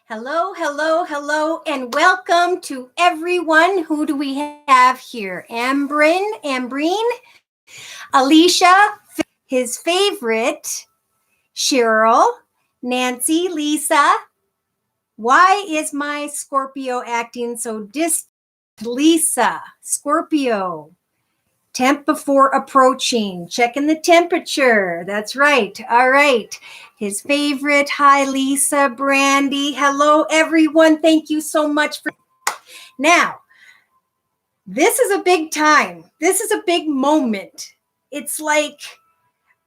Hello, hello, hello, and welcome to everyone. Who do we have here? Ambrine, Alicia, his favorite, Cheryl, Nancy, Lisa. Why is my Scorpio acting so distant? Lisa, Scorpio. Temp before approaching, checking the temperature. That's right. All right. His favorite. Hi, Lisa, Brandy. Hello, everyone. Thank you so much for. Now, this is a big time. This is a big moment. It's like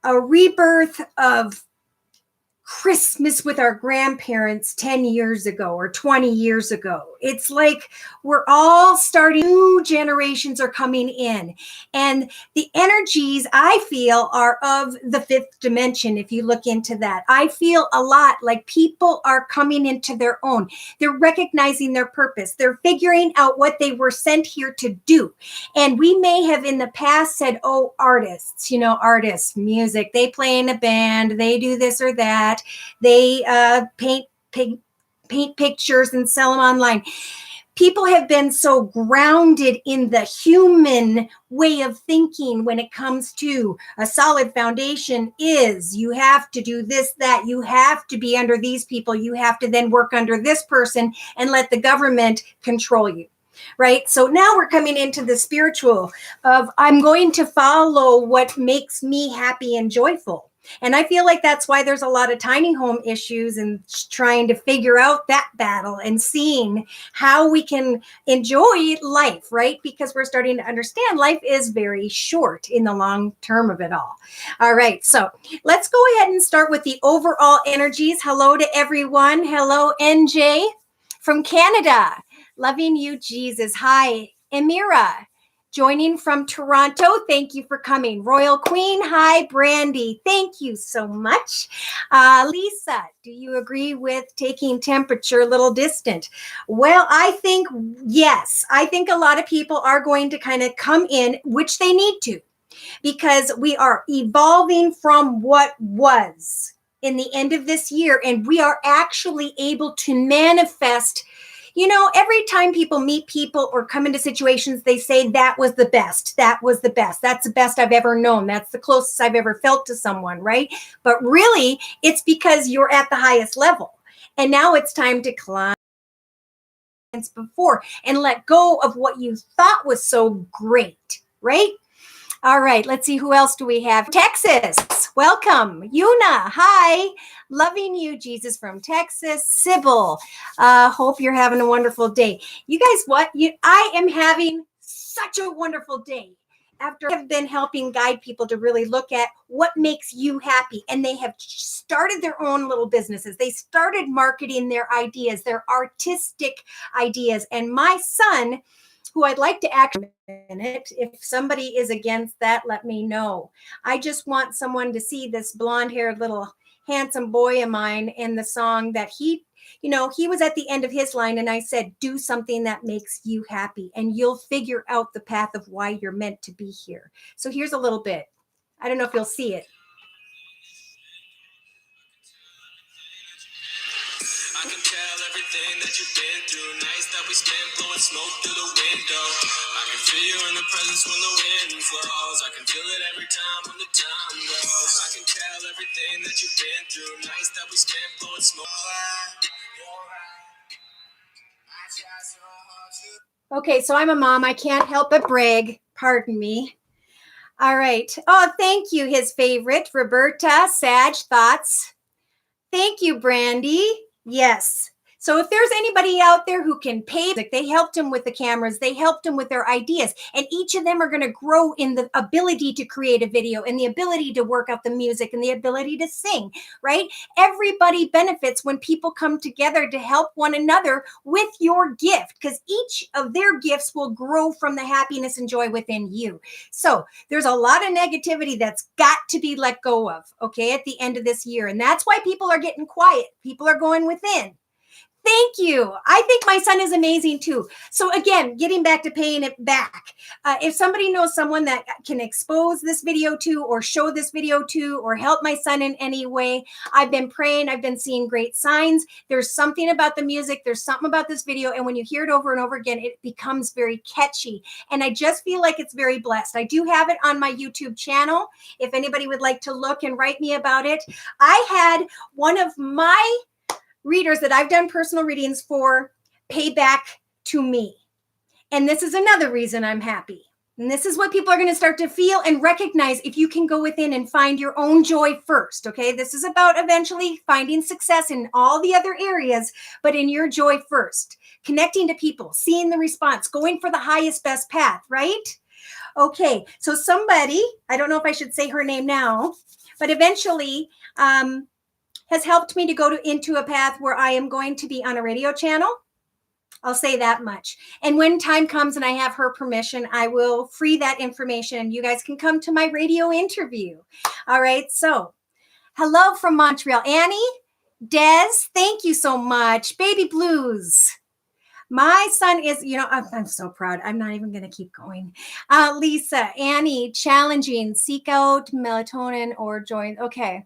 a rebirth of Christmas with our grandparents 10 years ago or 20 years ago. It's like we're all starting, new generations are coming in. And the energies I feel are of the fifth dimension. If you look into that, I feel a lot like people are coming into their own. They're recognizing their purpose. They're figuring out what they were sent here to do. And we may have in the past said, oh, artists, music, they play in a band, they do this or that. They paint pictures and sell them online. People have been so grounded in the human way of thinking when it comes to a solid foundation is you have to do this, that, you have to be under these people, you have to then work under this person and let the government control you. Right. So now we're coming into the spiritual of I'm going to follow what makes me happy and joyful. And I feel like that's why there's a lot of tiny home issues and trying to figure out that battle and seeing how we can enjoy life, right? Because we're starting to understand life is very short in the long term of it all. All right. So let's go ahead and start with the overall energies. Hello to everyone. Hello, NJ from Canada. Loving you, Jesus. Hi, Emira. Joining from Toronto. Thank you for coming. Royal Queen. Hi, Brandy. Thank you so much. Lisa, do you agree with taking temperature a little distant? Well, I think yes. I think a lot of people are going to kind of come in, which they need to, because we are evolving from what was in the end of this year, and we are actually able to manifest. You know, every time people meet people or come into situations, they say that was the best. That was the best. That's the best I've ever known. That's the closest I've ever felt to someone, right? But really, it's because you're at the highest level. And now it's time to climb before and let go of what you thought was so great, right? All right, let's see, who else do we have? Texas, welcome. Yuna, hi. Loving you, Jesus from Texas. Sybil, hope you're having a wonderful day. You guys, I am having such a wonderful day after I've been helping guide people to really look at what makes you happy. And they have started their own little businesses. They started marketing their ideas, their artistic ideas. And my son, who I'd like to act in it. If somebody is against that, let me know. I just want someone to see this blonde-haired little handsome boy of mine in the song that he was at the end of his line, and I said, do something that makes you happy, and you'll figure out the path of why you're meant to be here. So here's a little bit. I don't know if you'll see it. I can tell everything that you've been through. Nights that we spent blowing smoke through the window. I can feel you in the presence when the wind flows. I can feel it every time when the time goes. I can tell everything that you've been through. Nights that we spent blowing smoke. Okay, so I'm a mom. I can't help but brag. Pardon me. All right. Oh, thank you. His favorite, Roberta, Sag, thoughts. Thank you, Brandy. Yes. So if there's anybody out there who can pay, they helped him with the cameras, they helped him with their ideas, and each of them are going to grow in the ability to create a video and the ability to work out the music and the ability to sing, right? Everybody benefits when people come together to help one another with your gift, because each of their gifts will grow from the happiness and joy within you. So there's a lot of negativity that's got to be let go of, okay, at the end of this year. And that's why people are getting quiet. People are going within. Thank you. I think my son is amazing too. So again, getting back to paying it back. If somebody knows someone that can expose this video to, or show this video to, or help my son in any way, I've been praying. I've been seeing great signs. There's something about the music. There's something about this video. And when you hear it over and over again, it becomes very catchy. And I just feel like it's very blessed. I do have it on my YouTube channel. If anybody would like to look and write me about it. I had one of my readers that I've done personal readings for pay back to me. And this is another reason I'm happy. And this is what people are going to start to feel and recognize if you can go within and find your own joy first. Okay. This is about eventually finding success in all the other areas, but in your joy first. Connecting to people, seeing the response, going for the highest, best path, right? Okay. So somebody, I don't know if I should say her name now, but eventually, has helped me to go into a path where I am going to be on a radio channel. I'll say that much. And when time comes and I have her permission, I will free that information. You guys can come to my radio interview. All right. So hello from Montreal. Annie, Des, thank you so much. Baby Blues. My son is, I'm so proud. I'm not even going to keep going. Lisa, Annie, challenging, seek out melatonin or join. Okay.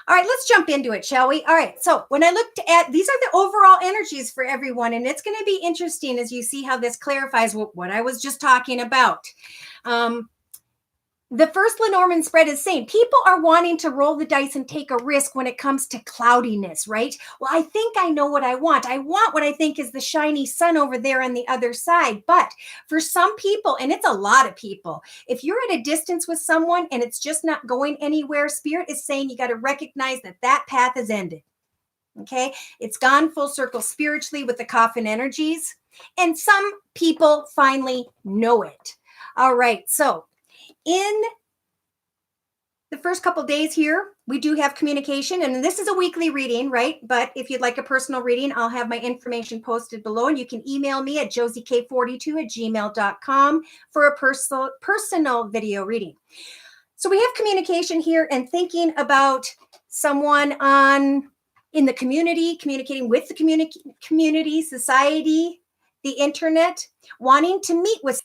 All right, let's jump into it, shall we? All right, so when I looked at, these are the overall energies for everyone, and it's going to be interesting as you see how this clarifies what I was just talking about. The first Lenormand spread is saying people are wanting to roll the dice and take a risk when it comes to cloudiness, right? Well, I think I know what I want. I want what I think is the shiny sun over there on the other side. But for some people, and it's a lot of people, if you're at a distance with someone and it's just not going anywhere, Spirit is saying you got to recognize that path has ended. Okay? It's gone full circle spiritually with the coffin energies. And some people finally know it. All right, so in the first couple days here, we do have communication, and this is a weekly reading, right? But if you'd like a personal reading, I'll have my information posted below, and you can email me at josiek42@gmail.com for a personal video reading. So we have communication here and thinking about someone in the community, communicating with the community, society, the internet, wanting to meet with.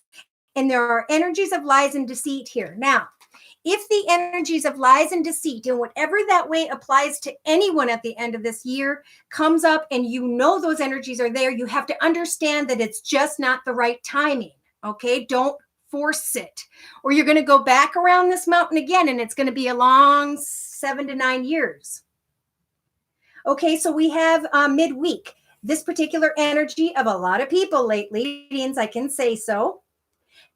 And there are energies of lies and deceit here. Now, if the energies of lies and deceit, and whatever that way applies to anyone at the end of this year, comes up and you know those energies are there, you have to understand that it's just not the right timing. Okay? Don't force it. Or you're going to go back around this mountain again, and it's going to be a long 7 to 9 years. Okay, so we have midweek. This particular energy of a lot of people lately, I can say so.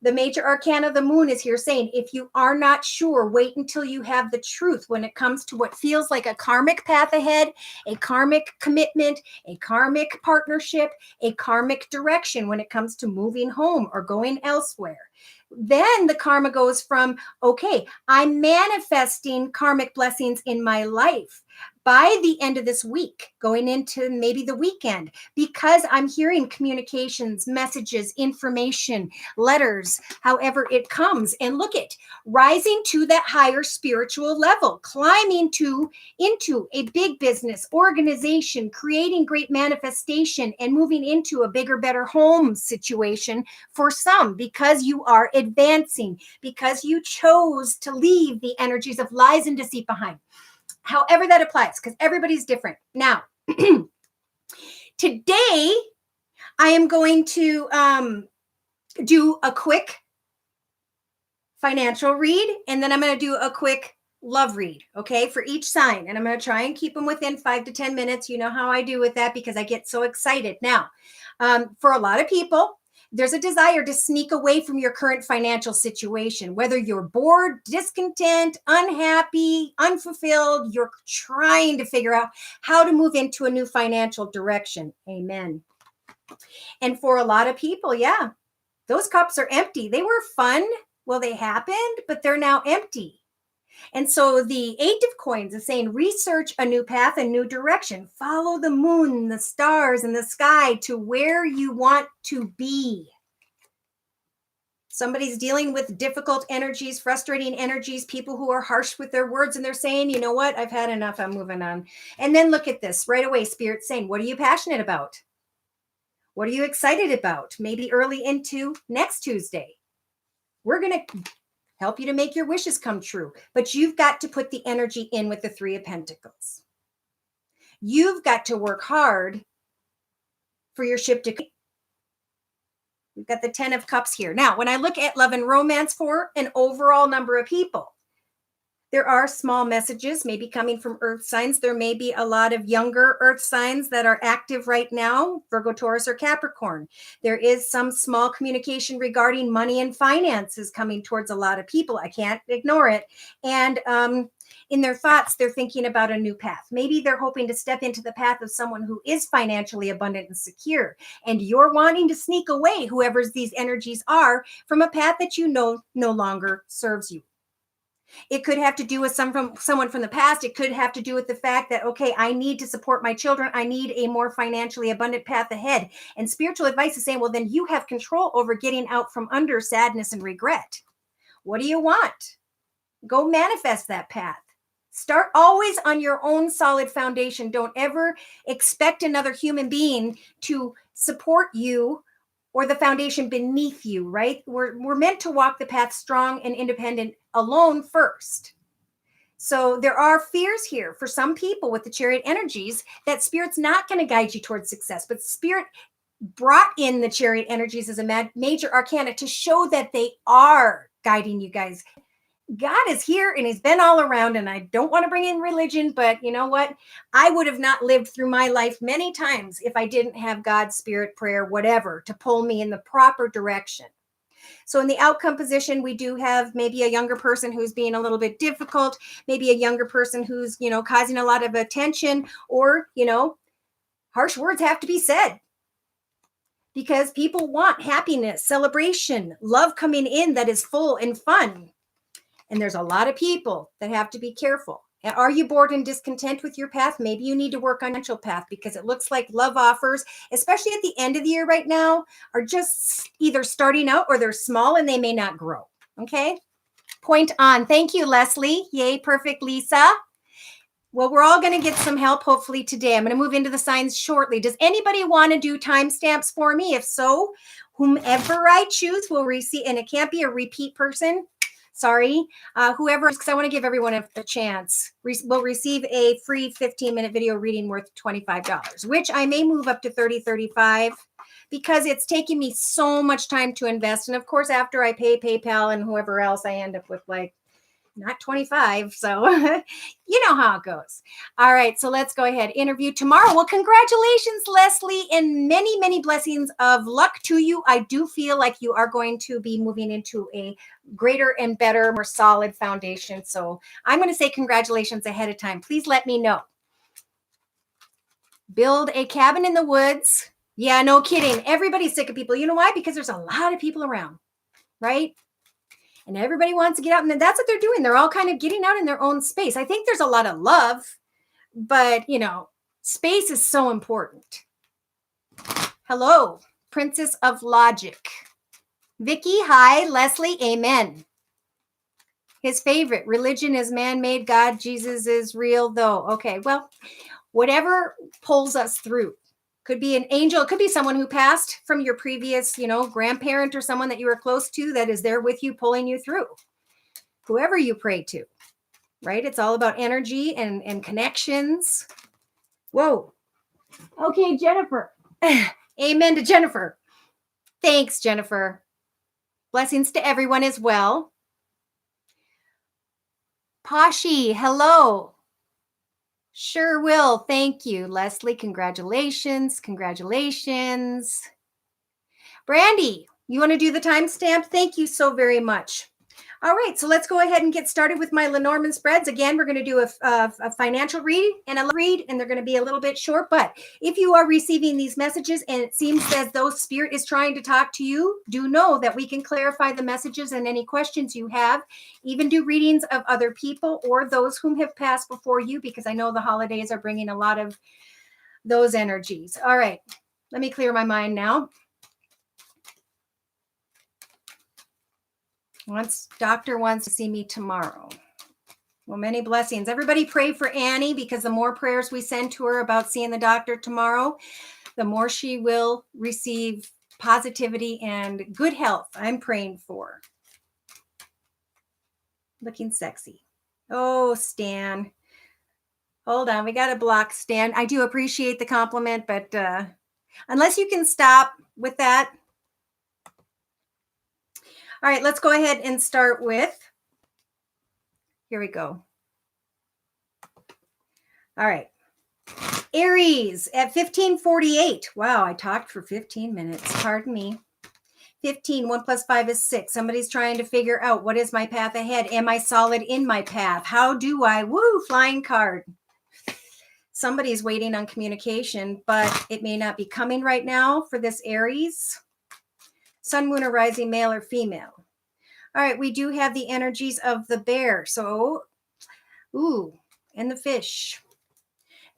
The major arcana of the moon is here saying, if you are not sure, wait until you have the truth when it comes to what feels like a karmic path ahead, a karmic commitment, a karmic partnership, a karmic direction when it comes to moving home or going elsewhere. Then the karma goes from, okay, I'm manifesting karmic blessings in my life by the end of this week, going into maybe the weekend, because I'm hearing communications, messages, information, letters, however it comes. And look at rising to that higher spiritual level, climbing into a big business organization, creating great manifestation, and moving into a bigger, better home situation for some, because you are advancing, because you chose to leave the energies of lies and deceit behind. However that applies, because everybody's different. Now, today, I am going to do a quick financial read, and then I'm going to do a quick love read, okay, for each sign. And I'm going to try and keep them within 5 to 10 minutes. You know how I do with that because I get so excited. Now, for a lot of people, there's a desire to sneak away from your current financial situation, whether you're bored, discontent, unhappy, unfulfilled, you're trying to figure out how to move into a new financial direction. Amen. And for a lot of people, yeah, those cups are empty. They were fun. Well, they happened, but they're now empty. And so the 8 of coins is saying, research a new path, a new direction. Follow the moon, the stars, and the sky to where you want to be. Somebody's dealing with difficult energies, frustrating energies, people who are harsh with their words, and they're saying, you know what, I've had enough, I'm moving on. And then look at this right away, Spirit saying, what are you passionate about? What are you excited about? Maybe early into next Tuesday. We're going to help you to make your wishes come true, but you've got to put the energy in with the Three of Pentacles. You've got to work hard for your ship to. We've got the 10 of Cups here. Now, when I look at love and romance for an overall number of people, there are small messages maybe coming from earth signs. There may be a lot of younger earth signs that are active right now, Virgo, Taurus, or Capricorn. There is some small communication regarding money and finances coming towards a lot of people. I can't ignore it. And in their thoughts, they're thinking about a new path. Maybe they're hoping to step into the path of someone who is financially abundant and secure. And you're wanting to sneak away, whoever's these energies are, from a path that you know no longer serves you. It could have to do with someone from the past. It could have to do with the fact that, okay, I need to support my children. I need a more financially abundant path ahead. And spiritual advice is saying, well, then you have control over getting out from under sadness and regret. What do you want? Go manifest that path. Start always on your own solid foundation. Don't ever expect another human being to support you or the foundation beneath you, right? We're meant to walk the path strong and independent alone first. So there are fears here for some people with the Chariot energies that Spirit's not going to guide you towards success, but Spirit brought in the Chariot energies as a major arcana to show that they are guiding you guys. God is here and he's been all around, and I don't want to bring in religion, but you know what? I would have not lived through my life many times if I didn't have God, spirit, prayer, whatever, to pull me in the proper direction. So in the outcome position, we do have maybe a younger person who's being a little bit difficult, maybe a younger person who's, causing a lot of attention, or, harsh words have to be said. Because people want happiness, celebration, love coming in that is full and fun. And there's a lot of people that have to be careful. Are you bored and discontent with your path? Maybe you need to work on your financial path, because it looks like love offers, especially at the end of the year right now, are just either starting out or they're small and they may not grow. Okay. Point on. Thank you, Leslie. Yay. Perfect, Lisa. Well, we're all going to get some help hopefully today. I'm going to move into the signs shortly. Does anybody want to do timestamps for me? If so, whomever I choose will receive, and it can't be a repeat person. Sorry, whoever, because I want to give everyone a chance, will receive a free 15-minute video reading worth $25, which I may move up to $30, $35, because it's taking me so much time to invest. And of course, after I pay PayPal and whoever else, I end up with not 25. So you know how it goes. All right. So let's go ahead. Interview tomorrow. Well, congratulations, Leslie, and many, many blessings of luck to you. I do feel like you are going to be moving into a greater and better, more solid foundation. So I'm going to say congratulations ahead of time. Please let me know. Build a cabin in the woods. Yeah, no kidding. Everybody's sick of people. You know why? Because there's a lot of people around, right? And everybody wants to get out, and that's what they're doing. They're all kind of getting out in their own space. I think there's a lot of love, but space is so important. Hello, Princess of Logic. Vicky, hi. Leslie, amen. His favorite, religion is man-made, God, Jesus is real though. Okay, well, whatever pulls us through. Could be an angel. It could be someone who passed from your previous, grandparent or someone that you were close to that is there with you, pulling you through. Whoever you pray to, right? It's all about energy and connections. Whoa. Okay, Jennifer. Amen to Jennifer. Thanks, Jennifer. Blessings to everyone as well. Pashi, hello. Sure will. Thank you, Leslie. Congratulations. Congratulations. Brandy, you want to do the timestamp? Thank you so very much. All right, so let's go ahead and get started with my Lenormand spreads. Again, we're going to do a financial read, and they're going to be a little bit short. But if you are receiving these messages and it seems as though Spirit is trying to talk to you, do know that we can clarify the messages and any questions you have. Even do readings of other people or those whom have passed before you, because I know the holidays are bringing a lot of those energies. All right, let me clear my mind now. Doctor wants to see me tomorrow. Well, many blessings. Everybody pray for Annie, because the more prayers we send to her about seeing the doctor tomorrow, the more she will receive positivity and good health. I'm praying for. Looking sexy. Oh, Stan. Hold on. We got to block Stan. I do appreciate the compliment, but unless you can stop with that. All right, let's go ahead and start with, here we go. All right. Aries at 15:48. Wow, I talked for 15 minutes. Pardon me. 15, 1 + 5 is 6. Somebody's trying to figure out, what is my path ahead? Am I solid in my path? How do I? Woo, flying card. Somebody's waiting on communication, but it may not be coming right now for this Aries. Sun, moon, or rising, male or female. All right, we do have the energies of the bear. So, and the fish.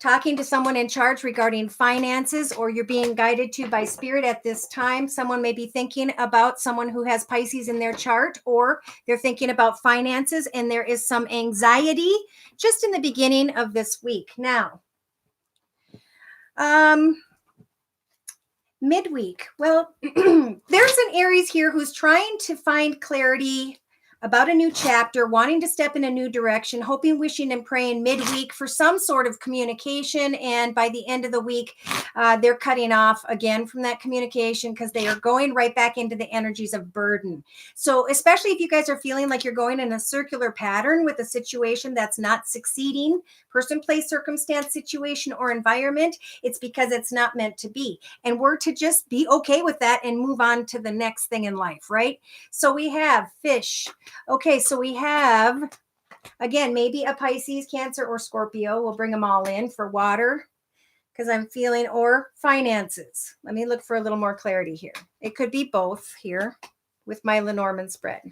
Talking to someone in charge regarding finances, or you're being guided to by spirit at this time. Someone may be thinking about someone who has Pisces in their chart, or they're thinking about finances, and there is some anxiety just in the beginning of this week. Now, midweek. Well, there's an Aries here who's trying to find clarity about a new chapter, wanting to step in a new direction, hoping, wishing, and praying midweek for some sort of communication. And by the end of the week, they're cutting off again from that communication, because they are going right back into the energies of burden. So especially if you guys are feeling like you're going in a circular pattern with a situation that's not succeeding, person, place, circumstance, situation, or environment, it's because it's not meant to be. And we're to just be okay with that and move on to the next thing in life, right? So we have fish. Okay, so we have, again, maybe a Pisces, Cancer, or Scorpio. We'll bring them all in for water, because I'm feeling, or finances. Let me look for a little more clarity here. It could be both here with my Lenormand spread.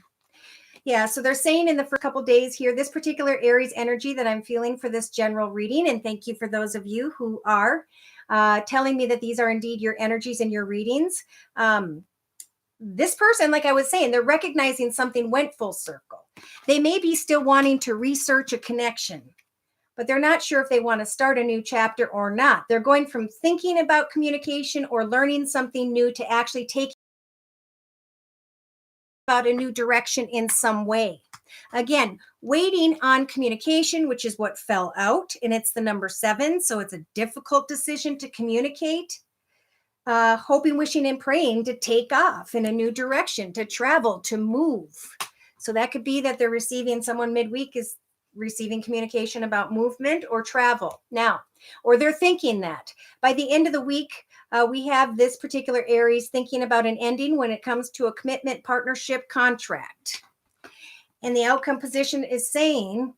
Yeah, so they're saying in the first couple days here, this particular Aries energy that I'm feeling for this general reading, and thank you for those of you who are telling me that these are indeed your energies and your readings. This person, like I was saying, they're recognizing something went full circle. They may be still wanting to research a connection, but they're not sure if they want to start a new chapter or not. They're going from thinking about communication or learning something new to actually taking about a new direction in some way. Again, waiting on communication, which is what fell out, and it's the number 7. So it's a difficult decision to communicate. Hoping, wishing, and praying to take off in a new direction, to travel, to move. So that could be that they're receiving, someone midweek is receiving communication about movement or travel now, or they're thinking that. By the end of the week, we have this particular Aries thinking about an ending when it comes to a commitment, partnership, contract. And the outcome position is saying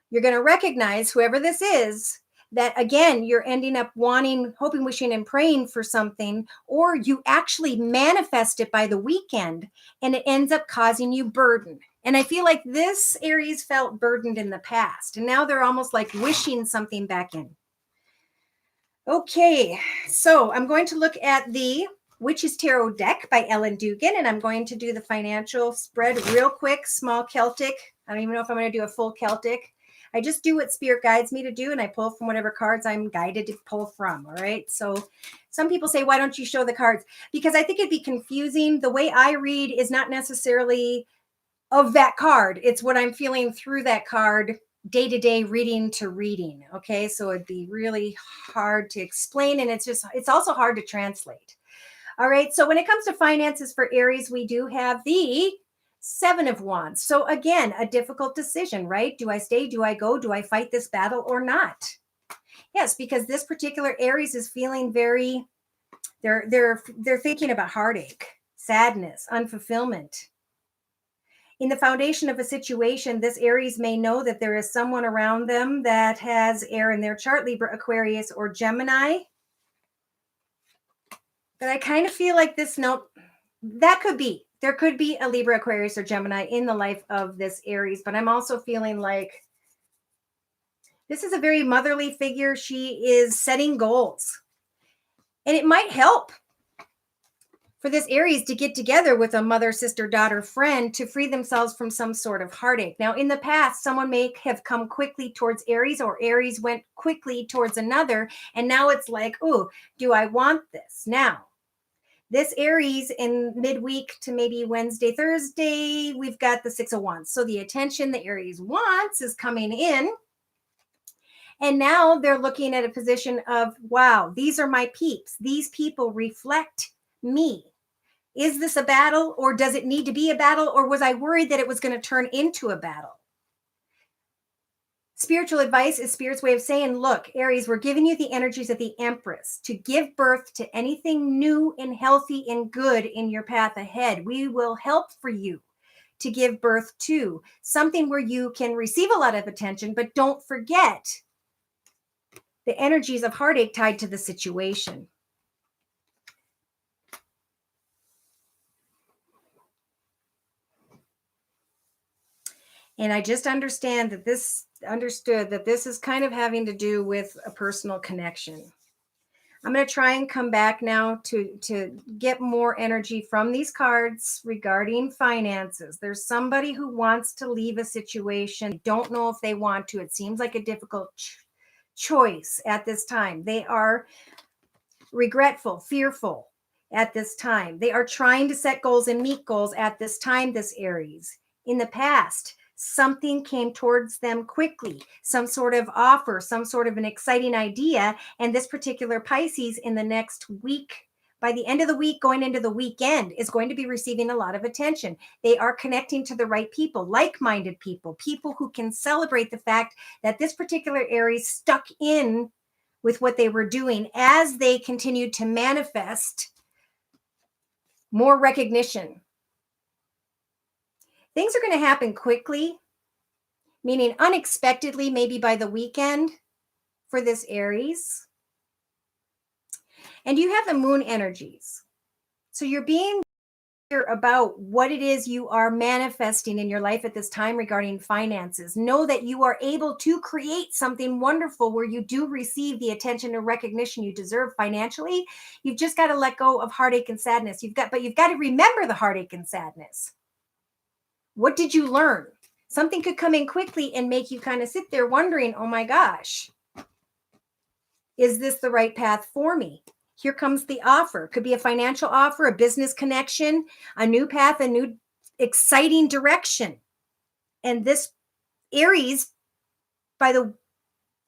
you're going to recognize, whoever this is, that again, you're ending up wanting, hoping, wishing, and praying for something, or you actually manifest it by the weekend and it ends up causing you burden. And I feel like this Aries felt burdened in the past, and now they're almost like wishing something back in. Okay, so I'm going to look at the Witch's Tarot deck by Ellen Dugan, and I'm going to do the financial spread real quick, small Celtic. I don't even know if I'm going to do a full Celtic. I just do what spirit guides me to do, and I pull from whatever cards I'm guided to pull from. All right. So some people say, why don't you show the cards? Because I think it'd be confusing. The way I read is not necessarily of that card. It's what I'm feeling through that card, day to day, reading to reading. Okay. So it'd be really hard to explain. And it's also hard to translate. All right. So when it comes to finances for Aries, we do have the 7 of Wands. So again, a difficult decision, right? Do I stay? Do I go? Do I fight this battle or not? Yes, because this particular Aries is feeling very, they're thinking about heartache, sadness, unfulfillment. In the foundation of a situation, this Aries may know that there is someone around them that has air in their chart, Libra, Aquarius, or Gemini. But I kind of feel like this, nope, that could be. There could be a Libra, Aquarius, or Gemini in the life of this Aries, but I'm also feeling like this is a very motherly figure. She is setting goals, and it might help for this Aries to get together with a mother, sister, daughter, friend to free themselves from some sort of heartache. Now, in the past, someone may have come quickly towards Aries, or Aries went quickly towards another. And now it's like, oh, do I want this? Now, this Aries in midweek to maybe Wednesday, Thursday, we've got the Six of Wands. So the attention that Aries wants is coming in. And now they're looking at a position of, wow, these are my peeps. These people reflect me. Is this a battle, or does it need to be a battle, or was I worried that it was going to turn into a battle? Spiritual advice is Spirit's way of saying, look, Aries, we're giving you the energies of the Empress to give birth to anything new and healthy and good in your path ahead. We will help for you to give birth to something where you can receive a lot of attention, but don't forget the energies of heartache tied to the situation. And I just understood that this is kind of having to do with a personal connection. I'm going to try and come back now to get more energy from these cards regarding finances. There's somebody who wants to leave a situation. Don't know if they want to. It seems like a difficult choice at this time. They are regretful, fearful at this time. They are trying to set goals and meet goals at this time, this Aries. In the past, something came towards them quickly, some sort of offer, some sort of an exciting idea. And this particular Pisces in the next week, by the end of the week, going into the weekend, is going to be receiving a lot of attention. They are connecting to the right people, like-minded people, people who can celebrate the fact that this particular Aries stuck in with what they were doing as they continued to manifest more recognition. Things are going to happen quickly, meaning unexpectedly, maybe by the weekend for this Aries. And you have the moon energies. So you're being clear about what it is you are manifesting in your life at this time regarding finances. Know that you are able to create something wonderful where you do receive the attention and recognition you deserve financially. You've just got to let go of heartache and sadness. But you've got to remember the heartache and sadness. What did you learn? Something could come in quickly and make you kind of sit there wondering, oh my gosh, is this the right path for me? Here comes the offer. Could be a financial offer, a business connection, a new path, a new exciting direction. And this Aries, by the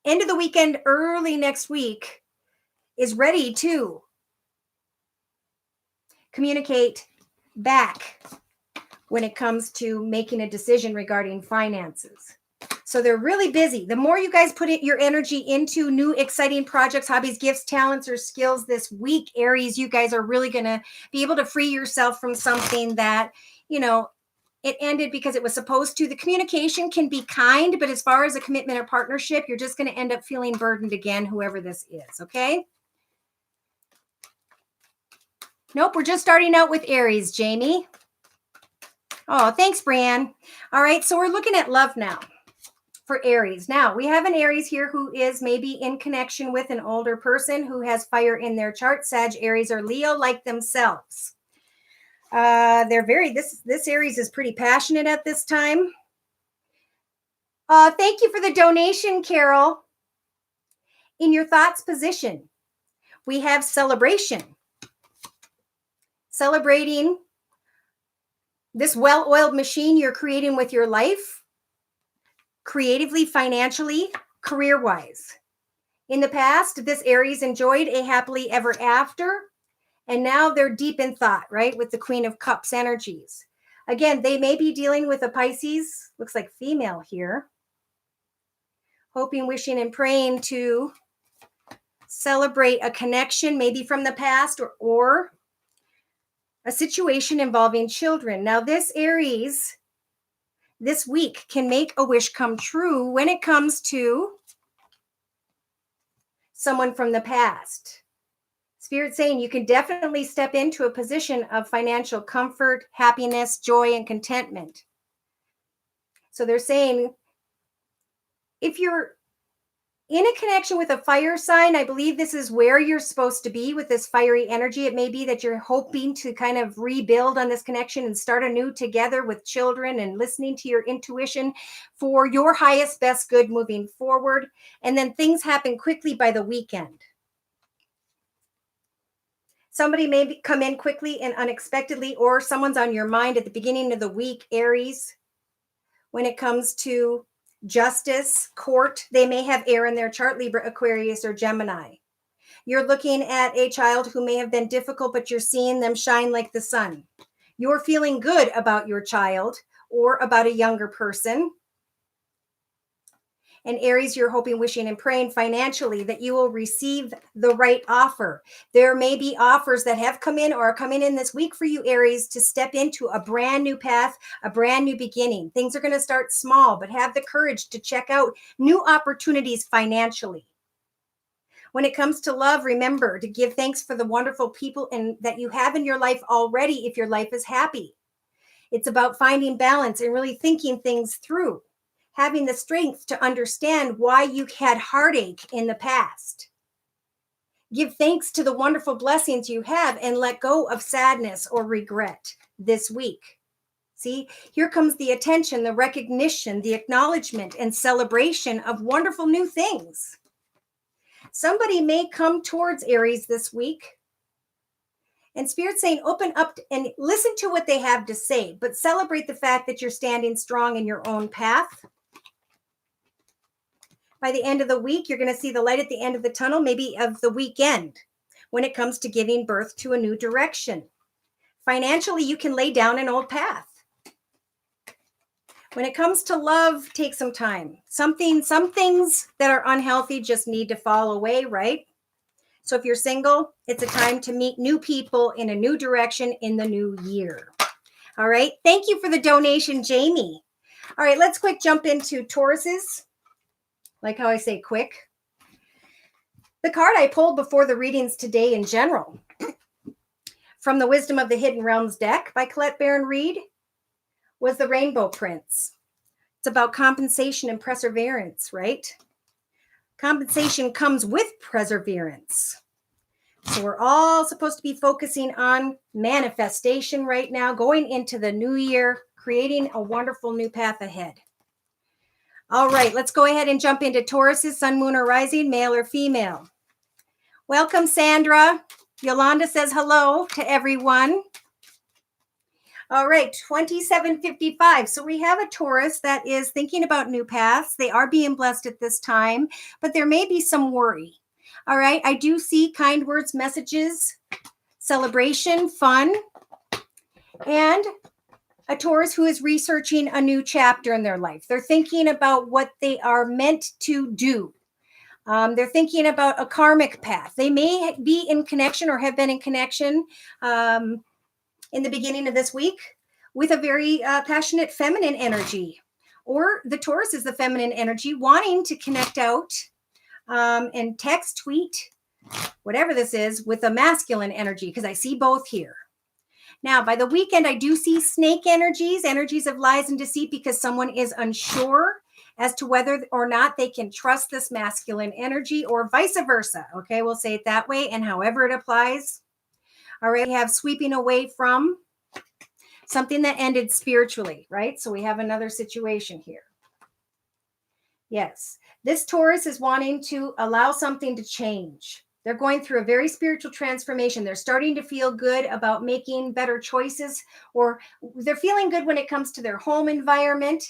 end of the weekend, early next week, is ready to communicate back when it comes to making a decision regarding finances. So they're really busy. The more you guys put your energy into new exciting projects, hobbies, gifts, talents, or skills this week, Aries, you guys are really going to be able to free yourself from something that, it ended because it was supposed to. The communication can be kind, but as far as a commitment or partnership, you're just going to end up feeling burdened again, whoever this is, okay? Nope, we're just starting out with Aries, Jamie. Oh, thanks, Brian. All right, so we're looking at love now for Aries. Now, we have an Aries here who is maybe in connection with an older person who has fire in their chart. Sag, Aries, or Leo, like themselves. This Aries is pretty passionate at this time. Thank you for the donation, Carol. In your thoughts position, we have celebration. Celebrating this well-oiled machine you're creating with your life, creatively, financially, career-wise. In the past, this Aries enjoyed a happily ever after, and now they're deep in thought, right? With the Queen of Cups energies. Again, they may be dealing with a Pisces, looks like female here, hoping, wishing, and praying to celebrate a connection, maybe from the past or a situation involving children. Now, this Aries this week can make a wish come true when it comes to someone from the past. Spirit saying you can definitely step into a position of financial comfort, happiness, joy, and contentment. So they're saying if you're in a connection with a fire sign, I believe this is where you're supposed to be with this fiery energy. It may be that you're hoping to kind of rebuild on this connection and start anew together with children and listening to your intuition for your highest, best good moving forward. And then things happen quickly by the weekend. Somebody may come in quickly and unexpectedly, or someone's on your mind at the beginning of the week, Aries. When it comes to justice, court, they may have air in their chart, Libra, Aquarius, or Gemini. You're looking at a child who may have been difficult, but you're seeing them shine like the sun. You're feeling good about your child or about a younger person. And Aries, you're hoping, wishing, and praying financially that you will receive the right offer. There may be offers that have come in or are coming in this week for you, Aries, to step into a brand new path, a brand new beginning. Things are going to start small, but have the courage to check out new opportunities financially. When it comes to love, remember to give thanks for the wonderful people that you have in your life already if your life is happy. It's about finding balance and really thinking things through. Having the strength to understand why you had heartache in the past. Give thanks to the wonderful blessings you have and let go of sadness or regret this week. See, here comes the attention, the recognition, the acknowledgement, and celebration of wonderful new things. Somebody may come towards Aries this week. And Spirit's saying, open up and listen to what they have to say, but celebrate the fact that you're standing strong in your own path. By the end of the week, you're going to see the light at the end of the tunnel, maybe of the weekend, when it comes to giving birth to a new direction. Financially, you can lay down an old path. When it comes to love, take some time. Some things that are unhealthy just need to fall away, right? So if you're single, it's a time to meet new people in a new direction in the new year. All right. Thank you for the donation, Jamie. All right, let's quick jump into Tauruses. Like how I say quick. The card I pulled before the readings today in general from the Wisdom of the Hidden Realms deck by Colette Baron Reed was the Rainbow Prince. It's about compensation and perseverance, right? Compensation comes with perseverance. So we're all supposed to be focusing on manifestation right now, going into the new year, creating a wonderful new path ahead. All right, let's go ahead and jump into Taurus's sun, moon, or rising, male or female. Welcome, Sandra. Yolanda says hello to everyone. All right, 2755. So we have a Taurus that is thinking about new paths. They are being blessed at this time, but there may be some worry. All right, I do see kind words, messages, celebration, fun, and a Taurus who is researching a new chapter in their life. They're thinking about what they are meant to do. They're thinking about a karmic path. They may be in connection or have been in connection in the beginning of this week with a very passionate feminine energy. Or the Taurus is the feminine energy wanting to connect out and text, tweet, whatever this is, with a masculine energy, because I see both here. Now, by the weekend, I do see snake energies of lies and deceit, because someone is unsure as to whether or not they can trust this masculine energy, or vice versa. Okay, we'll say it that way, and however it applies. All right, we have sweeping away from something that ended spiritually, right? So we have another situation here. Yes, this Taurus is wanting to allow something to change. They're going through a very spiritual transformation. They're starting to feel good about making better choices, or they're feeling good when it comes to their home environment.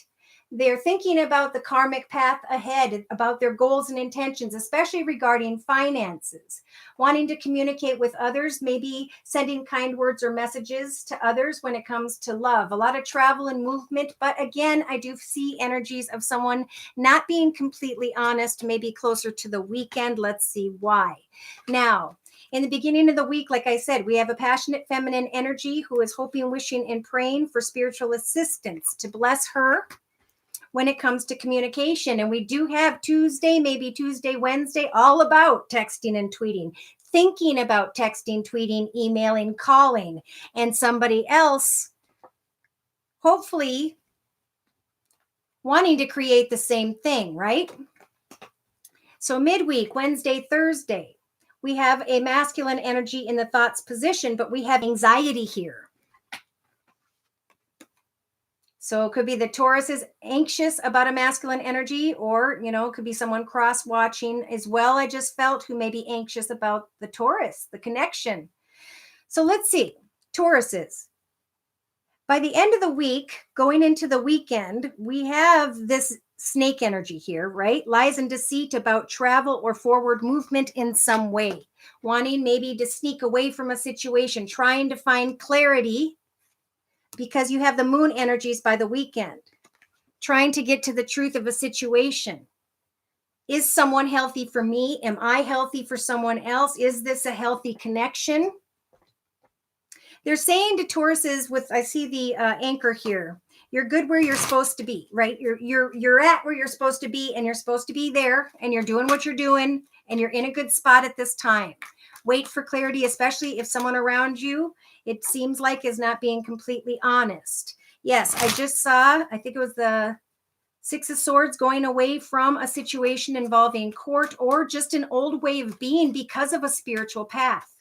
They're thinking about the karmic path ahead, about their goals and intentions, especially regarding finances, wanting to communicate with others, maybe sending kind words or messages to others when it comes to love. A lot of travel and movement, but again, I do see energies of someone not being completely honest, maybe closer to the weekend. Let's see why. Now, in the beginning of the week, like I said, we have a passionate feminine energy who is hoping, wishing, and praying for spiritual assistance to bless her when it comes to communication. And we do have Tuesday, maybe Tuesday, Wednesday, all about texting and tweeting, thinking about texting, tweeting, emailing, calling, and somebody else hopefully wanting to create the same thing, right? So midweek, Wednesday, Thursday, we have a masculine energy in the thoughts position, but we have anxiety here. So it could be the Taurus is anxious about a masculine energy, or, it could be someone cross watching as well. I just felt who may be anxious about the Taurus, the connection. So let's see, Tauruses. By the end of the week, going into the weekend, we have this snake energy here, right? Lies and deceit about travel or forward movement in some way, wanting maybe to sneak away from a situation, trying to find clarity because you have the moon energies by the weekend, trying to get to the truth of a situation. Is someone healthy for me? Am I healthy for someone else? Is this a healthy connection? They're saying to Tauruses I see the anchor here, you're good where you're supposed to be, right? You're at where you're supposed to be, and you're supposed to be there, and you're doing what you're doing, and you're in a good spot at this time. Wait for clarity, especially if someone around you, it seems like, is not being completely honest. Yes, I just saw, I think it was the Six of Swords, going away from a situation involving court or just an old way of being because of a spiritual path.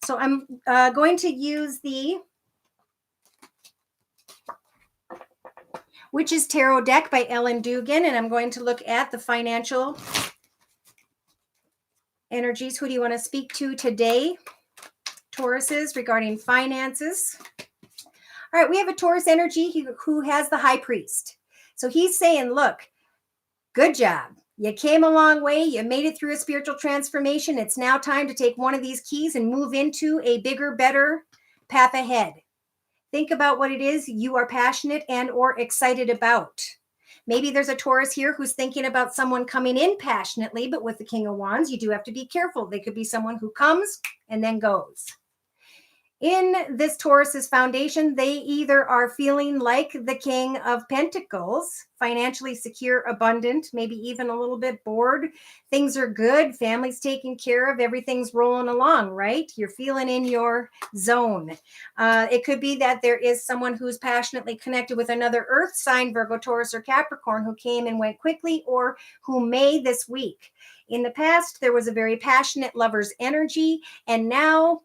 So I'm going to use the Witch's Tarot deck by Ellen Dugan, and I'm going to look at the financial energies. Who do you want to speak to today, Tauruses, regarding finances? All right, we have a Taurus energy who has the High Priest. So he's saying, look, good job. You came a long way. You made it through a spiritual transformation. It's now time to take one of these keys and move into a bigger, better path ahead. Think about what it is you are passionate and or excited about. Maybe there's a Taurus here who's thinking about someone coming in passionately, but with the King of Wands, you do have to be careful. They could be someone who comes and then goes. In this Taurus's foundation, they either are feeling like the King of Pentacles, financially secure, abundant, maybe even a little bit bored. Things are good. Family's taken care of. Everything's rolling along, right? You're feeling in your zone. It could be that there is someone who's passionately connected with another earth sign, Virgo, Taurus, or Capricorn, who came and went quickly, or who may this week. In the past, there was a very passionate lover's energy, and now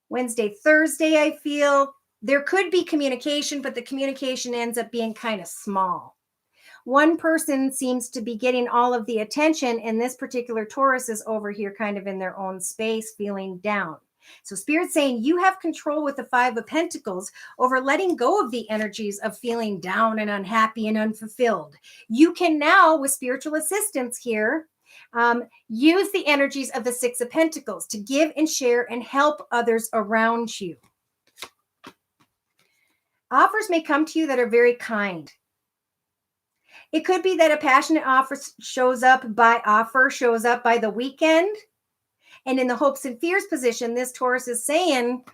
Wednesday, Thursday, I feel there could be communication, but the communication ends up being kind of small. One person seems to be getting all of the attention, and this particular Taurus is over here kind of in their own space, feeling down. So Spirit's saying you have control with the Five of Pentacles over letting go of the energies of feeling down and unhappy and unfulfilled. You can now, with spiritual assistance here, use the energies of the Six of Pentacles to give and share and help others around you. Offers may come to you that are very kind. It could be that a passionate offer shows up by the weekend. And in the hopes and fears position, this Taurus is saying,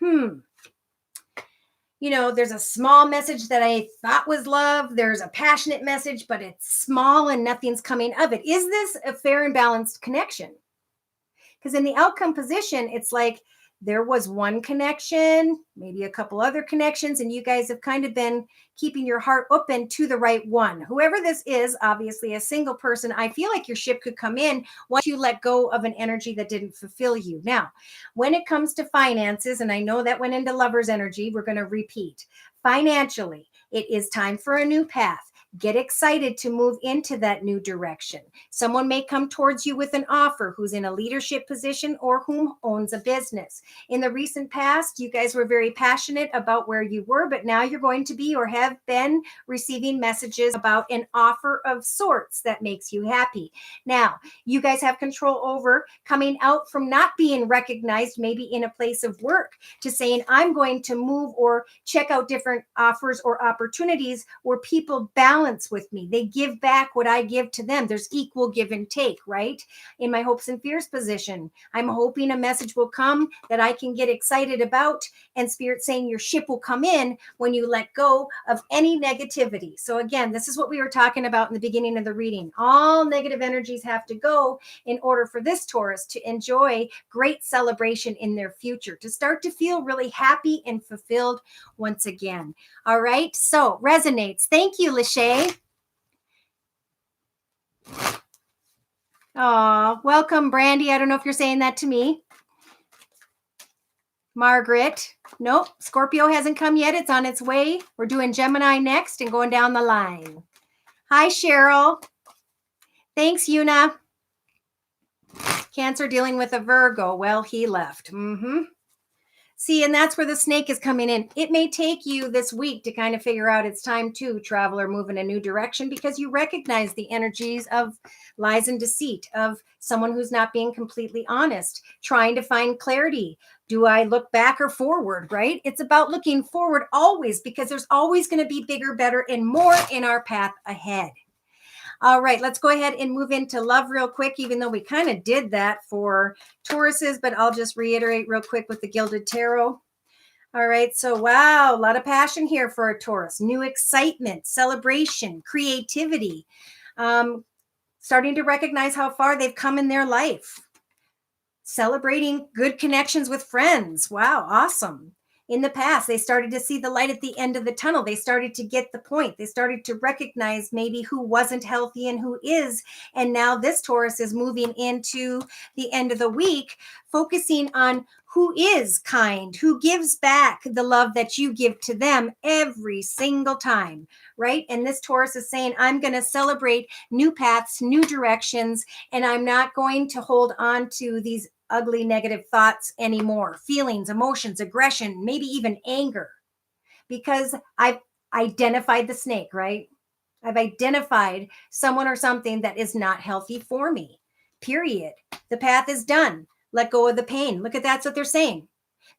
there's a small message that I thought was love. There's a passionate message, but it's small and nothing's coming of it. Is this a fair and balanced connection? Because in the outcome position, it's like there was one connection, maybe a couple other connections, and you guys have kind of been keeping your heart open to the right one. Whoever this is, obviously a single person, I feel like your ship could come in once you let go of an energy that didn't fulfill you. Now, when it comes to finances, and I know that went into lover's energy, we're going to repeat. Financially, it is time for a new path. Get excited to move into that new direction. Someone may come towards you with an offer who's in a leadership position or whom owns a business. In the recent past, you guys were very passionate about where you were, but now you're going to be or have been receiving messages about an offer of sorts that makes you happy. Now, you guys have control over coming out from not being recognized, maybe in a place of work, to saying, I'm going to move or check out different offers or opportunities where people balance with me. They give back what I give to them. There's equal give and take, right? In my hopes and fears position, I'm hoping a message will come that I can get excited about, and Spirit saying your ship will come in when you let go of any negativity. So again, this is what we were talking about in the beginning of the reading. All negative energies have to go in order for this Taurus to enjoy great celebration in their future, to start to feel really happy and fulfilled once again. All right, so resonates. Thank you, Lachey. Aw, welcome, Brandy. I don't know if you're saying that to me. Margaret. Nope. Scorpio hasn't come yet. It's on its way. We're doing Gemini next and going down the line. Hi, Cheryl. Thanks, Una. Cancer dealing with a Virgo. Well, he left. See, and that's where the snake is coming in. It may take you this week to kind of figure out it's time to travel or move in a new direction because you recognize the energies of lies and deceit, of someone who's not being completely honest, trying to find clarity. Do I look back or forward, right? It's about looking forward always because there's always going to be bigger, better, and more in our path ahead. All right, let's go ahead and move into love real quick, even though we kind of did that for Tauruses, but I'll just reiterate real quick with the Gilded Tarot. All right, so wow, a lot of passion here for a Taurus. New excitement, celebration, creativity, starting to recognize how far they've come in their life. Celebrating good connections with friends. Wow, awesome. In the past, they started to see the light at the end of the tunnel. They started to get the point. They started to recognize maybe who wasn't healthy and who is. And now this Taurus is moving into the end of the week, focusing on who is kind, who gives back the love that you give to them every single time, right? And this Taurus is saying, I'm going to celebrate new paths, new directions, and I'm not going to hold on to these ugly negative thoughts anymore, feelings, emotions, aggression, maybe even anger, because I've identified the snake, right? I've identified someone or something that is not healthy for me, period. The path is done. Let go of the pain. Look at that's what they're saying.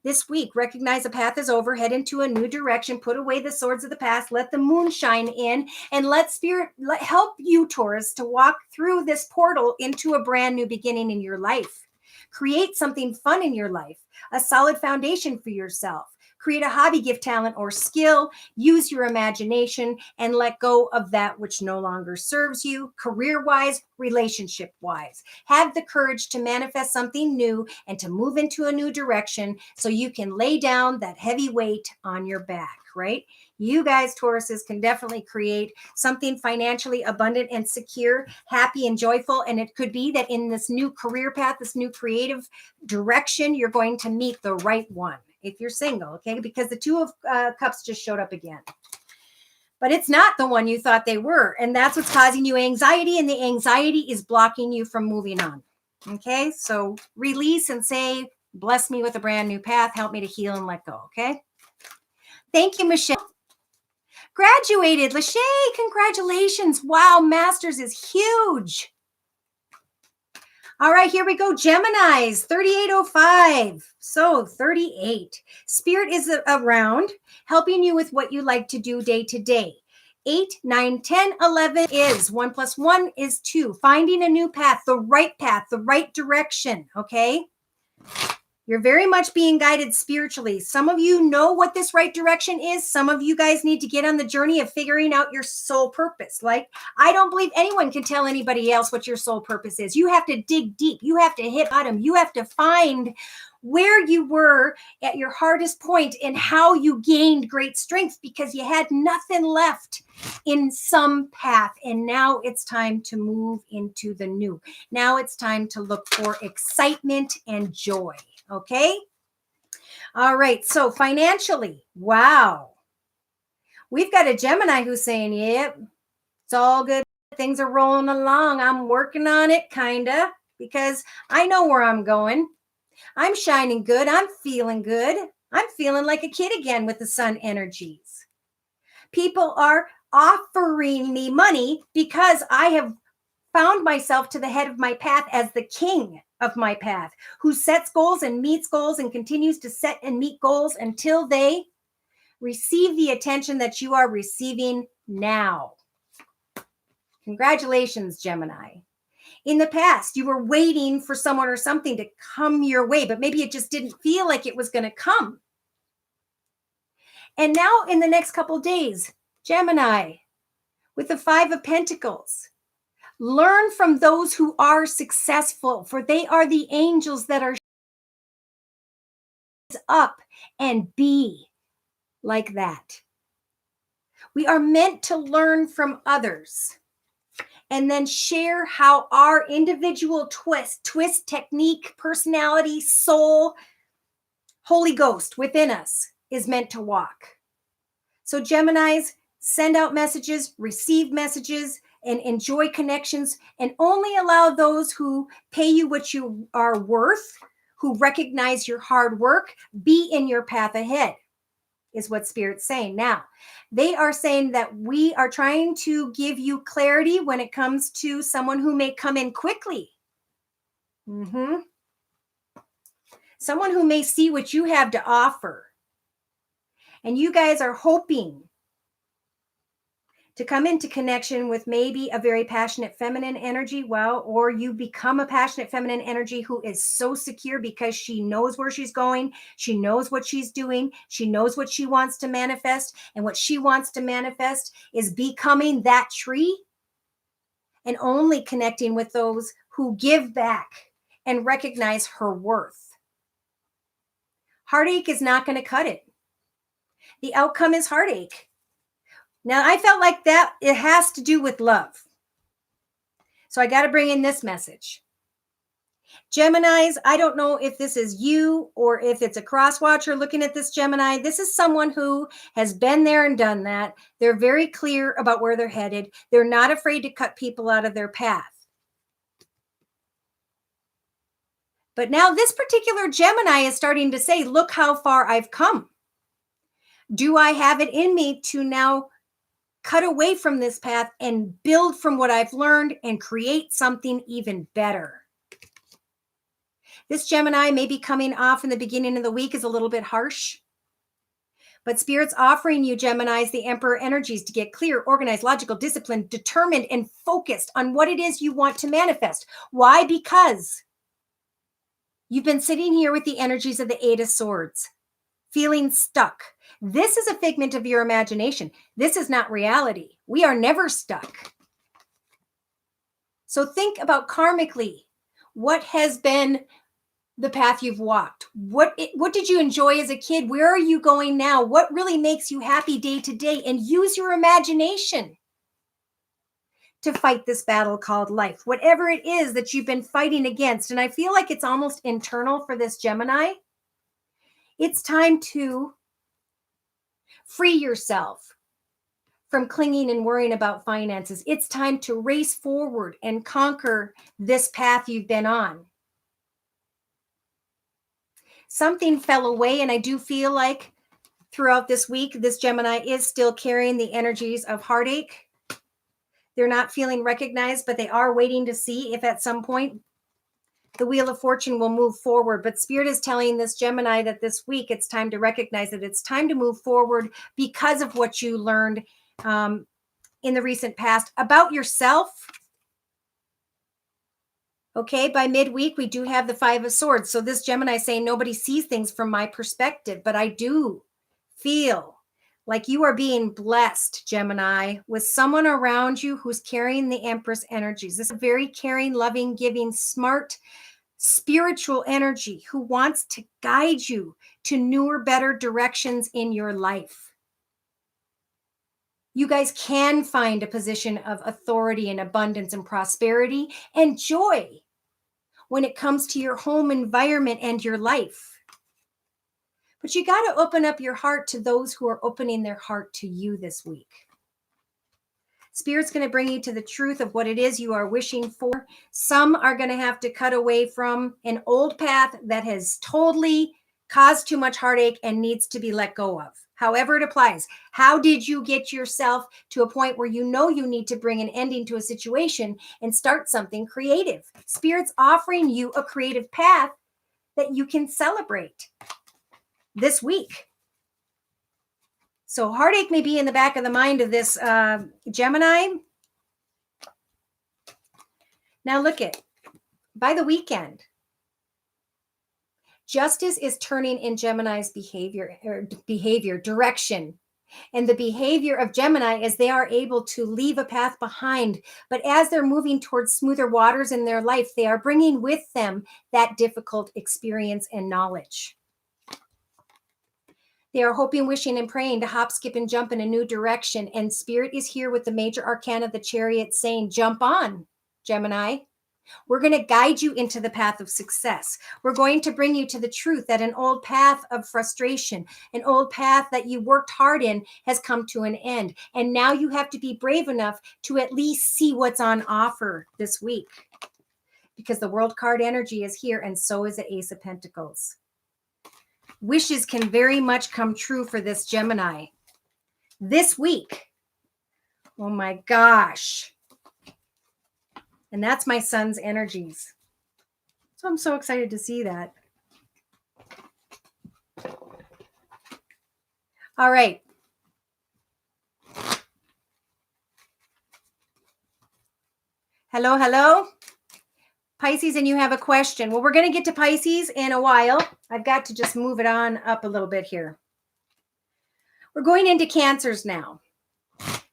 This week, recognize the path is over, head into a new direction, put away the swords of the past, let the moon shine in, and let spirit help you, Taurus, to walk through this portal into a brand new beginning in your life. Create something fun in your life, a solid foundation for yourself. Create a hobby, gift, talent, or skill. Use your imagination and let go of that which no longer serves you, career-wise, relationship-wise. Have the courage to manifest something new and to move into a new direction so you can lay down that heavy weight on your back, right? You guys, Tauruses, can definitely create something financially abundant and secure, happy and joyful. And it could be that in this new career path, this new creative direction, you're going to meet the right one if you're single, okay? Because the Two of Cups just showed up again. But it's not the one you thought they were. And that's what's causing you anxiety. And the anxiety is blocking you from moving on, okay? So release and say, bless me with a brand new path. Help me to heal and let go, okay? Thank you, Michelle. Graduated. Lachey, congratulations. Wow, master's is huge. All right, here we go. Geminis, 3805. So 38. Spirit is around, helping you with what you like to do day to day. 8, 9, 10, 11 is 1 + 1 is 2. Finding a new path, the right direction, okay? You're very much being guided spiritually. Some of you know what this right direction is. Some of you guys need to get on the journey of figuring out your soul purpose. Like, I don't believe anyone can tell anybody else what your soul purpose is. You have to dig deep. You have to hit bottom. You have to find where you were at your hardest point and how you gained great strength because you had nothing left in some path. And now it's time to move into the new. Now it's time to look for excitement and joy. Okay. All right. So financially, wow. We've got a Gemini who's saying, yep, it's all good. Things are rolling along. I'm working on it, kind of, because I know where I'm going. I'm shining good. I'm feeling good. I'm feeling like a kid again with the sun energies. People are offering me money because I have found myself to the head of my path as the king of my path, who sets goals and meets goals and continues to set and meet goals until they receive the attention that you are receiving now. Congratulations, Gemini. In the past, you were waiting for someone or something to come your way, but maybe it just didn't feel like it was going to come. And now in the next couple of days, Gemini, with the 5 of Pentacles, learn from those who are successful, for they are the angels that are up and be like that. We are meant to learn from others. and then share how our individual twist, technique, personality, soul, Holy Ghost within us is meant to walk. So Geminis, send out messages, receive messages, and enjoy connections, and only allow those who pay you what you are worth, who recognize your hard work, be in your path ahead, is what Spirit's saying. Now, they are saying that we are trying to give you clarity when it comes to someone who may come in quickly. Someone who may see what you have to offer. And you guys are hoping to come into connection with maybe a very passionate feminine energy, well, or you become a passionate feminine energy who is so secure because she knows where she's going, she knows what she's doing, she knows what she wants to manifest, and what she wants to manifest is becoming that tree and only connecting with those who give back and recognize her worth. Heartache is not going to cut it. The outcome is heartache. Now, I felt like that it has to do with love. So I got to bring in this message. Geminis, I don't know if this is you or if it's a cross watcher looking at this Gemini. This is someone who has been there and done that. They're very clear about where they're headed. They're not afraid to cut people out of their path. But now this particular Gemini is starting to say, look how far I've come. Do I have it in me to now cut away from this path and build from what I've learned and create something even better? This Gemini may be coming off in the beginning of the week as a little bit harsh, but Spirit's offering you, Geminis, the Emperor energies to get clear, organized, logical, disciplined, determined, and focused on what it is you want to manifest. Why? Because you've been sitting here with the energies of the Eight of Swords, feeling stuck. This is a figment of your imagination. This is not reality. We are never stuck. So think about karmically, what has been the path you've walked? What did you enjoy as a kid? Where are you going now? What really makes you happy day to day? And use your imagination to fight this battle called life, whatever it is that you've been fighting against. And I feel like it's almost internal for this Gemini. It's time to free yourself from clinging and worrying about finances. It's time to race forward and conquer this path you've been on. Something fell away, and I do feel like throughout this week, this Gemini is still carrying the energies of heartache. They're not feeling recognized, but they are waiting to see if at some point the Wheel of Fortune will move forward. But Spirit is telling this Gemini that this week it's time to recognize that it's time to move forward because of what you learned in the recent past about yourself. Okay, by midweek, we do have the Five of Swords. So this Gemini is saying nobody sees things from my perspective, but I do feel like you are being blessed, Gemini, with someone around you who's carrying the Empress energies. This is a very caring, loving, giving, smart, spiritual energy who wants to guide you to newer, better directions in your life. You guys can find a position of authority and abundance and prosperity and joy when it comes to your home environment and your life. But you got to open up your heart to those who are opening their heart to you this week. Spirit's going to bring you to the truth of what it is you are wishing for. Some are going to have to cut away from an old path that has totally caused too much heartache and needs to be let go of. However it applies. How did you get yourself to a point where you know you need to bring an ending to a situation and start something creative? Spirit's offering you a creative path that you can celebrate this week. So heartache may be in the back of the mind of this Gemini. Now look at, by the weekend, justice is turning in Gemini's behavior, direction. And the behavior of Gemini is they are able to leave a path behind. But as they're moving towards smoother waters in their life, they are bringing with them that difficult experience and knowledge. They are hoping, wishing, and praying to hop, skip, and jump in a new direction. And Spirit is here with the major arcana, the Chariot, saying, jump on, Gemini. We're going to guide you into the path of success. We're going to bring you to the truth that an old path of frustration, an old path that you worked hard in, has come to an end. And now you have to be brave enough to at least see what's on offer this week, because the World card energy is here, and so is the Ace of Pentacles. Wishes can very much come true for this Gemini this week. Oh my gosh. And that's my son's energies. So I'm so excited to see that. All right. Hello, hello. Pisces, and you have a question. Well, we're going to get to Pisces in a while. I've got to just move it on up a little bit here. We're going into Cancers now.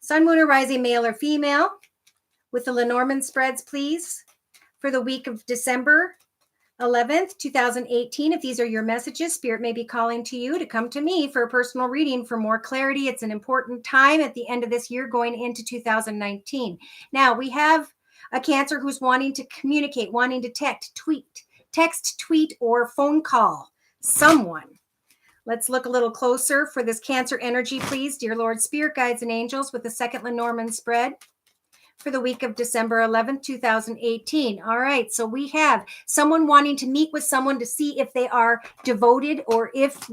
Sun, Moon, or Rising, male or female, with the Lenormand spreads, please, for the week of December 11th, 2018. If these are your messages, Spirit may be calling to you to come to me for a personal reading for more clarity. It's an important time at the end of this year going into 2019. Now, we have a Cancer who's wanting to communicate, wanting to text, tweet, or phone call someone. Let's look a little closer for this Cancer energy, please. Dear Lord, Spirit, guides, and angels, with the second Lenormand spread for the week of December 11th, 2018. All right, so we have someone wanting to meet with someone to see if they are devoted or if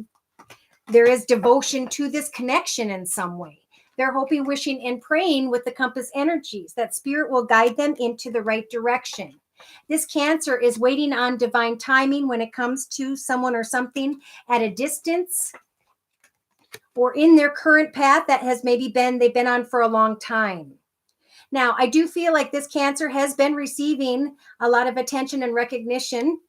there is devotion to this connection in some way. They're hoping, wishing, and praying with the compass energies that Spirit will guide them into the right direction. This Cancer is waiting on divine timing when it comes to someone or something at a distance or in their current path that has maybe they've been on for a long time. Now, I do feel like this Cancer has been receiving a lot of attention and recognition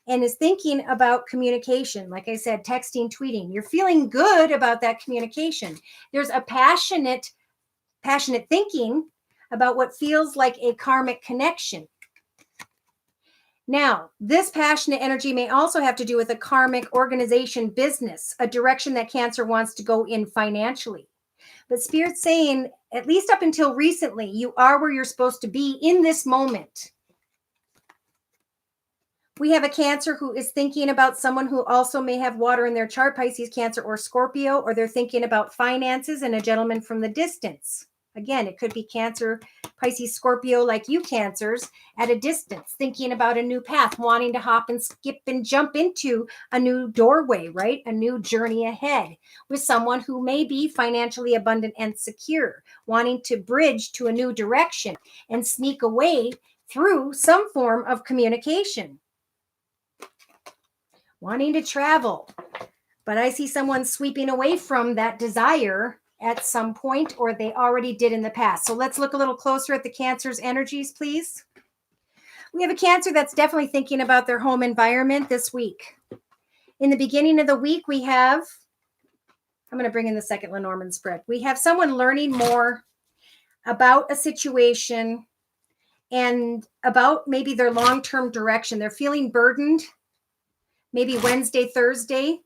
and is thinking about communication. Like I said, texting, tweeting. You're feeling good about that communication. There's a passionate thinking about what feels like a karmic connection. Now, this passionate energy may also have to do with a karmic organization, business, a direction that Cancer wants to go in financially. But Spirit's saying, at least up until recently, you are where you're supposed to be in this moment. We have a Cancer who is thinking about someone who also may have water in their chart, Pisces, Cancer, or Scorpio, or they're thinking about finances and a gentleman from the distance. Again, it could be Cancer, Pisces, Scorpio, like you Cancers, at a distance, thinking about a new path, wanting to hop and skip and jump into a new doorway, right? A new journey ahead with someone who may be financially abundant and secure, wanting to bridge to a new direction and sneak away through some form of communication. Wanting to travel, but I see someone sweeping away from that desire at some point, or they already did in the past. So let's look a little closer at the Cancer's energies, please. We have a Cancer that's definitely thinking about their home environment this week. In the beginning of the week, we have, I'm going to bring in the second Lenormand spread. We have someone learning more about a situation and about maybe their long-term direction. They're feeling burdened, maybe Wednesday, Thursday.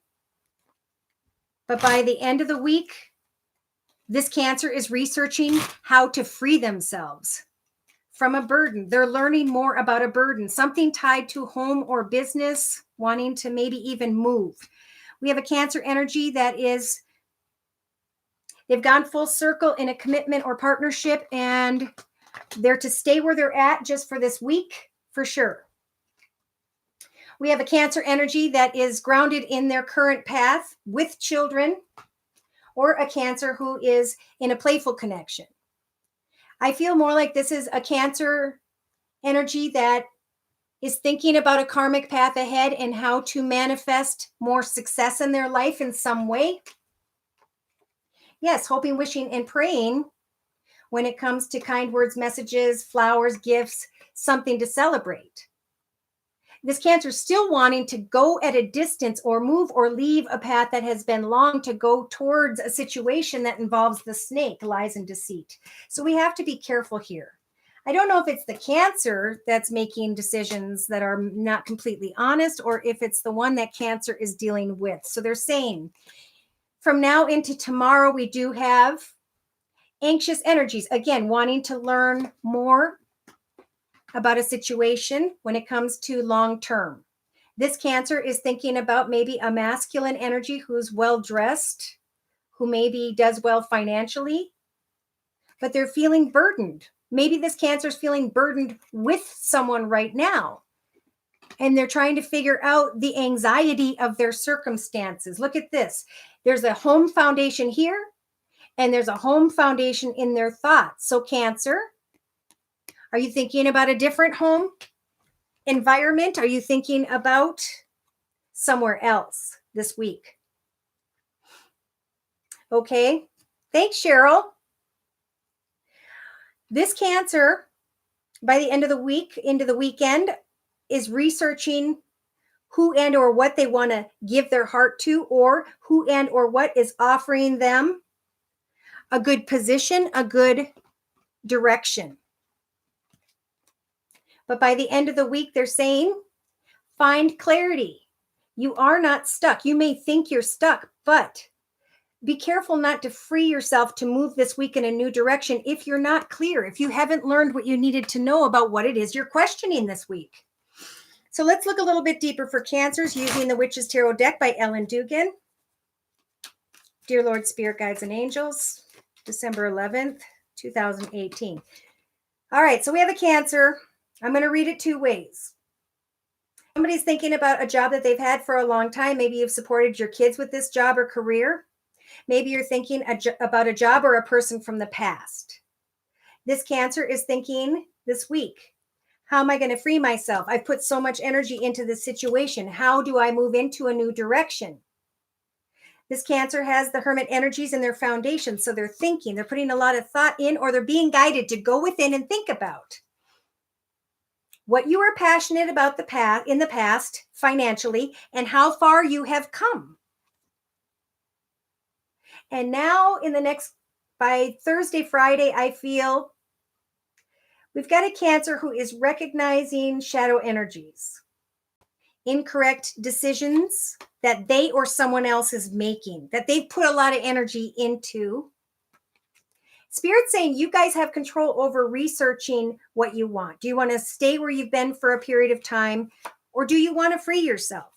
But by the end of the week, this Cancer is researching how to free themselves from a burden. They're learning more about a burden, something tied to home or business, wanting to maybe even move. We have a Cancer energy that is, they've gone full circle in a commitment or partnership, and they're to stay where they're at just for this week, for sure. We have a Cancer energy that is grounded in their current path with children, or a Cancer who is in a playful connection. I feel more like this is a Cancer energy that is thinking about a karmic path ahead and how to manifest more success in their life in some way. Yes, hoping, wishing, and praying when it comes to kind words, messages, flowers, gifts, something to celebrate. This Cancer still wanting to go at a distance or move or leave a path that has been long to go towards a situation that involves the snake, lies, and deceit. So we have to be careful here. I don't know if it's the Cancer that's making decisions that are not completely honest, or if it's the one that Cancer is dealing with. So they're saying, from now into tomorrow, we do have anxious energies. Again, wanting to learn more about a situation when it comes to long term. This Cancer is thinking about maybe a masculine energy who's well dressed, who maybe does well financially, but they're feeling burdened. Maybe this Cancer is feeling burdened with someone right now, and they're trying to figure out the anxiety of their circumstances. Look at this. There's a home foundation here, and there's a home foundation in their thoughts. So Cancer, are you thinking about a different home environment? Are you thinking about somewhere else this week? Okay. Thanks, Cheryl. This Cancer, by the end of the week, into the weekend, is researching who and or what they want to give their heart to, or who and or what is offering them a good position, a good direction. But by the end of the week, they're saying, find clarity. You are not stuck. You may think you're stuck, but be careful not to free yourself to move this week in a new direction if you're not clear, if you haven't learned what you needed to know about what it is you're questioning this week. So let's look a little bit deeper for Cancers using the Witch's Tarot deck by Ellen Dugan. Dear Lord, Spirit, Guides, and Angels, December 11th, 2018. All right, so we have a Cancer. I'm going to read it two ways. Somebody's thinking about a job that they've had for a long time. Maybe you've supported your kids with this job or career. Maybe you're thinking about a job or a person from the past. This Cancer is thinking this week, how am I going to free myself? I've put so much energy into this situation. How do I move into a new direction? This Cancer has the Hermit energies in their foundation. So they're thinking, they're putting a lot of thought in, or they're being guided to go within and think about what you are passionate about in the past financially, and how far you have come. And now by Thursday, Friday, I feel we've got a Cancer who is recognizing shadow energies, incorrect decisions that they or someone else is making, that they've put a lot of energy into. Spirit's saying you guys have control over researching what you want. Do you want to stay where you've been for a period of time, or do you want to free yourself?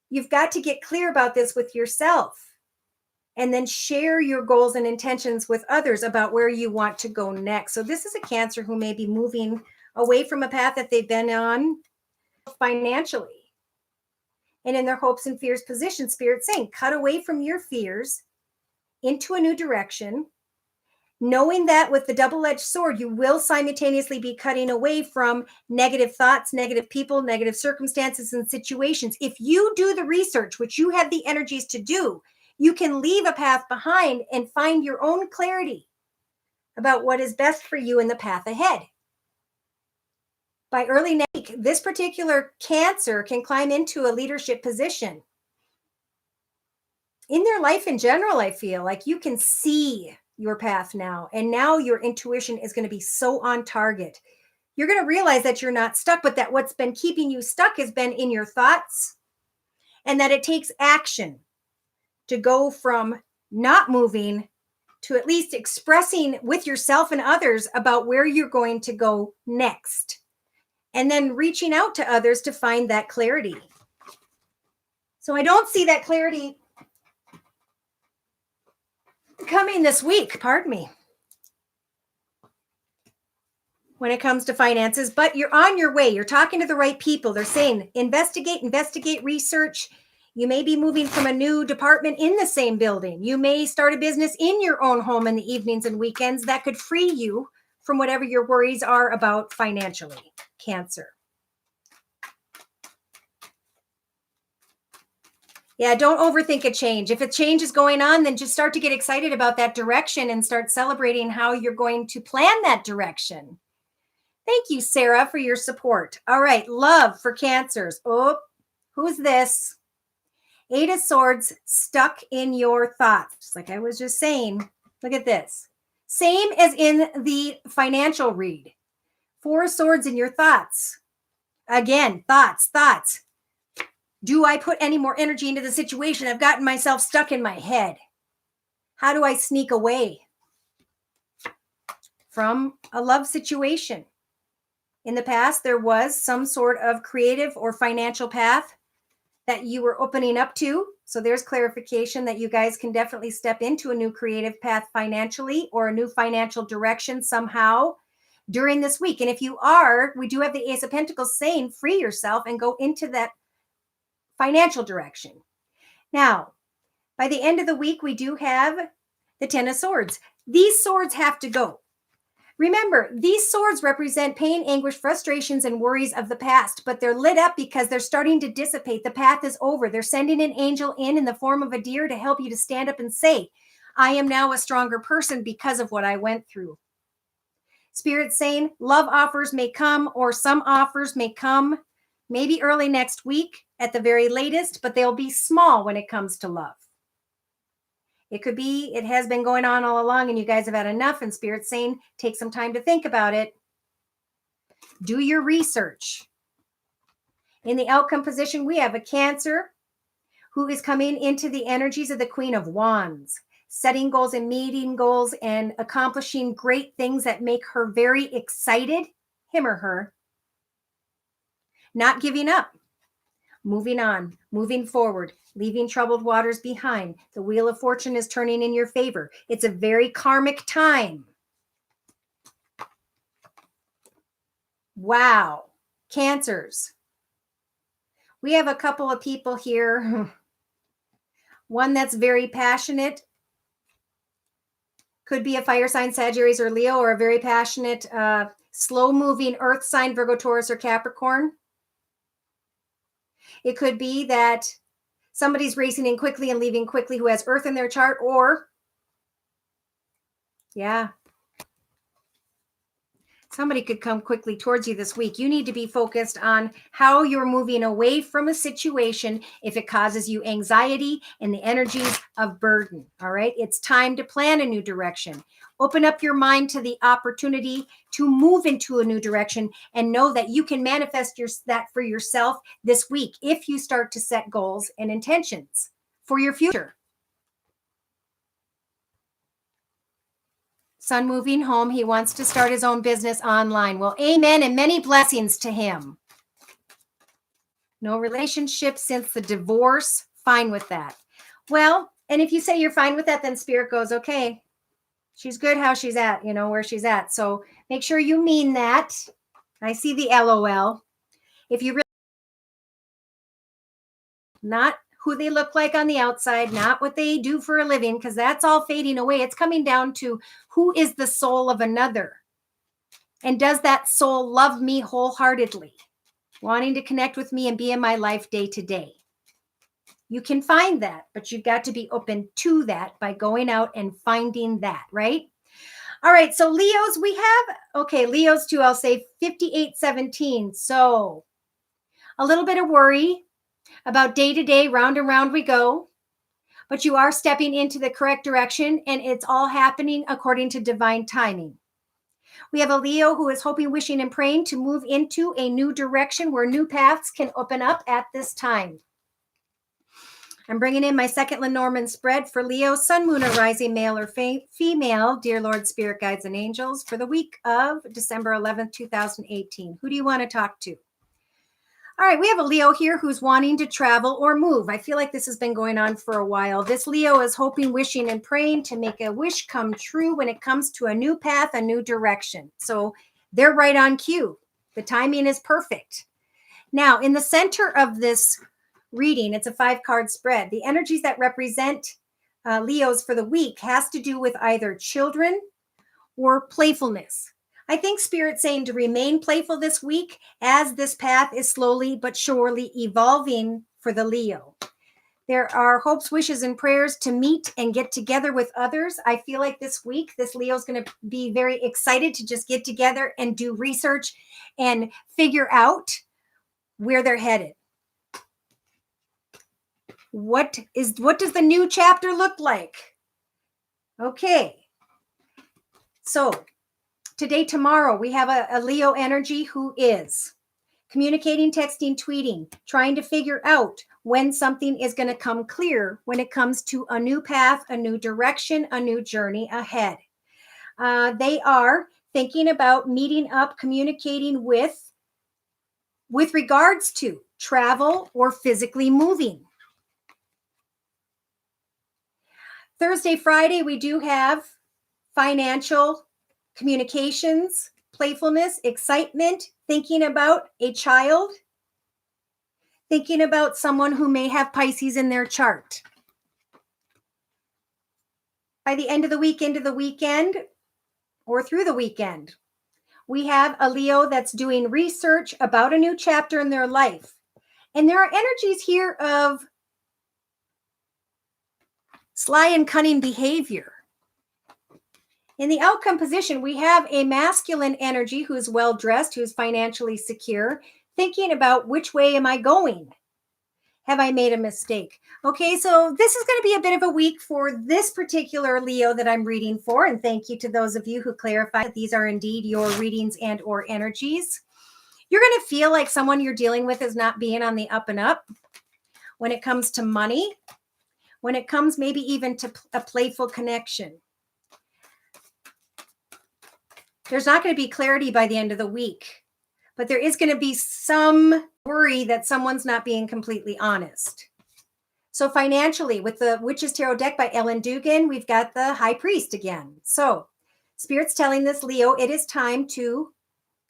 You've got to get clear about this with yourself, and then share your goals and intentions with others about where you want to go next. So this is a Cancer who may be moving away from a path that they've been on financially. And in their hopes and fears position, Spirit's saying, cut away from your fears into a new direction, knowing that with the double-edged sword, you will simultaneously be cutting away from negative thoughts, negative people, negative circumstances and situations. If you do the research, which you have the energies to do, you can leave a path behind and find your own clarity about what is best for you in the path ahead. By early next week, this particular Cancer can climb into a leadership position. In their life in general, I feel like you can see your path now, and now your intuition is going to be so on target. You're going to realize that you're not stuck, but that what's been keeping you stuck has been in your thoughts, and that it takes action to go from not moving to at least expressing with yourself and others about where you're going to go next, and then reaching out to others to find that clarity. So I don't see that clarity coming this week, pardon me, when it comes to finances, but you're on your way. You're talking to the right people. They're saying, investigate, research. You may be moving from a new department in the same building. You may start a business in your own home in the evenings and weekends that could free you from whatever your worries are about financially, Cancer. Yeah, don't overthink a change. If a change is going on, then just start to get excited about that direction and start celebrating how you're going to plan that direction. Thank you, Sarah, for your support. All right, love for Cancers. Oh, who's this? Eight of Swords stuck in your thoughts. Just like I was just saying, look at this. Same as in the financial read. Four of Swords in your thoughts. Again, thoughts. Do I put any more energy into the situation? I've gotten myself stuck in my head. How do I sneak away from a love situation? In the past, there was some sort of creative or financial path that you were opening up to. So there's clarification that you guys can definitely step into a new creative path financially or a new financial direction somehow during this week. And if you are, we do have the Ace of Pentacles saying free yourself and go into that financial direction. Now, by the end of the week, we do have the Ten of Swords. These swords have to go. Remember, these swords represent pain, anguish, frustrations, and worries of the past, but they're lit up because they're starting to dissipate. The path is over. They're sending an angel in the form of a deer to help you to stand up and say, I am now a stronger person because of what I went through. Spirit's saying love offers may come, or some offers may come maybe early next week at the very latest, but they'll be small when it comes to love. It could be, it has been going on all along and you guys have had enough, and Spirit's saying, take some time to think about it. Do your research. In the outcome position, we have a Cancer who is coming into the energies of the Queen of Wands, setting goals and meeting goals and accomplishing great things that make her very excited, him or her. Not giving up. Moving on, moving forward, leaving troubled waters behind. The Wheel of Fortune is turning in your favor. It's a very karmic time. Wow. Cancers. We have a couple of people here. One that's very passionate. Could be a fire sign, Sagittarius or Leo, or a very passionate, slow-moving earth sign, Virgo, Taurus, or Capricorn. It could be that somebody's racing in quickly and leaving quickly who has earth in their chart, or, yeah, somebody could come quickly towards you this week. You need to be focused on how you're moving away from a situation if it causes you anxiety and the energies of burden, all right? It's time to plan a new direction. Open up your mind to the opportunity to move into a new direction and know that you can manifest that for yourself this week if you start to set goals and intentions for your future. Son moving home. He wants to start his own business online. Well, amen and many blessings to him. No relationship since the divorce. Fine with that. Well, and if you say you're fine with that, then Spirit goes, okay, she's good how she's at, you know, where she's at. So make sure you mean that. I see the LOL. If you really, not who they look like on the outside, not what they do for a living, because that's all fading away. It's coming down to who is the soul of another. And does that soul love me wholeheartedly, wanting to connect with me and be in my life day to day? You can find that, but you've got to be open to that by going out and finding that, right? All right, so Leos, we have, okay, Leos too, I'll say 5817. So a little bit of worry about day to day, round and round we go, but you are stepping into the correct direction and it's all happening according to divine timing. We have a Leo who is hoping, wishing, and praying to move into a new direction where new paths can open up at this time. I'm bringing in my second Lenormand spread for Leo, Sun, Moon, or Rising, male or female, dear Lord, Spirit, Guides, and Angels, for the week of December 11th, 2018. Who do you want to talk to? All right, we have a Leo here who's wanting to travel or move. I feel like this has been going on for a while. This Leo is hoping, wishing, and praying to make a wish come true when it comes to a new path, a new direction. So they're right on cue. The timing is perfect. Now, in the center of this reading, it's a 5-card spread. The energies that represent Leos for the week has to do with either children or playfulness. I think Spirit's saying to remain playful this week as this path is slowly but surely evolving for the Leo. There are hopes, wishes, and prayers to meet and get together with others. I feel like this week, this Leo's going to be very excited to just get together and do research and figure out where they're headed. What does the new chapter look like? Okay. So today, tomorrow, we have a Leo energy who is communicating, texting, tweeting, trying to figure out when something is going to come clear when it comes to a new path, a new direction, a new journey ahead. They are thinking about meeting up, communicating with regards to travel or physically moving. Thursday, Friday, we do have financial communications, playfulness, excitement, thinking about a child, thinking about someone who may have Pisces in their chart. By the end of the week, into the weekend, or through the weekend, we have a Leo that's doing research about a new chapter in their life. And there are energies here of sly and cunning behavior. In the outcome position, we have a masculine energy who's well-dressed, who's financially secure, thinking about which way am I going? Have I made a mistake? Okay, so this is going to be a bit of a week for this particular Leo that I'm reading for. And thank you to those of you who clarify that these are indeed your readings and or energies. You're going to feel like someone you're dealing with is not being on the up and up when it comes to money, when it comes maybe even to a playful connection. There's not going to be clarity by the end of the week, but there is going to be some worry that someone's not being completely honest. So financially, with the Witch's Tarot deck by Ellen Dugan, we've got the High Priest again. So Spirit's telling this Leo, it is time to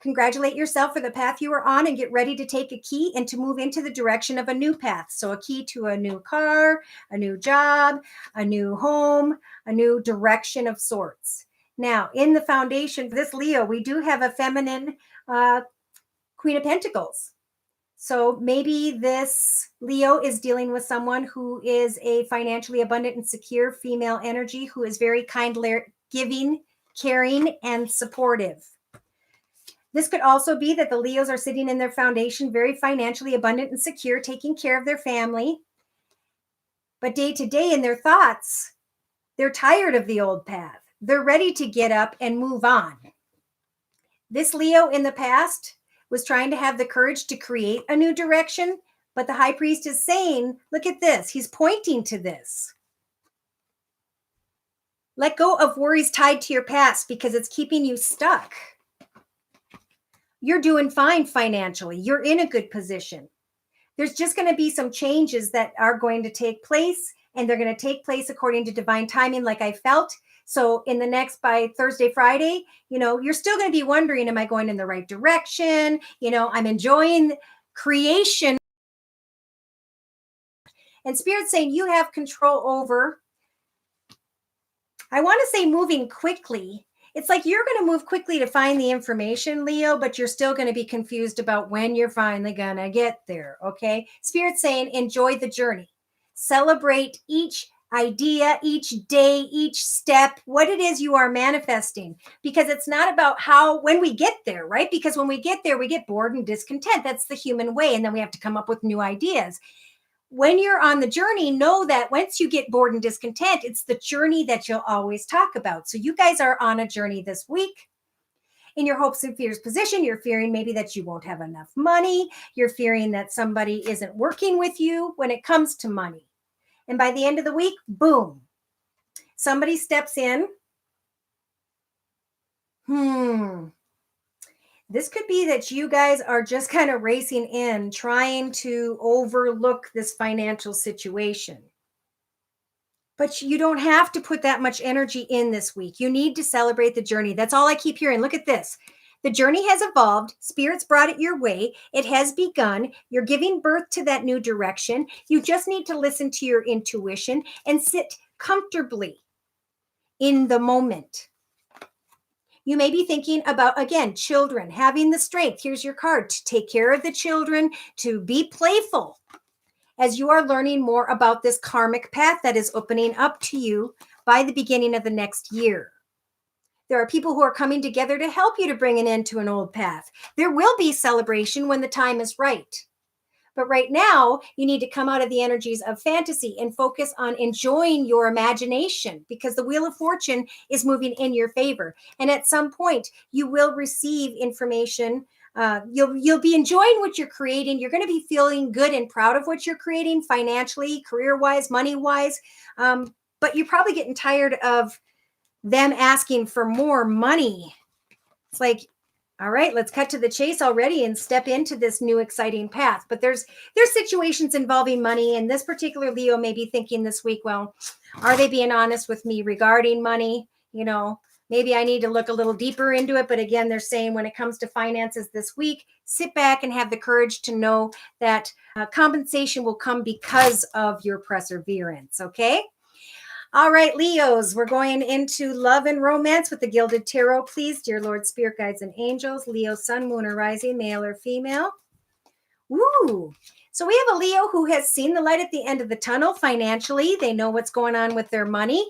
congratulate yourself for the path you are on and get ready to take a key and to move into the direction of a new path. So a key to a new car, a new job, a new home, a new direction of sorts. Now, in the foundation for this Leo, we do have a feminine Queen of Pentacles. So maybe this Leo is dealing with someone who is a financially abundant and secure female energy who is very kind, giving, caring, and supportive. This could also be that the Leos are sitting in their foundation, very financially abundant and secure, taking care of their family. But day to day in their thoughts, they're tired of the old path. They're ready to get up and move on. This Leo in the past was trying to have the courage to create a new direction, but the High Priest is saying, look at this. He's pointing to this. Let go of worries tied to your past because it's keeping you stuck. You're doing fine financially. You're in a good position. There's just going to be some changes that are going to take place, and they're going to take place according to divine timing, like I felt. So in the next, by Thursday, Friday, you're still going to be wondering, am I going in the right direction? I'm enjoying creation. And Spirit's saying you have control over, I want to say moving quickly. It's like you're going to move quickly to find the information, Leo, but you're still going to be confused about when you're finally going to get there, okay? Spirit's saying enjoy the journey. Celebrate each idea, each day, each step, what it is you are manifesting, because it's not about when we get there, right? Because when we get there, we get bored and discontent. That's the human way. And then we have to come up with new ideas. When you're on the journey, know that once you get bored and discontent, it's the journey that you'll always talk about. So you guys are on a journey this week. In your hopes and fears position, you're fearing maybe that you won't have enough money. You're fearing that somebody isn't working with you when it comes to money. And by the end of the week, boom, somebody steps in. This could be that you guys are just kind of racing in, trying to overlook this financial situation. But you don't have to put that much energy in this week. You need to celebrate the journey. That's all I keep hearing. Look at this. The journey has evolved. Spirit's brought it your way. It has begun. You're giving birth to that new direction. You just need to listen to your intuition and sit comfortably in the moment. You may be thinking about, again, children, having the strength. Here's your card to take care of the children, to be playful as you are learning more about this karmic path that is opening up to you by the beginning of the next year. There are people who are coming together to help you to bring an end to an old path. There will be celebration when the time is right. But right now, you need to come out of the energies of fantasy and focus on enjoying your imagination, because the Wheel of Fortune is moving in your favor. And at some point, you will receive information You'll be enjoying what you're creating. You're going to be feeling good and proud of what you're creating financially, career-wise, money-wise. But you're probably getting tired of them asking for more money. It's like, all right, let's cut to the chase already and step into this new exciting path. But there's situations involving money, and this particular Leo may be thinking this week, well, are they being honest with me regarding money? You know, maybe I need to look a little deeper into it. But again, they're saying when it comes to finances this week, sit back and have the courage to know that compensation will come because of your perseverance. Okay. All right, Leos, we're going into love and romance with the Gilded Tarot. Please, dear Lord, Spirit Guides and Angels, Leo, Sun, Moon, or Rising, male or female. Woo! So we have a Leo who has seen the light at the end of the tunnel financially. They know what's going on with their money.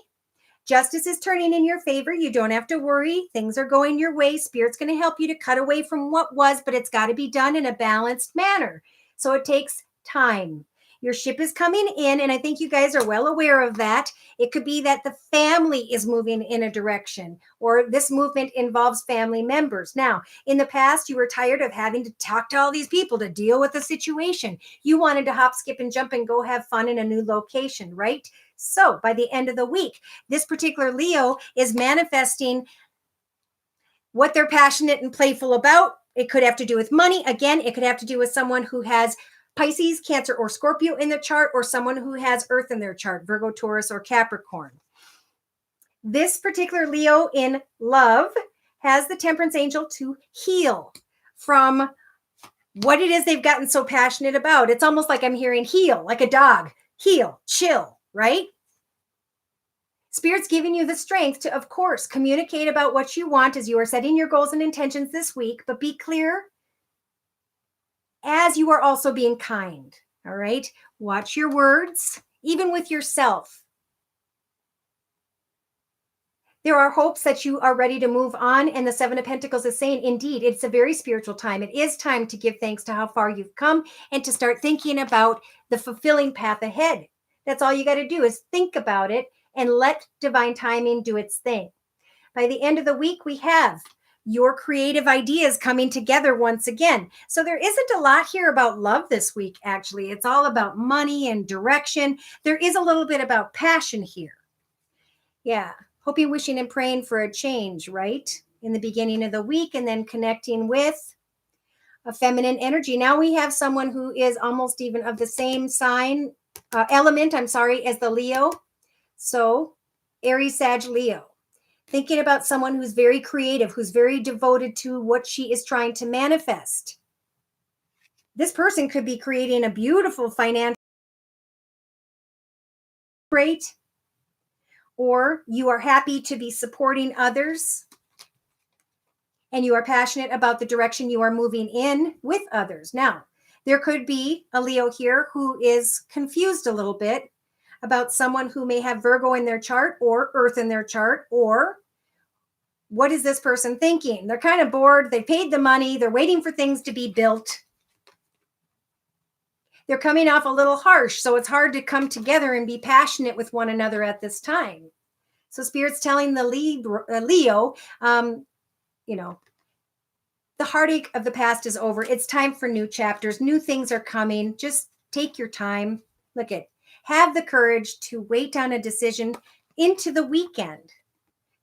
Justice is turning in your favor. You don't have to worry. Things are going your way. Spirit's going to help you to cut away from what was, but it's got to be done in a balanced manner. So it takes time. Your ship is coming in, and I think you guys are well aware of that. It could be that the family is moving in a direction, or this movement involves family members. Now, in the past, you were tired of having to talk to all these people to deal with the situation. You wanted to hop, skip, and jump and go have fun in a new location, right? So by the end of the week, this particular Leo is manifesting what they're passionate and playful about. It could have to do with money. Again, it could have to do with someone who has Pisces, Cancer, or Scorpio in their chart, or someone who has Earth in their chart, Virgo, Taurus, or Capricorn. This particular Leo in love has the Temperance Angel to heal from what it is they've gotten so passionate about. It's almost like I'm hearing heal, like a dog, heal, chill, right? Spirit's giving you the strength to, of course, communicate about what you want as you are setting your goals and intentions this week, but be clear as you are also being kind, all right? Watch your words, even with yourself. There are hopes that you are ready to move on, and the Seven of Pentacles is saying, indeed, it's a very spiritual time. It is time to give thanks to how far you've come and to start thinking about the fulfilling path ahead. That's all you got to do is think about it and let divine timing do its thing. By the end of the week, we have your creative ideas coming together once again. So there isn't a lot here about love this week, actually. It's all about money and direction. There is a little bit about passion here. Yeah. Hoping, wishing, and praying for a change, right? In the beginning of the week, and then connecting with a feminine energy. Now we have someone who is almost even of the same sign, element, as the Leo. So Aries, Sag, Leo. Thinking about someone who's very creative, who's very devoted to what she is trying to manifest. This person could be creating a beautiful financial rate, or you are happy to be supporting others, and you are passionate about the direction you are moving in with others. Now, there could be a Leo here who is confused a little bit about someone who may have Virgo in their chart or Earth in their chart, or what is this person thinking? They're kind of bored. They paid the money. They're waiting for things to be built. They're coming off a little harsh, so it's hard to come together and be passionate with one another at this time. So Spirit's telling the Leo, the heartache of the past is over. It's time for new chapters. New things are coming. Just take your time. Have the courage to wait on a decision into the weekend,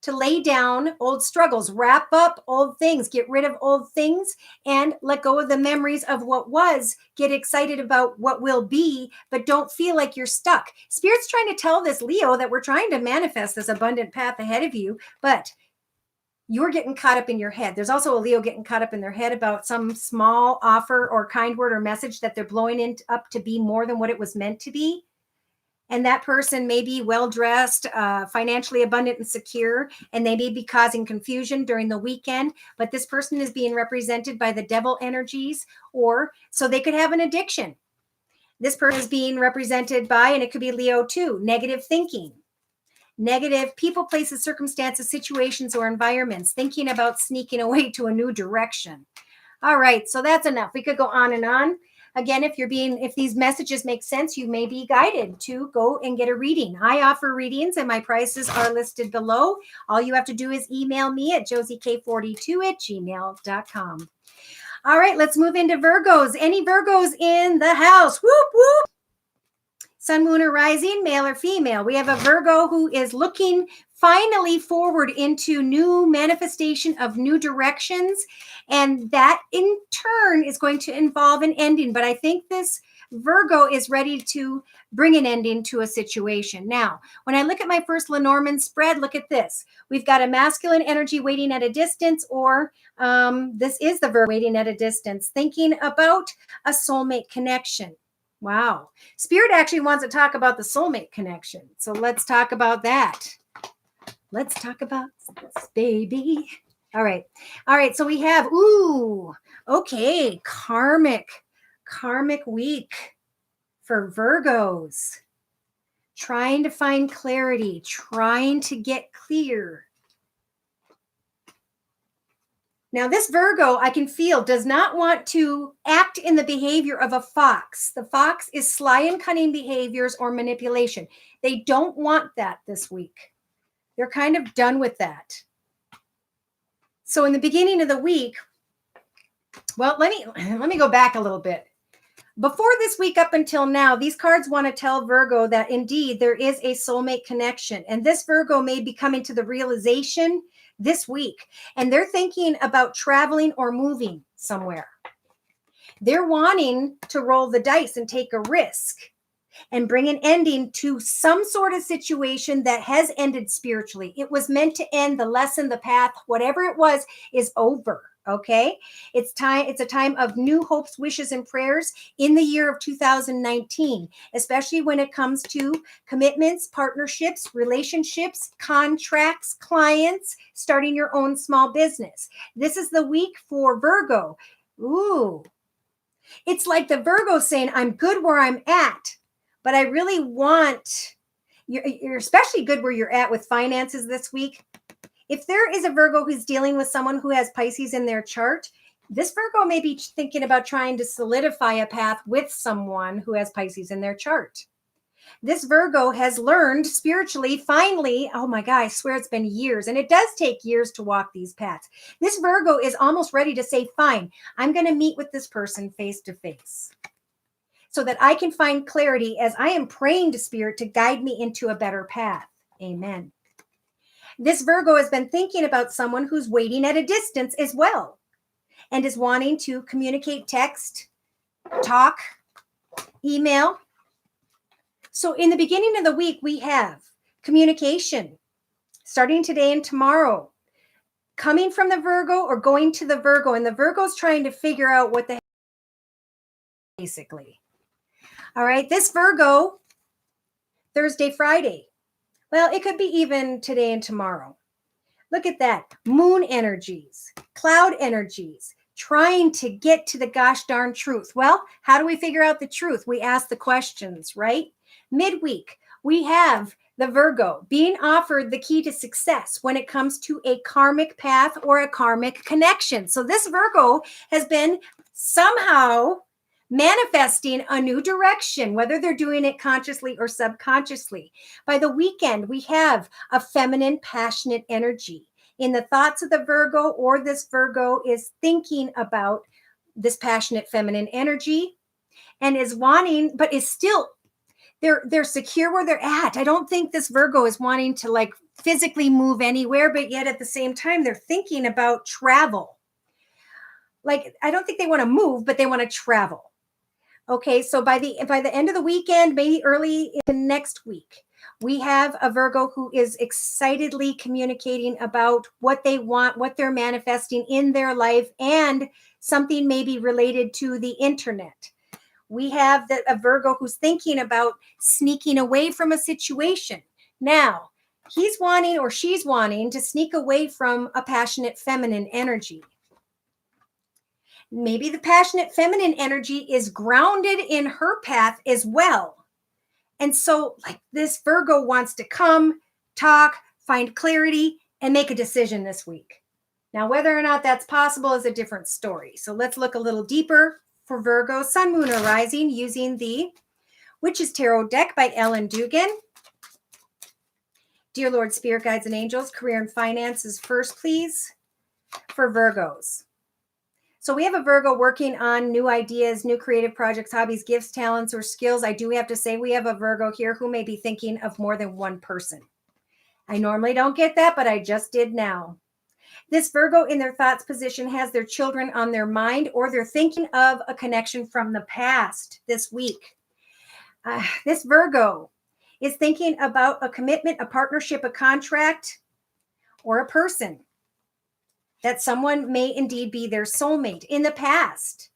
to lay down old struggles, wrap up old things, get rid of old things, and let go of the memories of what was. Get excited about what will be, but don't feel like you're stuck. Spirit's trying to tell this Leo that we're trying to manifest this abundant path ahead of you, but you're getting caught up in your head. There's also a Leo getting caught up in their head about some small offer or kind word or message that they're blowing up to be more than what it was meant to be. And that person may be well-dressed, financially abundant and secure, and they may be causing confusion during the weekend. But this person is being represented by the devil energies, or so they could have an addiction. This person is being represented by, and it could be Leo too, negative thinking. Negative people, places, circumstances, situations, or environments, thinking about sneaking away to a new direction. All right, so that's enough. We could go on and on. Again, if these messages make sense, you may be guided to go and get a reading. I offer readings and my prices are listed below. All you have to do is email me at josiek42@gmail.com. All right, let's move into Virgos. Any Virgos in the house? Whoop, whoop. Sun, moon, or rising, male or female. We have a Virgo who is looking finally forward into new manifestation of new directions. And that in turn is going to involve an ending. But I think this Virgo is ready to bring an ending to a situation. Now, when I look at my first Lenormand spread, look at this. We've got a masculine energy waiting at a distance, or this is the Virgo waiting at a distance, thinking about a soulmate connection. Wow. Spirit actually wants to talk about the soulmate connection. So let's talk about that. Let's talk about this, baby. All right. All right. So we have, okay, karmic week for Virgos. Trying to find clarity, trying to get clear. Now, this Virgo, I can feel, does not want to act in the behavior of a fox. The fox is sly and cunning behaviors or manipulation. They don't want that this week. They're kind of done with that. So in the beginning of the week, well, let me go back a little bit. Before this week up until now, these cards want to tell Virgo that indeed there is a soulmate connection. And this Virgo may be coming to the realization this week. And they're thinking about traveling or moving somewhere. They're wanting to roll the dice and take a risk and bring an ending to some sort of situation that has ended spiritually. It was meant to end. The lesson, the path, whatever it was, is over. Okay, it's time. It's a time of new hopes, wishes, and prayers in the year of 2019, especially when it comes to commitments, partnerships, relationships, contracts, clients, starting your own small business. This is the week for Virgo. Ooh, it's like the Virgo saying, I'm good where I'm at, but I really want, you're especially good where you're at with finances this week. If there is a Virgo who's dealing with someone who has Pisces in their chart, this Virgo may be thinking about trying to solidify a path with someone who has Pisces in their chart. This Virgo has learned spiritually, finally, oh my God, I swear it's been years, and it does take years to walk these paths. This Virgo is almost ready to say, fine, I'm going to meet with this person face to face so that I can find clarity as I am praying to Spirit to guide me into a better path. Amen. This Virgo has been thinking about someone who's waiting at a distance as well and is wanting to communicate, text, talk, email. So in the beginning of the week, we have communication starting today and tomorrow, coming from the Virgo or going to the Virgo. And the Virgo's trying to figure out what the heck, basically. All right, this Virgo, Thursday, Friday. Well, it could be even today and tomorrow. Look at that. Moon energies, cloud energies, trying to get to the gosh darn truth. Well, how do we figure out the truth? We ask the questions, right? Midweek, we have the Virgo being offered the key to success when it comes to a karmic path or a karmic connection. So this Virgo has been somehow manifesting a new direction, whether they're doing it consciously or subconsciously. By the weekend, we have a feminine, passionate energy in the thoughts of the Virgo, or this Virgo is thinking about this passionate feminine energy and is wanting, but is still, they're secure where they're at. I don't think this Virgo is wanting to like physically move anywhere, but yet at the same time, they're thinking about travel. Like, I don't think they want to move, but they want to travel. Okay, so by the end of the weekend, maybe early in next week, we have a Virgo who is excitedly communicating about what they want, what they're manifesting in their life, and something maybe related to the internet. We have a Virgo who's thinking about sneaking away from a situation. Now, he's wanting or she's wanting to sneak away from a passionate feminine energy. Maybe the passionate feminine energy is grounded in her path as well. And so like this Virgo wants to come, talk, find clarity, and make a decision this week. Now, whether or not that's possible is a different story. So let's look a little deeper for Virgo, Sun, Moon, or Rising using the Witch's Tarot deck by Ellen Dugan. Dear Lord, Spirit, Guides, and Angels, career and finances first, please, for Virgos. So we have a Virgo working on new ideas, new creative projects, hobbies, gifts, talents, or skills. I do have to say we have a Virgo here who may be thinking of more than one person. I normally don't get that, but I just did now. This Virgo in their thoughts position has their children on their mind, or they're thinking of a connection from the past this week. This Virgo is thinking about a commitment, a partnership, a contract, or a person that someone may indeed be their soulmate. In the past,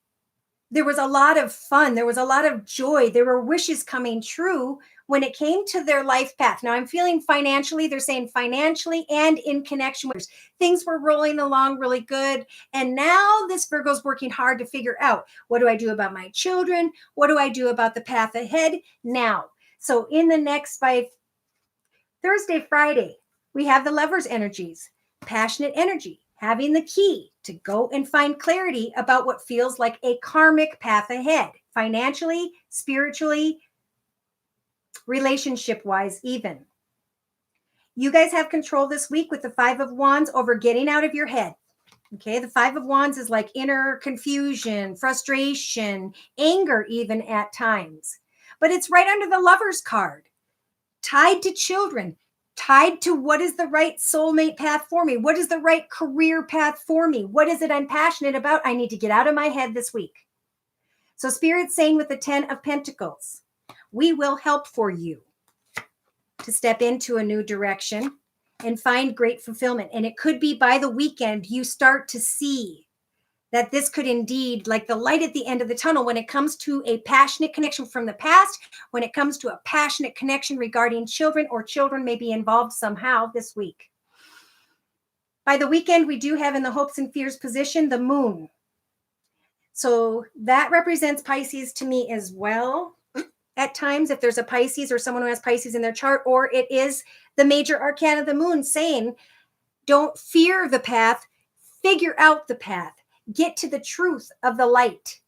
there was a lot of fun. There was a lot of joy. There were wishes coming true when it came to their life path. Now I'm feeling financially, they're saying financially and in connection with things were rolling along really good. And now this Virgo's working hard to figure out, what do I do about my children? What do I do about the path ahead now? So in the next, by Thursday, Friday, we have the Lovers energies, passionate energy, having the key to go and find clarity about what feels like a karmic path ahead, financially, spiritually, relationship-wise even. You guys have control this week with the Five of Wands over getting out of your head. Okay, the Five of Wands is like inner confusion, frustration, anger even at times. But it's right under the Lovers card, tied to children, tied to what is the right soulmate path for me? What is the right career path for me? What is it I'm passionate about? I need to get out of my head this week. So Spirit's saying with the 10 of Pentacles, we will help for you to step into a new direction and find great fulfillment. And it could be by the weekend you start to see that this could indeed, like the light at the end of the tunnel, when it comes to a passionate connection from the past, when it comes to a passionate connection regarding children, or children may be involved somehow this week. By the weekend, we do have in the hopes and fears position, the moon. So that represents Pisces to me as well. At times, if there's a Pisces or someone who has Pisces in their chart, or it is the major arcana of the moon saying, don't fear the path, figure out the path, get to the truth of the light.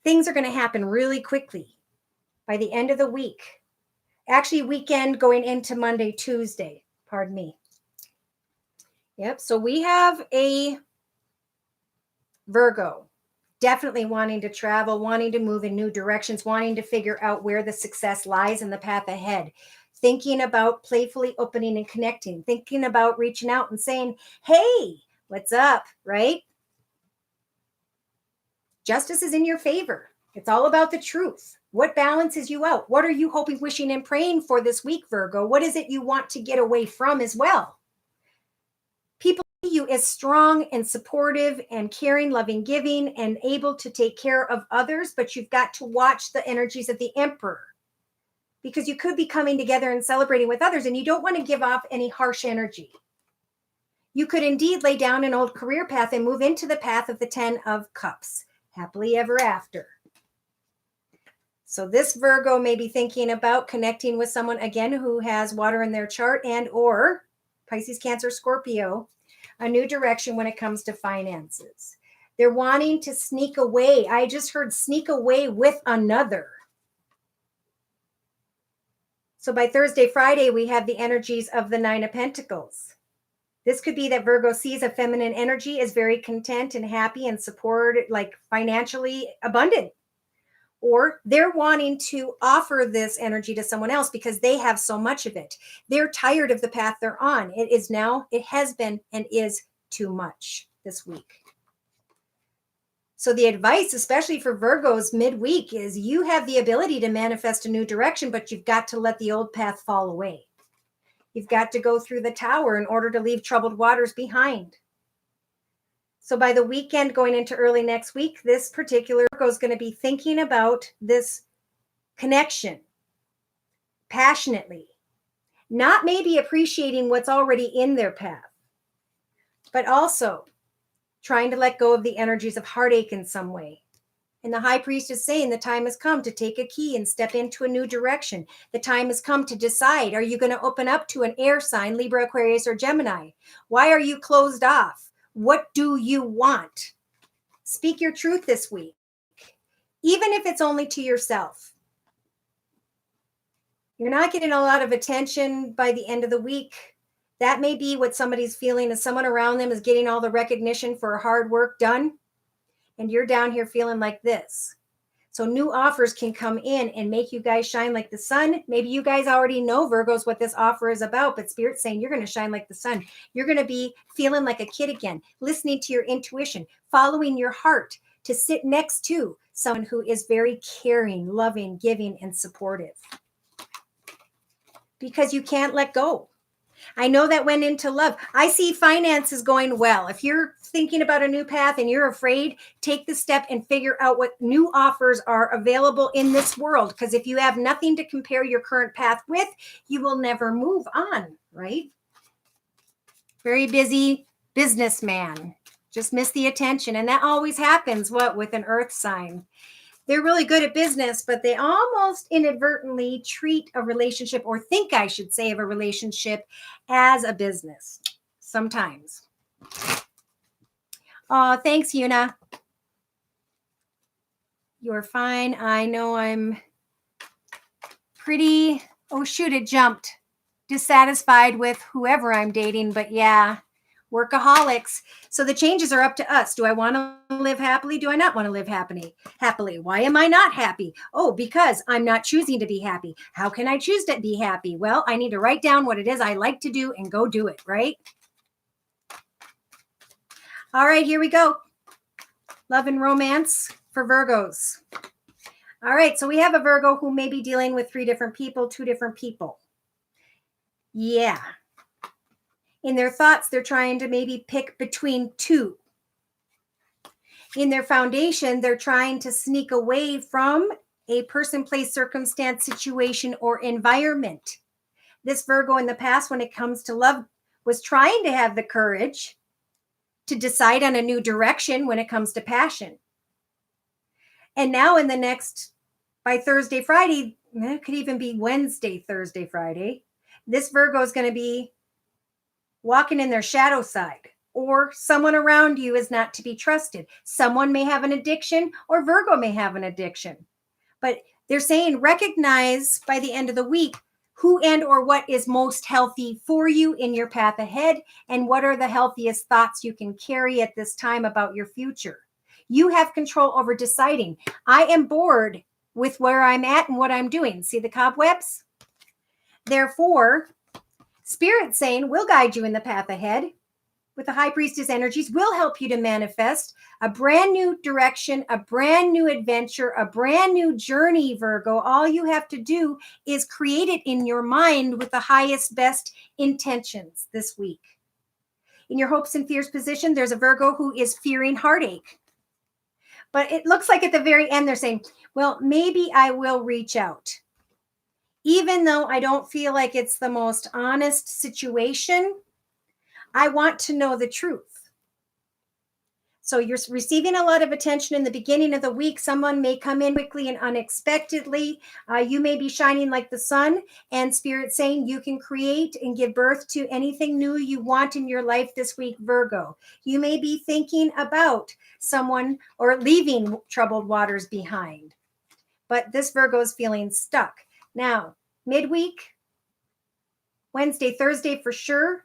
Things are going to happen really quickly by the end of the week. Actually, weekend going into Monday, Tuesday, pardon me. Yep, so we have a Virgo definitely wanting to travel, wanting to move in new directions, wanting to figure out where the success lies in the path ahead, thinking about playfully opening and connecting, thinking about reaching out and saying, hey, what's up, right? Justice is in your favor. It's all about the truth. What balances you out? What are you hoping, wishing, and praying for this week, Virgo? What is it you want to get away from as well? People see you as strong and supportive and caring, loving, giving, and able to take care of others, but you've got to watch the energies of the Emperor, because you could be coming together and celebrating with others, and you don't want to give off any harsh energy. You could indeed lay down an old career path and move into the path of the 10 of Cups, happily ever after. So this Virgo may be thinking about connecting with someone, again, who has water in their chart, and or Pisces, Cancer, Scorpio, a new direction when it comes to finances. They're wanting to sneak away. I just heard sneak away with another. So by Thursday, Friday, we have the energies of the 9 of Pentacles. This could be that Virgo sees a feminine energy as very content and happy and supported, like financially abundant. Or they're wanting to offer this energy to someone else because they have so much of it. They're tired of the path they're on. It has been and is too much this week. So the advice, especially for Virgos midweek, is you have the ability to manifest a new direction, but you've got to let the old path fall away. You've got to go through the tower in order to leave troubled waters behind. So by the weekend going into early next week, this particular Virgo is going to be thinking about this connection passionately, not maybe appreciating what's already in their path, but also trying to let go of the energies of heartache in some way. And the High Priest is saying the time has come to take a key and step into a new direction. The time has come to decide, are you going to open up to an air sign, Libra, Aquarius, or Gemini? Why are you closed off? What do you want? Speak your truth this week, even if it's only to yourself. You're not getting a lot of attention by the end of the week. That may be what somebody's feeling, is someone around them is getting all the recognition for hard work done. and you're down here feeling like this. So new offers can come in and make you guys shine like the sun. Maybe you guys already know, Virgos, what this offer is about, but Spirit's saying you're going to shine like the sun. You're going to be feeling like a kid again, listening to your intuition, following your heart, to sit next to someone who is very caring, loving, giving, and supportive. Because you can't let go. I know that went into love. I see finances going well. If you're thinking about a new path and you're afraid, take the step and figure out what new offers are available in this world. Because if you have nothing to compare your current path with, you will never move on, right? Very busy businessman. Just miss the attention. And that always happens, with an earth sign. They're really good at business, but they almost inadvertently treat a relationship, or think, I should say, of a relationship as a business sometimes. Oh, thanks, Yuna. You're fine. I know I'm pretty, oh shoot, it jumped. Dissatisfied with whoever I'm dating, but yeah, workaholics. So the changes are up to us. Do I want to live happily? Do I not want to live happily? Why am I not happy? Oh, because I'm not choosing to be happy. How can I choose to be happy? Well, I need to write down what it is I like to do and go do it, right? All right, here we go. Love and romance for Virgos. All right, so we have a Virgo who may be dealing with 3 different people, 2 different people. Yeah. In their thoughts, they're trying to maybe pick between 2. In their foundation, they're trying to sneak away from a person, place, circumstance, situation, or environment. This Virgo in the past, when it comes to love, was trying to have the courage to decide on a new direction when it comes to passion. And now in the next, by Thursday, Friday, it could even be Wednesday, Thursday, Friday, this Virgo is going to be walking in their shadow side, or someone around you is not to be trusted. Someone may have an addiction, or Virgo may have an addiction. But they're saying recognize by the end of the week who and or what is most healthy for you in your path ahead, and what are the healthiest thoughts you can carry at this time about your future. You have control over deciding. I am bored with where I'm at and what I'm doing. See the cobwebs? Therefore, Spirit saying we'll guide you in the path ahead with the High Priestess energies. Will help you to manifest a brand new direction, a brand new adventure, a brand new journey, Virgo. All you have to do is create it in your mind with the highest, best intentions this week. In your hopes and fears position, there's a Virgo who is fearing heartache. But it looks like at the very end, they're saying, well, maybe I will reach out. Even though I don't feel like it's the most honest situation, I want to know the truth. So you're receiving a lot of attention in the beginning of the week. Someone may come in quickly and unexpectedly. You may be shining like the sun, and Spirit saying you can create and give birth to anything new you want in your life this week, Virgo. You may be thinking about someone or leaving troubled waters behind. But this Virgo is feeling stuck. Now, midweek, Wednesday, Thursday for sure,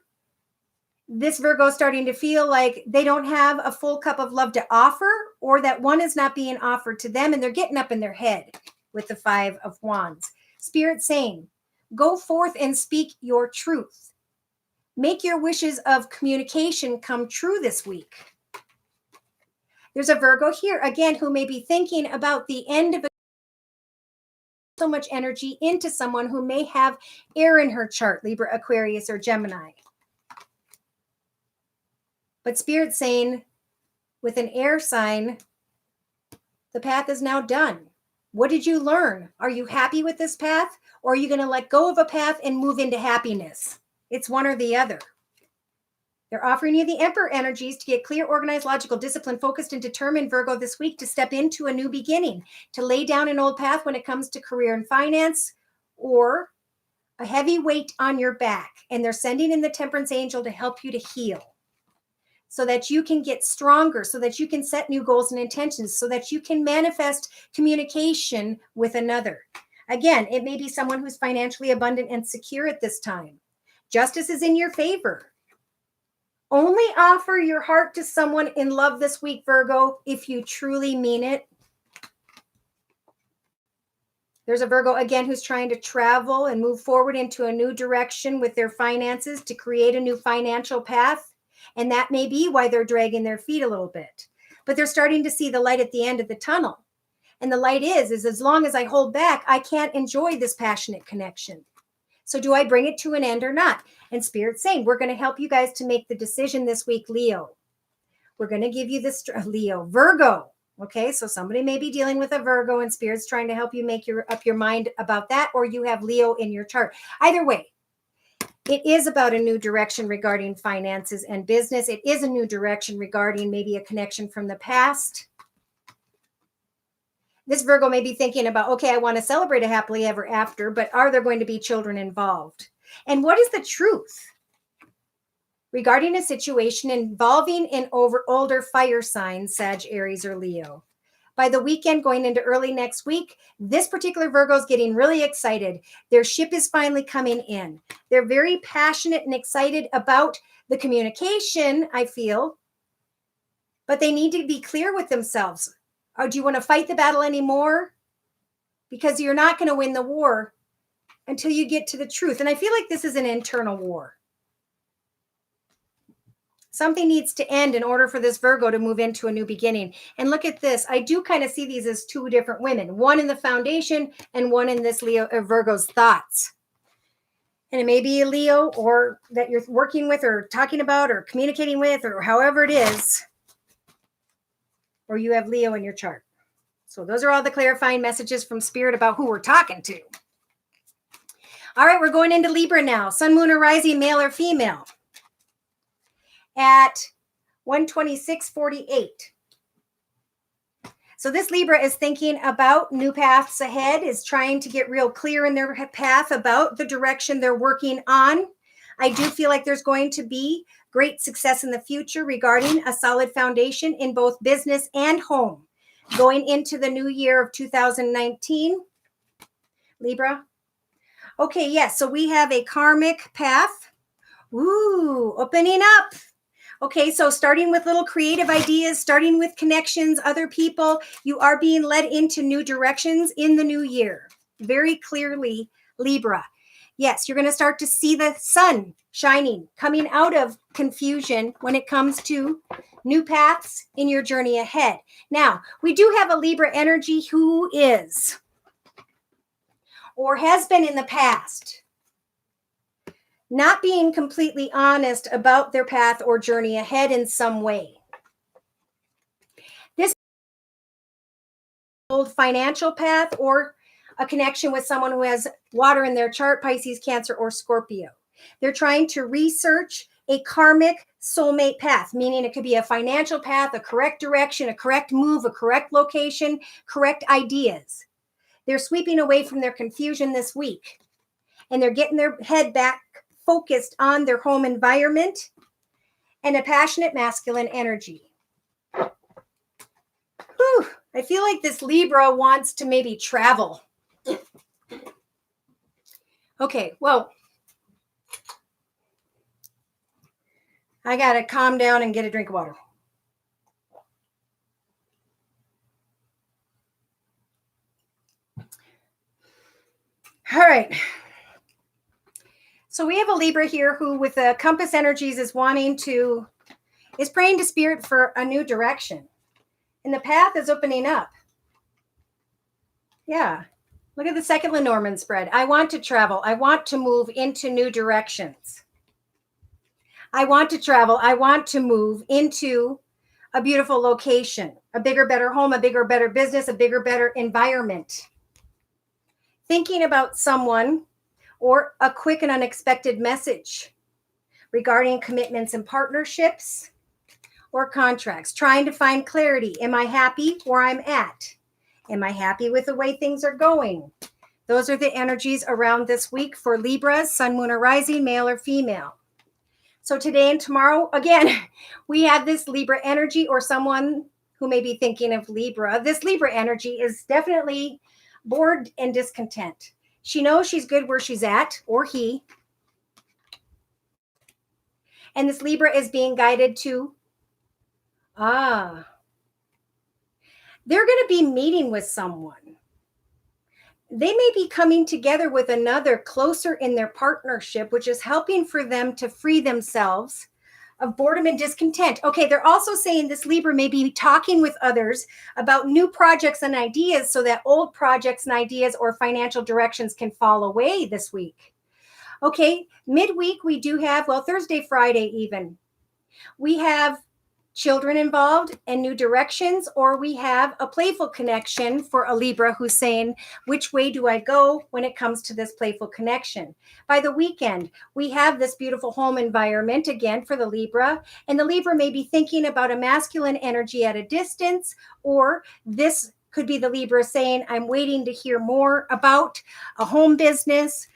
this Virgo is starting to feel like they don't have a full cup of love to offer, or that one is not being offered to them, and they're getting up in their head with the 5 of Wands. Spirit saying, go forth and speak your truth. Make your wishes of communication come true this week. There's a Virgo here, again, who may be thinking about the end of so much energy into someone who may have air in her chart, Libra, Aquarius, or Gemini. But Spirit's saying, with an air sign, the path is now done. What did you learn? Are you happy with this path? Or are you going to let go of a path and move into happiness? It's one or the other. They're offering you the Emperor energies to get clear, organized, logical, disciplined, focused, and determined, Virgo, this week to step into a new beginning, to lay down an old path when it comes to career and finance, or a heavy weight on your back. And they're sending in the Temperance Angel to help you to heal, so that you can get stronger, so that you can set new goals and intentions, so that you can manifest communication with another. Again, it may be someone who's financially abundant and secure at this time. Justice is in your favor. Only offer your heart to someone in love this week, Virgo, if you truly mean it. There's a Virgo, again, who's trying to travel and move forward into a new direction with their finances to create a new financial path. And that may be why they're dragging their feet a little bit. But they're starting to see the light at the end of the tunnel. And the light is as long as I hold back, I can't enjoy this passionate connection. So do I bring it to an end or not? And Spirit's saying, we're going to help you guys to make the decision this week, Leo. We're going to give you this, Virgo. Okay, so somebody may be dealing with a Virgo and Spirit's trying to help you make up your mind about that, or you have Leo in your chart. Either way, it is about a new direction regarding finances and business. It is a new direction regarding maybe a connection from the past. This Virgo may be thinking about, okay, I want to celebrate a happily ever after, but are there going to be children involved? And what is the truth regarding a situation involving an older fire sign, Sag, Aries, or Leo? By the weekend, going into early next week, this particular Virgo is getting really excited. Their ship is finally coming in. They're very passionate and excited about the communication, I feel, but they need to be clear with themselves. Or do you want to fight the battle anymore? Because you're not going to win the war until you get to the truth. And I feel like this is an internal war. Something needs to end in order for this Virgo to move into a new beginning. And look at this. I do kind of see these as two different women, one in the foundation and one in this Virgo's thoughts. And it may be a Leo or that you're working with or talking about or communicating with or however it is, or you have Leo in your chart. So those are all the clarifying messages from Spirit about who we're talking to. All right, we're going into Libra now. Sun, moon, or rising, male or female. At 126.48. So this Libra is thinking about new paths ahead, is trying to get real clear in their path about the direction they're working on. I do feel like there's going to be great success in the future regarding a solid foundation in both business and home. Going into the new year of 2019, Libra. Okay, yes, so we have a karmic path. Ooh, opening up. Okay, so starting with little creative ideas, starting with connections, other people, you are being led into new directions in the new year. Very clearly, Libra. Yes, you're going to start to see the sun shining, coming out of confusion when it comes to new paths in your journey ahead. Now, we do have a Libra energy who is or has been in the past not being completely honest about their path or journey ahead in some way. This old financial path or a connection with someone who has water in their chart, Pisces, Cancer, or Scorpio. They're trying to research a karmic soulmate path, meaning it could be a financial path, a correct direction, a correct move, a correct location, correct ideas. They're sweeping away from their confusion this week, and they're getting their head back focused on their home environment and a passionate masculine energy. Whew, I feel like this Libra wants to maybe travel. Okay, well, I got to calm down and get a drink of water. All right. So we have a Libra here who with the compass energies is praying to Spirit for a new direction. And the path is opening up. Yeah. Look at the second Lenormand spread. I want to travel. I want to move into new directions. I want to travel. I want to move into a beautiful location, a bigger, better home, a bigger, better business, a bigger, better environment. Thinking about someone or a quick and unexpected message regarding commitments and partnerships or contracts, trying to find clarity. Am I happy where I'm at? Am I happy with the way things are going? Those are the energies around this week for Libras, Sun, Moon, or Rising, male or female. So today and tomorrow, again, we have this Libra energy or someone who may be thinking of Libra. This Libra energy is definitely bored and discontent. She knows she's good where she's at, or he. And this Libra is being guided to, they're going to be meeting with someone. They may be coming together with another closer in their partnership, which is helping for them to free themselves of boredom and discontent. Okay, they're also saying this Libra may be talking with others about new projects and ideas so that old projects and ideas or financial directions can fall away this week. Okay, midweek we do have, well, Thursday, Friday even, we have children involved and new directions, or we have a playful connection for a Libra who's saying, which way do I go when it comes to this playful connection? By the weekend, we have this beautiful home environment again for the Libra, and the Libra may be thinking about a masculine energy at a distance, or this could be the Libra saying, I'm waiting to hear more about a home business,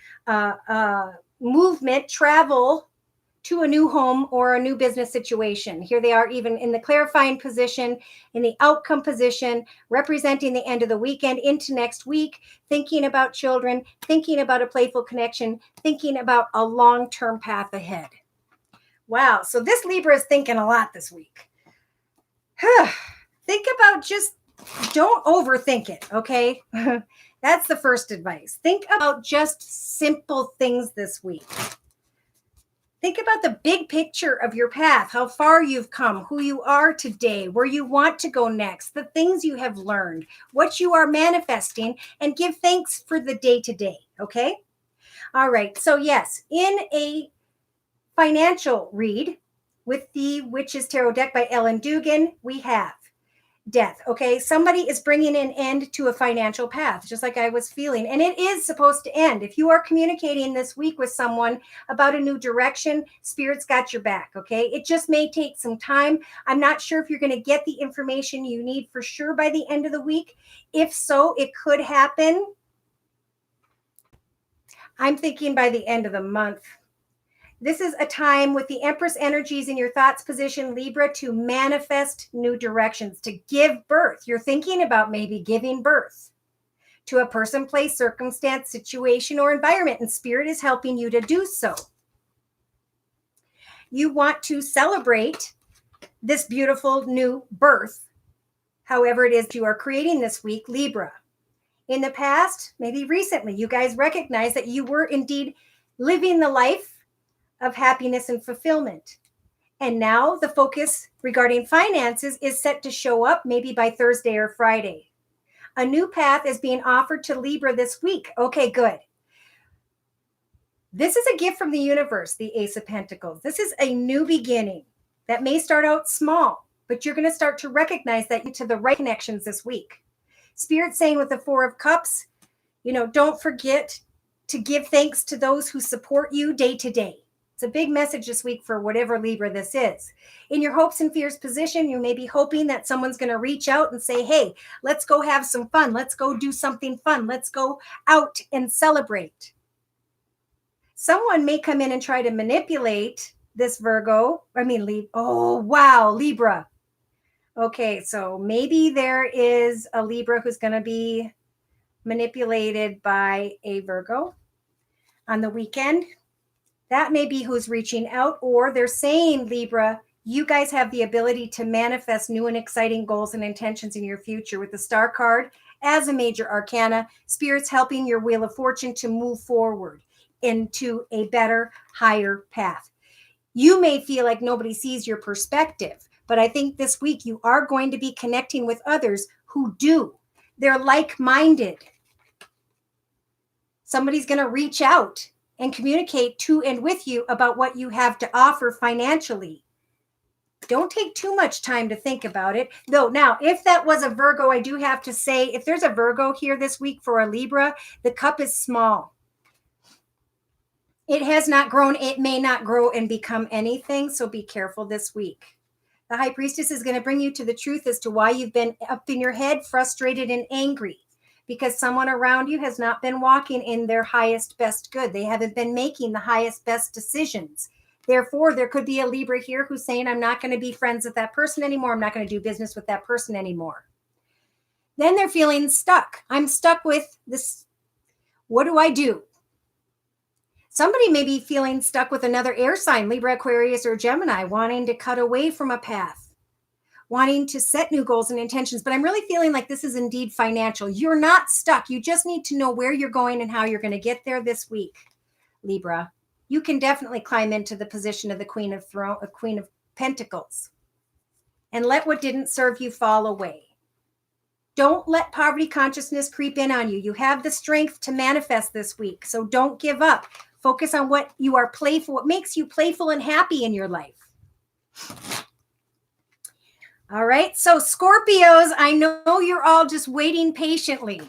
movement, travel, to a new home or a new business situation. Here they are even in the clarifying position, in the outcome position, representing the end of the weekend into next week, thinking about children, thinking about a playful connection, thinking about a long-term path ahead. Wow, so this Libra is thinking a lot this week. Think about just, don't overthink it, okay? That's the first advice. Think about just simple things this week. Think about the big picture of your path, how far you've come, who you are today, where you want to go next, the things you have learned, what you are manifesting, and give thanks for the day to day, okay? All right, so yes, in a financial read with the Witches Tarot deck by Ellen Dugan, we have death, okay? Somebody is bringing an end to a financial path, just like I was feeling, and it is supposed to end. If you are communicating this week with someone about a new direction, Spirit's got your back, okay? It just may take some time. I'm not sure if you're going to get the information you need for sure by the end of the week. If so, it could happen. I'm thinking by the end of the month. This is a time with the Empress energies in your thoughts position, Libra, to manifest new directions, to give birth. You're thinking about maybe giving birth to a person, place, circumstance, situation, or environment, and Spirit is helping you to do so. You want to celebrate this beautiful new birth, however it is you are creating this week, Libra. In the past, maybe recently, you guys recognize that you were indeed living the life of happiness and fulfillment. And now the focus regarding finances is set to show up maybe by Thursday or Friday. A new path is being offered to Libra this week. Okay, good. This is a gift from the universe, the Ace of Pentacles. This is a new beginning that may start out small, but you're going to start to recognize that into the right connections this week. Spirit saying with the Four of Cups, don't forget to give thanks to those who support you day to day. It's a big message this week for whatever Libra this is. In your hopes and fears position, you may be hoping that someone's going to reach out and say, hey, let's go have some fun. Let's go do something fun. Let's go out and celebrate. Someone may come in and try to manipulate this Libra. Oh, wow, Libra. Okay, so maybe there is a Libra who's going to be manipulated by a Virgo on the weekend. That may be who's reaching out, or they're saying, Libra, you guys have the ability to manifest new and exciting goals and intentions in your future with the Star card as a major arcana. Spirit's helping your Wheel of Fortune to move forward into a better, higher path. You may feel like nobody sees your perspective, but I think this week you are going to be connecting with others who do. They're like-minded. Somebody's going to reach out and communicate to and with you about what you have to offer financially. Don't take too much time to think about it. Though now, if that was a Virgo, I do have to say, if there's a Virgo here this week for a Libra, the cup is small. It has not grown. It may not grow and become anything, so be careful this week. The High Priestess is going to bring you to the truth as to why you've been up in your head, frustrated and angry. Because someone around you has not been walking in their highest, best good. They haven't been making the highest, best decisions. Therefore, there could be a Libra here who's saying, I'm not going to be friends with that person anymore. I'm not going to do business with that person anymore. Then they're feeling stuck. I'm stuck with this. What do I do? Somebody may be feeling stuck with another air sign, Libra, Aquarius, or Gemini, wanting to cut away from a path, wanting to set new goals and intentions. But I'm really feeling like this is indeed financial. You're not stuck. You just need to know where you're going and how you're going to get there this week, Libra. You can definitely climb into the position of the Queen of Pentacles, and let what didn't serve you fall away. Don't let poverty consciousness creep in on you. You have the strength to manifest this week, so don't give up. Focus on what you are playful, what makes you playful and happy in your life. All right, so Scorpios, I know you're all just waiting patiently.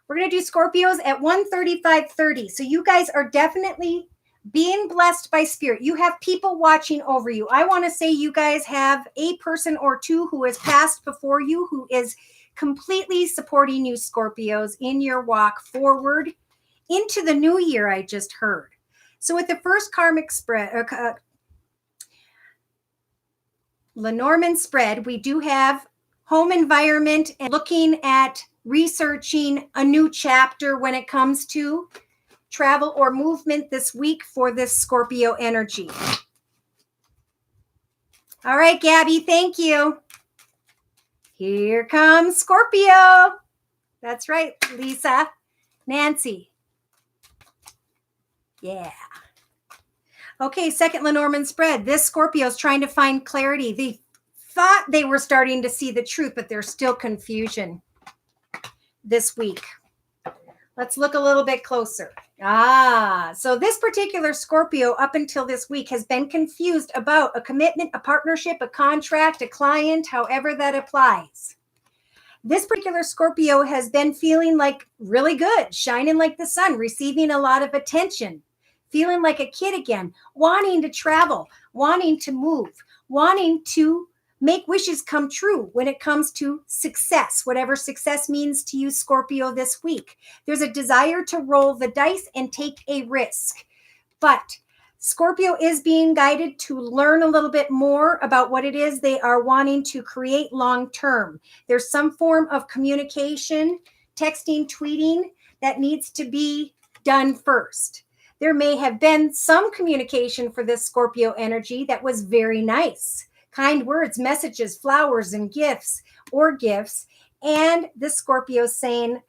We're going to do Scorpios at 1:35:30. So you guys are definitely being blessed by spirit. You have people watching over you. I want to say you guys have a person or two who has passed before you, who is completely supporting you, Scorpios, in your walk forward into the new year, I just heard. So with the first karmic spread, Lenormand spread, we do have home environment and looking at researching a new chapter when it comes to travel or movement this week for this Scorpio energy. All right, Gabby, thank you. Here comes Scorpio. That's right, Lisa, Nancy. Yeah. Okay, second Lenormand spread. This Scorpio is trying to find clarity. They thought they were starting to see the truth, but there's still confusion this week. Let's look a little bit closer. So this particular Scorpio up until this week has been confused about a commitment, a partnership, a contract, a client, however that applies. This particular Scorpio has been feeling like really good, shining like the sun, receiving a lot of attention, feeling like a kid again, wanting to travel, wanting to move, wanting to make wishes come true when it comes to success, whatever success means to you, Scorpio, this week. There's a desire to roll the dice and take a risk. But Scorpio is being guided to learn a little bit more about what it is they are wanting to create long term. There's some form of communication, texting, tweeting that needs to be done first. There may have been some communication for this Scorpio energy that was very nice. Kind words, messages, flowers, and gifts. And this Scorpio saying,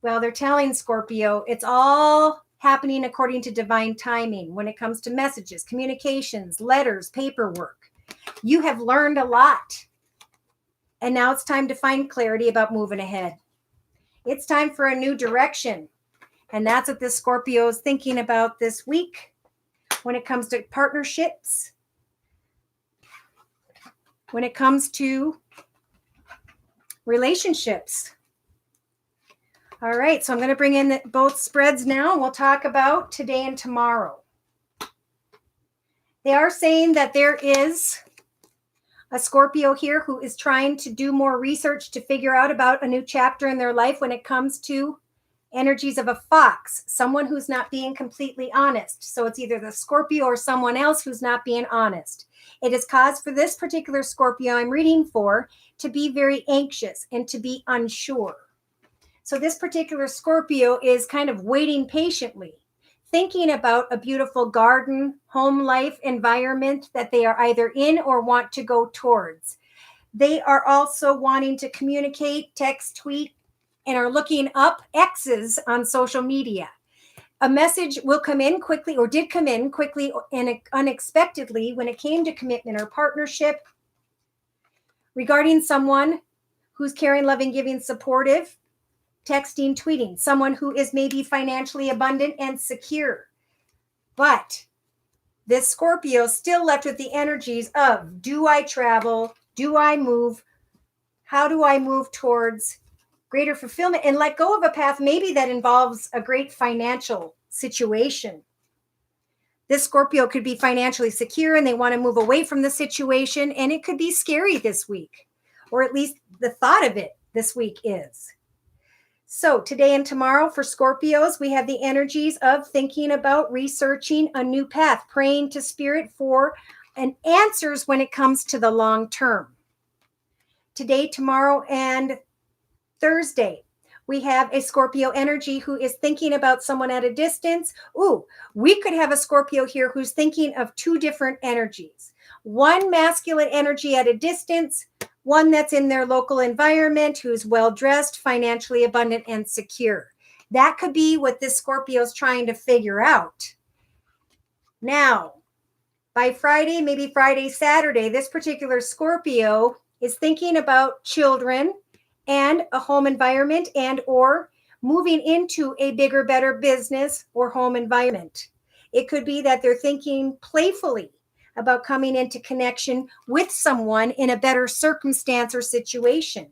well, they're telling Scorpio, it's all happening according to divine timing when it comes to messages, communications, letters, paperwork. You have learned a lot. And now it's time to find clarity about moving ahead. It's time for a new direction. And that's what this Scorpio is thinking about this week when it comes to partnerships, when it comes to relationships. All right, so I'm going to bring in both spreads now, and we'll talk about today and tomorrow. They are saying that there is a Scorpio here who is trying to do more research to figure out about a new chapter in their life when it comes to energies of a fox, someone who's not being completely honest. So it's either the Scorpio or someone else who's not being honest. It is cause for this particular Scorpio I'm reading for to be very anxious and to be unsure. So this particular Scorpio is kind of waiting patiently, thinking about a beautiful garden, home life environment that they are either in or want to go towards. They are also wanting to communicate, text, tweet, and are looking up X's on social media. A message will come in quickly, or did come in quickly and unexpectedly when it came to commitment or partnership regarding someone who's caring, loving, giving, supportive, texting, tweeting, someone who is maybe financially abundant and secure. But this Scorpio is still left with the energies of, do I travel? Do I move? How do I move towards greater fulfillment and let go of a path maybe that involves a great financial situation? This Scorpio could be financially secure and they want to move away from the situation, and it could be scary this week, or at least the thought of it this week is. So today and tomorrow for Scorpios, we have the energies of thinking about researching a new path, praying to spirit for answers when it comes to the long term. Today, tomorrow, and Thursday, We have a Scorpio energy who is thinking about someone at a distance. Ooh, we could have a Scorpio here who's thinking of two different energies. One masculine energy at a distance, one that's in their local environment, who's well-dressed, financially abundant, and secure. That could be what this Scorpio is trying to figure out. Now, by Friday, maybe Friday, Saturday, this particular Scorpio is thinking about children and a home environment and or moving into a bigger, better business or home environment. It could be that they're thinking playfully about coming into connection with someone in a better circumstance or situation.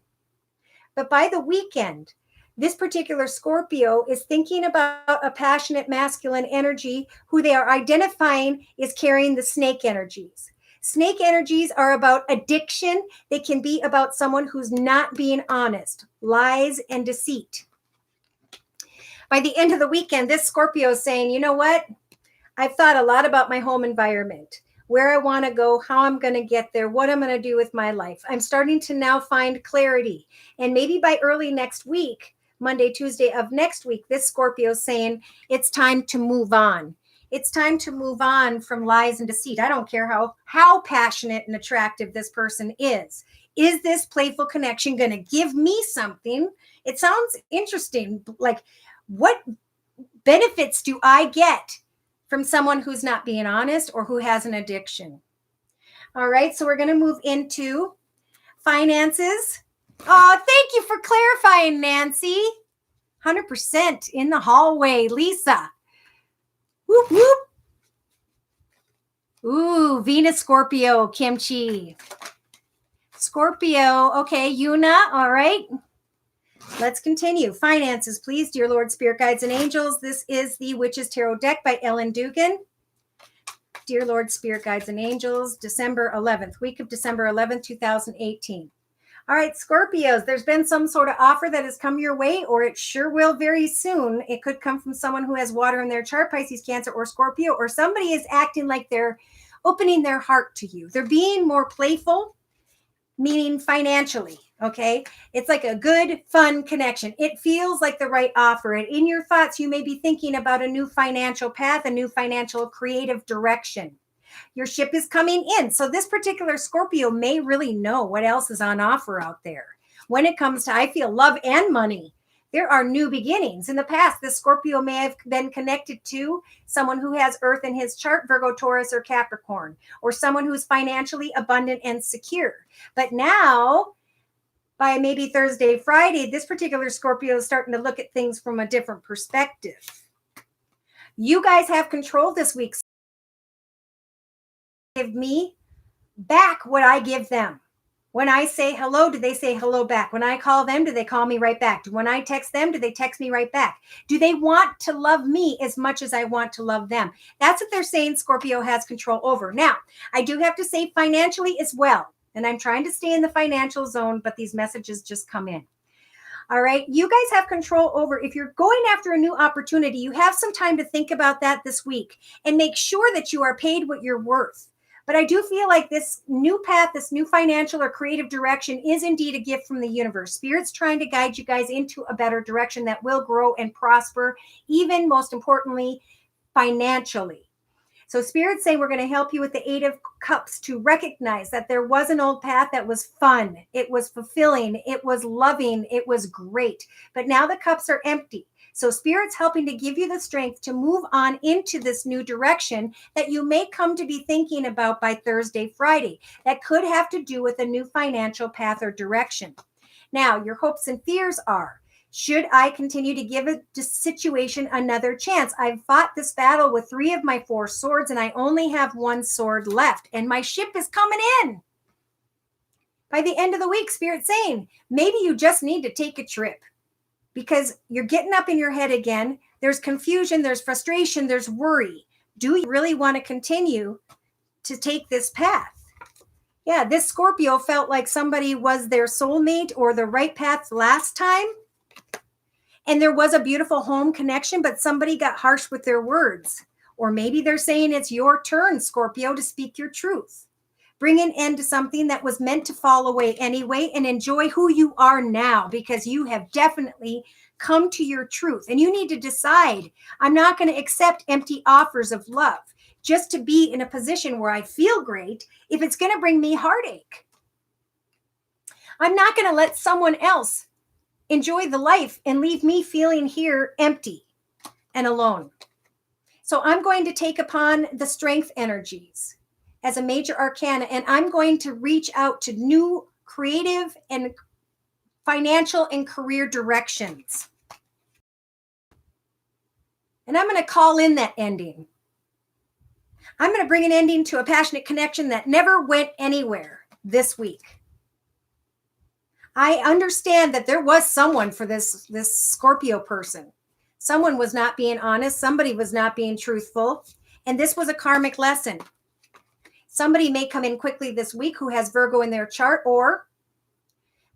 But by the weekend, this particular Scorpio is thinking about a passionate masculine energy who they are identifying is carrying the snake energies. Snake energies are about addiction. They can be about someone who's not being honest, lies and deceit. By the end of the weekend, this Scorpio is saying, you know what? I've thought a lot about my home environment, where I want to go, how I'm going to get there, what I'm going to do with my life. I'm starting to now find clarity. And maybe by early next week, Monday, Tuesday of next week, this Scorpio is saying it's time to move on. It's time to move on from lies and deceit. I don't care how passionate and attractive this person is. Is this playful connection going to give me something? It sounds interesting. Like, what benefits do I get from someone who's not being honest or who has an addiction? All right, so we're going to move into finances. Oh, thank you for clarifying, Nancy. 100% in the hallway, Lisa. Whoop, whoop. Ooh, Venus, Scorpio, Kimchi. Scorpio, okay, Yuna, all right. Let's continue. Finances, please, dear Lord, Spirit Guides, and Angels. This is the Witches Tarot deck by Ellen Dugan. Dear Lord, Spirit Guides, and Angels, December 11th, week of December 11th, 2018. All right, Scorpios, there's been some sort of offer that has come your way, or it sure will very soon. It could come from someone who has water in their chart, Pisces, Cancer, or Scorpio, or somebody is acting like they're opening their heart to you. They're being more playful, meaning financially, okay? It's like a good, fun connection. It feels like the right offer. And in your thoughts, you may be thinking about a new financial path, a new financial creative direction. Your ship is coming in. So this particular Scorpio may really know what else is on offer out there. When it comes to, I feel, love and money, there are new beginnings. In the past, this Scorpio may have been connected to someone who has Earth in his chart, Virgo, Taurus, or Capricorn, or someone who's financially abundant and secure. But now, by maybe Thursday, Friday, this particular Scorpio is starting to look at things from a different perspective. You guys have control this week. Give me back what I give them. When I say hello, do they say hello back? When I call them, do they call me right back? When I text them, do they text me right back? Do they want to love me as much as I want to love them? That's what they're saying Scorpio has control over. Now, I do have to say financially as well. And I'm trying to stay in the financial zone, but these messages just come in. All right. You guys have control over, if you're going after a new opportunity, you have some time to think about that this week and make sure that you are paid what you're worth. But I do feel like this new path, this new financial or creative direction is indeed a gift from the universe. Spirit's trying to guide you guys into a better direction that will grow and prosper, even most importantly, financially. So Spirit's saying we're going to help you with the Eight of Cups to recognize that there was an old path that was fun. It was fulfilling. It was loving. It was great. But now the cups are empty. So Spirit's helping to give you the strength to move on into this new direction that you may come to be thinking about by Thursday, Friday. That could have to do with a new financial path or direction. Now, your hopes and fears are, should I continue to give a situation another chance? I've fought this battle with 3 of my 4 swords, and I only have 1 sword left, and my ship is coming in. By the end of the week, Spirit's saying, maybe you just need to take a trip. Because you're getting up in your head again. There's confusion, there's frustration, there's worry. Do you really want to continue to take this path? Yeah, this Scorpio felt like somebody was their soulmate or the right path last time. And there was a beautiful home connection, but somebody got harsh with their words. Or maybe they're saying it's your turn, Scorpio, to speak your truth. Bring an end to something that was meant to fall away anyway and enjoy who you are now, because you have definitely come to your truth. And you need to decide, I'm not going to accept empty offers of love just to be in a position where I feel great if it's going to bring me heartache. I'm not going to let someone else enjoy the life and leave me feeling here empty and alone. So I'm going to take upon the strength energies as a major arcana, and I'm going to reach out to new creative and financial and career directions. And I'm going to call in that ending. I'm going to bring an ending to a passionate connection that never went anywhere this week. I understand that there was someone for this Scorpio person. Someone was not being honest. Somebody was not being truthful. And this was a karmic lesson. Somebody may come in quickly this week who has Virgo in their chart, or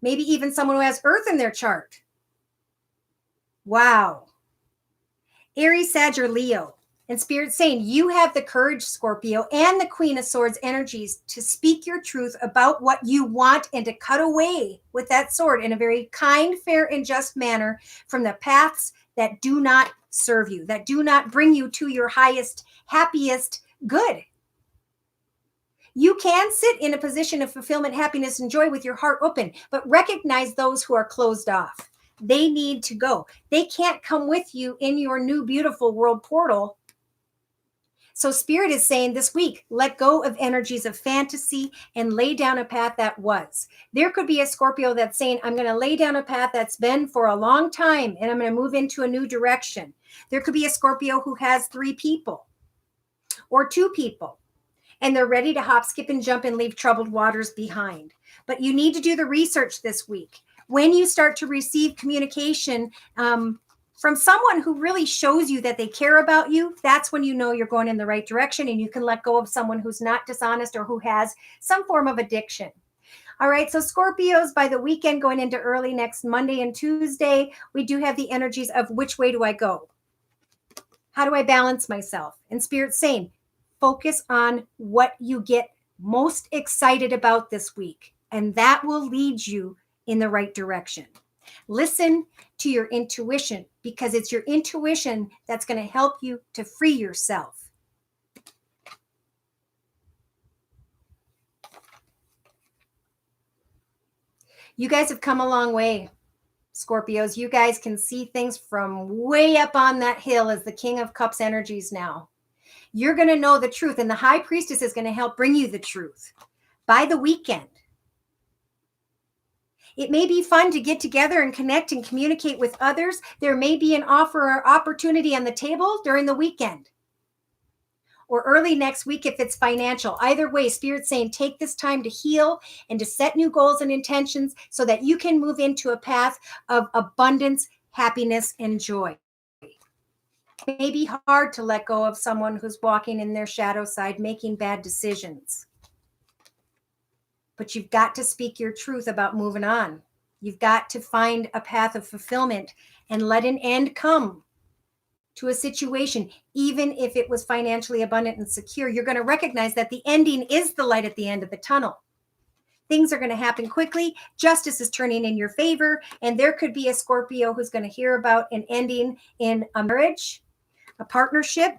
maybe even someone who has Earth in their chart. Wow. Aries, Sag, or Leo. And Spirit saying, you have the courage, Scorpio, and the Queen of Swords energies to speak your truth about what you want and to cut away with that sword in a very kind, fair, and just manner from the paths that do not serve you, that do not bring you to your highest, happiest good. You can sit in a position of fulfillment, happiness, and joy with your heart open, but recognize those who are closed off. They need to go. They can't come with you in your new beautiful world portal. So Spirit is saying this week, let go of energies of fantasy and lay down a path that was. There could be a Scorpio that's saying, I'm going to lay down a path that's been for a long time and I'm going to move into a new direction. There could be a Scorpio who has 3 people or 2 people, and they're ready to hop, skip, and jump and leave troubled waters behind. But you need to do the research this week. When you start to receive communication from someone who really shows you that they care about you, that's when you know you're going in the right direction and you can let go of someone who's not dishonest or who has some form of addiction. All right, so Scorpios, by the weekend going into early next Monday and Tuesday, we do have the energies of which way do I go? How do I balance myself? And Spirit's saying, focus on what you get most excited about this week, and that will lead you in the right direction. Listen to your intuition, because it's your intuition that's going to help you to free yourself. You guys have come a long way, Scorpios. You guys can see things from way up on that hill as the King of Cups energies now. You're going to know the truth, and the High Priestess is going to help bring you the truth by the weekend. It may be fun to get together and connect and communicate with others. There may be an offer or opportunity on the table during the weekend or early next week if it's financial. Either way, Spirit's saying take this time to heal and to set new goals and intentions so that you can move into a path of abundance, happiness, and joy. It may be hard to let go of someone who's walking in their shadow side, making bad decisions. But you've got to speak your truth about moving on. You've got to find a path of fulfillment and let an end come to a situation. Even if it was financially abundant and secure, you're going to recognize that the ending is the light at the end of the tunnel. Things are going to happen quickly. Justice is turning in your favor. And there could be a Scorpio who's going to hear about an ending in a marriage, a partnership.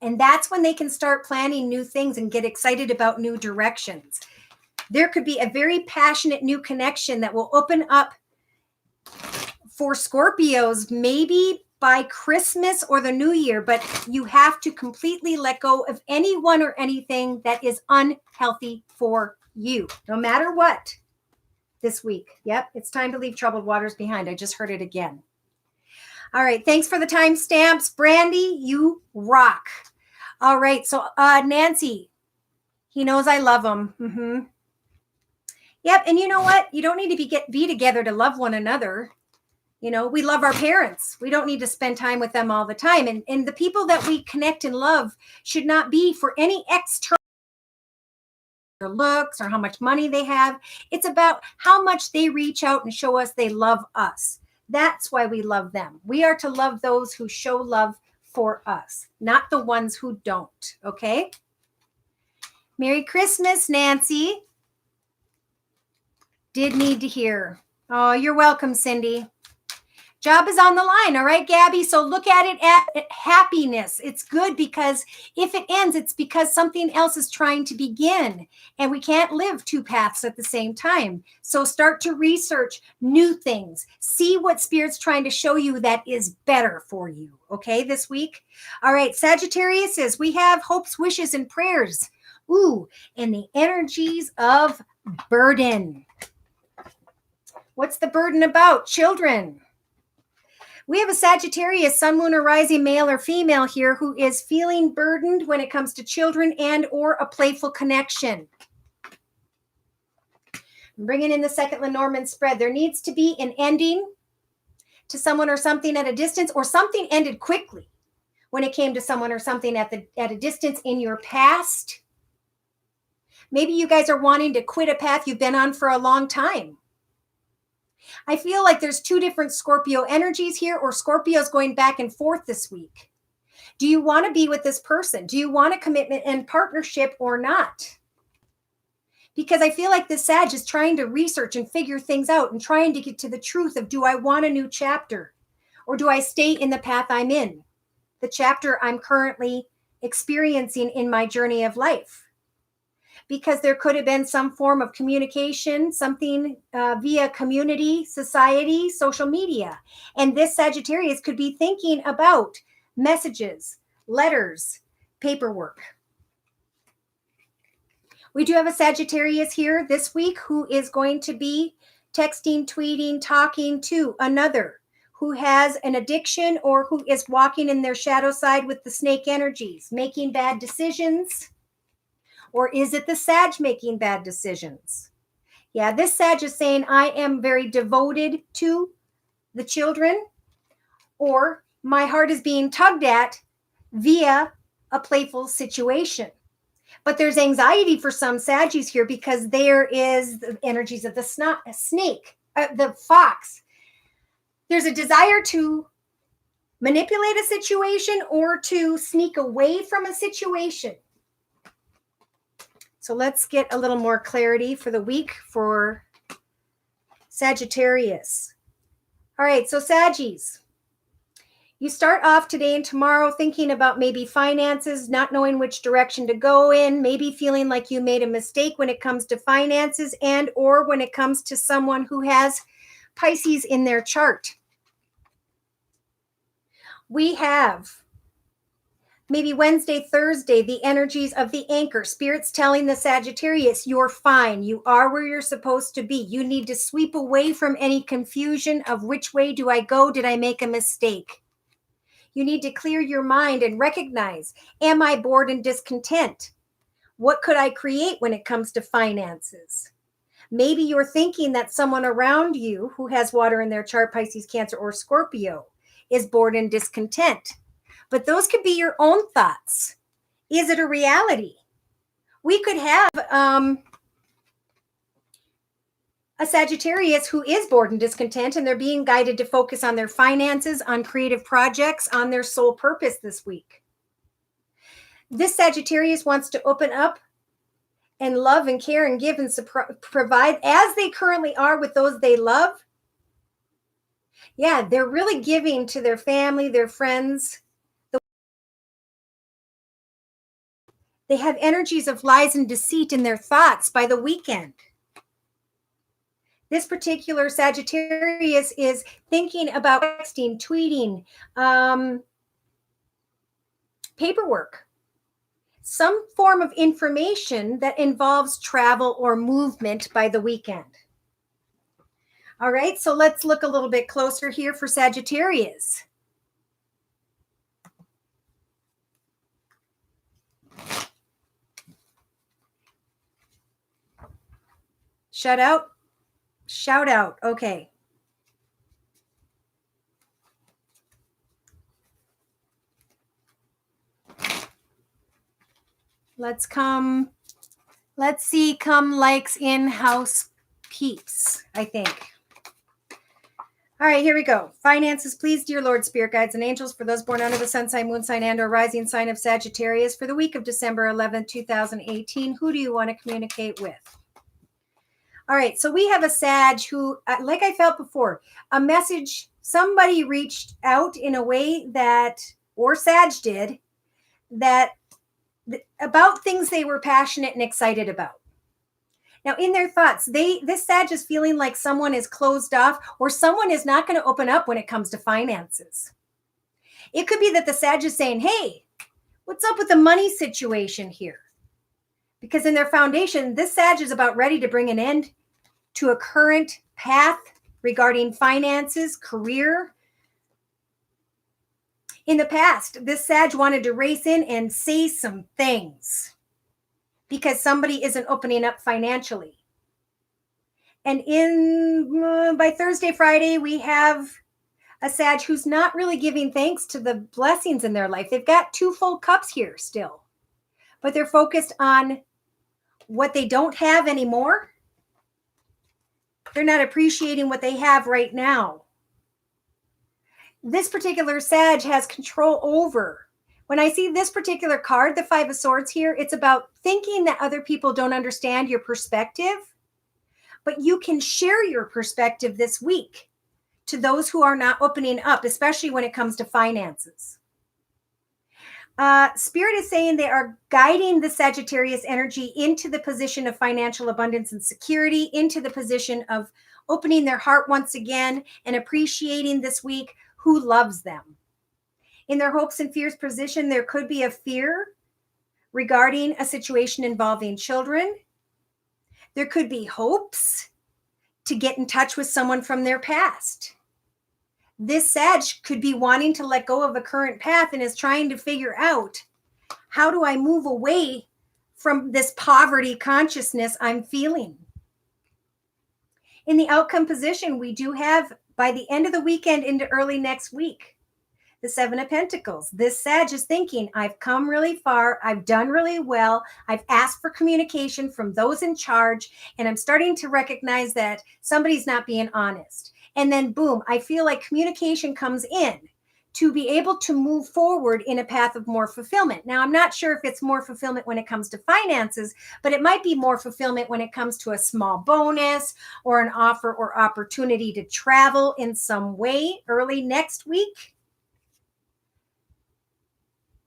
And that's when they can start planning new things and get excited about new directions. There could be a very passionate new connection that will open up for Scorpios maybe by Christmas or the New Year, but you have to completely let go of anyone or anything that is unhealthy for you, no matter what, this week. Yep, it's time to leave troubled waters behind. I just heard it again. All right, thanks for the timestamps. Brandy, you rock. All right, so Nancy, he knows I love him. Mm-hmm. Yep, and you know what? You don't need to be together to love one another. You know, we love our parents. We don't need to spend time with them all the time. And the people that we connect and love should not be for any external looks or how much money they have. It's about how much they reach out and show us they love us. That's why we love them. We are to love those who show love for us, not the ones who don't. Okay. Merry Christmas, Nancy. Did need to hear. Oh, you're welcome, Cindy. Job is on the line. All right, Gabby. So look at it at happiness. It's good because if it ends, it's because something else is trying to begin, and we can't live two paths at the same time. So start to research new things. See what Spirit's trying to show you that is better for you. Okay, this week. All right, Sagittarius says we have hopes, wishes, and prayers. Ooh, and the energies of burden. What's the burden about? Children. We have a Sagittarius, sun, moon, or rising, male or female here, who is feeling burdened when it comes to children and or a playful connection. I'm bringing in the second Lenormand spread. There needs to be an ending to someone or something at a distance, or something ended quickly when it came to someone or something at a distance in your past. Maybe you guys are wanting to quit a path you've been on for a long time. I feel like there's two different Scorpio energies here, or Scorpio's going back and forth this week. Do you want to be with this person? Do you want a commitment and partnership or not? Because I feel like this Sag is trying to research and figure things out and trying to get to the truth of, do I want a new chapter, or do I stay in the path I'm in, the chapter I'm currently experiencing in my journey of life? Because there could have been some form of communication, something via community, society, social media. And this Sagittarius could be thinking about messages, letters, paperwork. We do have a Sagittarius here this week who is going to be texting, tweeting, talking to another who has an addiction or who is walking in their shadow side with the snake energies, making bad decisions. Or is it the Sag making bad decisions? Yeah, this Sag is saying, I am very devoted to the children, or my heart is being tugged at via a playful situation. But there's anxiety for some Saggies here because there is the energies of the snake, the fox. There's a desire to manipulate a situation or to sneak away from a situation. So let's get a little more clarity for the week for Sagittarius. All right, so Saggies, you start off today and tomorrow thinking about maybe finances, not knowing which direction to go in, maybe feeling like you made a mistake when it comes to finances and or when it comes to someone who has Pisces in their chart. We have maybe Wednesday, Thursday, the energies of the anchor. Spirit's telling the Sagittarius, you're fine. You are where you're supposed to be. You need to sweep away from any confusion of which way do I go? Did I make a mistake? You need to clear your mind and recognize, am I bored and discontent? What could I create when it comes to finances? Maybe you're thinking that someone around you who has water in their chart, Pisces, Cancer, or Scorpio, is bored and discontent. But those could be your own thoughts. Is it a reality? We could have a Sagittarius who is bored and discontent, and they're being guided to focus on their finances, on creative projects, on their sole purpose this week. This Sagittarius wants to open up and love and care and give and provide as they currently are with those they love. Yeah, they're really giving to their family, their friends. They have energies of lies and deceit in their thoughts by the weekend. This particular Sagittarius is thinking about texting, tweeting, paperwork, some form of information that involves travel or movement by the weekend. All right, so let's look a little bit closer here for Sagittarius. Shout out. Okay. Let's see, come likes in-house peeps, I think. All right, here we go. Finances, please, dear Lord, Spirit Guides, and Angels, for those born under the sun sign, moon sign, and or rising sign of Sagittarius for the week of December 11th, 2018. Who do you want to communicate with? All right, so we have a Sag who, like I felt before, a message somebody reached out in a way that, or Sag did, that about things they were passionate and excited about. Now, in their thoughts, this Sag is feeling like someone is closed off or someone is not going to open up when it comes to finances. It could be that the Sag is saying, hey, what's up with the money situation here? Because in their foundation, this Sag is about ready to bring an end to a current path regarding finances, career. In the past, this Sag wanted to race in and say some things because somebody isn't opening up financially. And by Thursday, Friday, we have a Sag who's not really giving thanks to the blessings in their life. They've got 2 full cups here still, but they're focused on what they don't have anymore. They're not appreciating what they have right now. This particular Sag has control over. When I see this particular card, the 5 of Swords here, it's about thinking that other people don't understand your perspective, but you can share your perspective this week to those who are not opening up, especially when it comes to finances. Spirit is saying they are guiding the Sagittarius energy into the position of financial abundance and security, into the position of opening their heart once again and appreciating this week who loves them. In their hopes and fears position, there could be a fear regarding a situation involving children. There could be hopes to get in touch with someone from their past. This Sag could be wanting to let go of a current path and is trying to figure out, how do I move away from this poverty consciousness I'm feeling? In the outcome position, we do have, by the end of the weekend into early next week, the 7 of Pentacles. This Sag is thinking, I've come really far. I've done really well. I've asked for communication from those in charge, and I'm starting to recognize that somebody's not being honest. And then boom, I feel like communication comes in to be able to move forward in a path of more fulfillment. Now, I'm not sure if it's more fulfillment when it comes to finances, but it might be more fulfillment when it comes to a small bonus or an offer or opportunity to travel in some way early next week.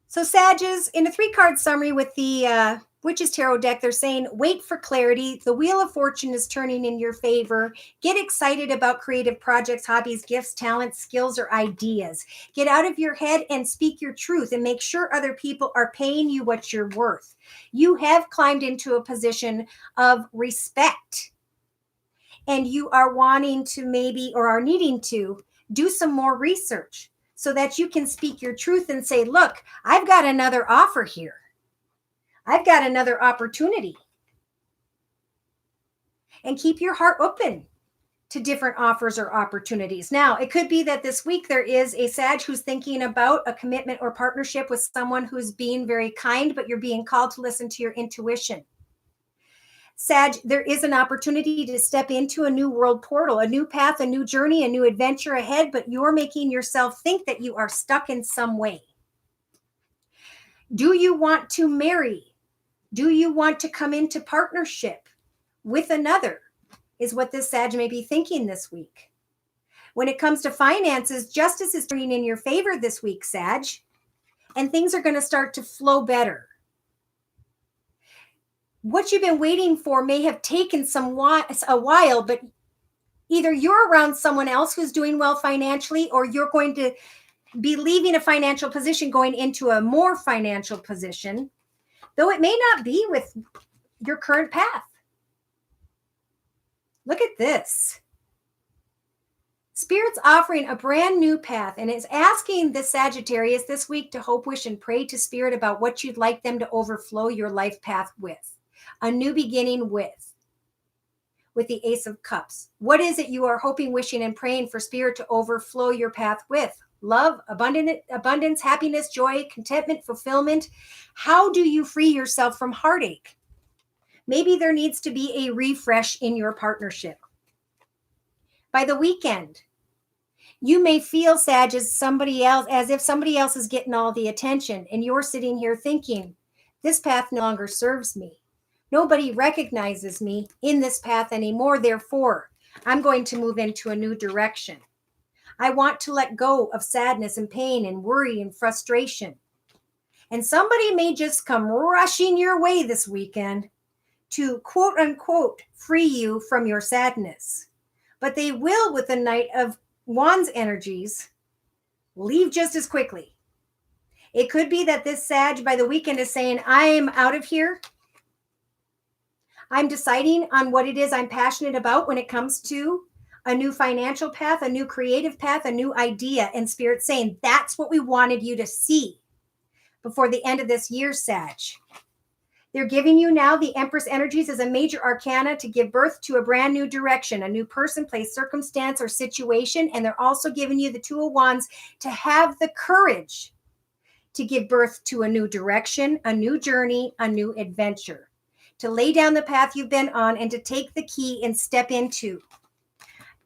So Sages, in a 3-card summary with the Witches Tarot deck, they're saying, wait for clarity. The Wheel of Fortune is turning in your favor. Get excited about creative projects, hobbies, gifts, talents, skills, or ideas. Get out of your head and speak your truth and make sure other people are paying you what you're worth. You have climbed into a position of respect, and you are wanting to maybe, or are needing to, do some more research so that you can speak your truth and say, look, I've got another offer here. I've got another opportunity. And keep your heart open to different offers or opportunities. Now, it could be that this week there is a Sag who's thinking about a commitment or partnership with someone who's being very kind, but you're being called to listen to your intuition. Sag, there is an opportunity to step into a new world portal, a new path, a new journey, a new adventure ahead, but you're making yourself think that you are stuck in some way. Do you want to marry? Do you want to come into partnership with another? Is what this Sag may be thinking this week. When it comes to finances, justice is turning in your favor this week, Sag, and things are going to start to flow better. What you've been waiting for may have taken a while, but either you're around someone else who's doing well financially, or you're going to be leaving a financial position going into a more financial position, though it may not be with your current path. Look at this. Spirit's offering a brand new path and is asking the Sagittarius this week to hope, wish, and pray to Spirit about what you'd like them to overflow your life path with. A new beginning with the Ace of Cups. What is it you are hoping, wishing, and praying for Spirit to overflow your path with? Love, abundance, happiness, joy, contentment, fulfillment. How do you free yourself from heartache? Maybe there needs to be a refresh in your partnership. By the weekend, you may feel, Sag, as if somebody else is getting all the attention, and you're sitting here thinking, this path no longer serves me. Nobody recognizes me in this path anymore. Therefore, I'm going to move into a new direction. I want to let go of sadness and pain and worry and frustration. And somebody may just come rushing your way this weekend to quote unquote free you from your sadness. But they will, with the Knight of Wands energies, leave just as quickly. It could be that this Sag by the weekend is saying, I'm out of here. I'm deciding on what it is I'm passionate about when it comes to a new financial path, a new creative path, a new idea. And Spirit saying, that's what we wanted you to see before the end of this year, Sag. They're giving you now the Empress energies as a major arcana to give birth to a brand new direction, a new person, place, circumstance, or situation. And they're also giving you the Two of Wands to have the courage to give birth to a new direction, a new journey, a new adventure, to lay down the path you've been on and to take the key and step into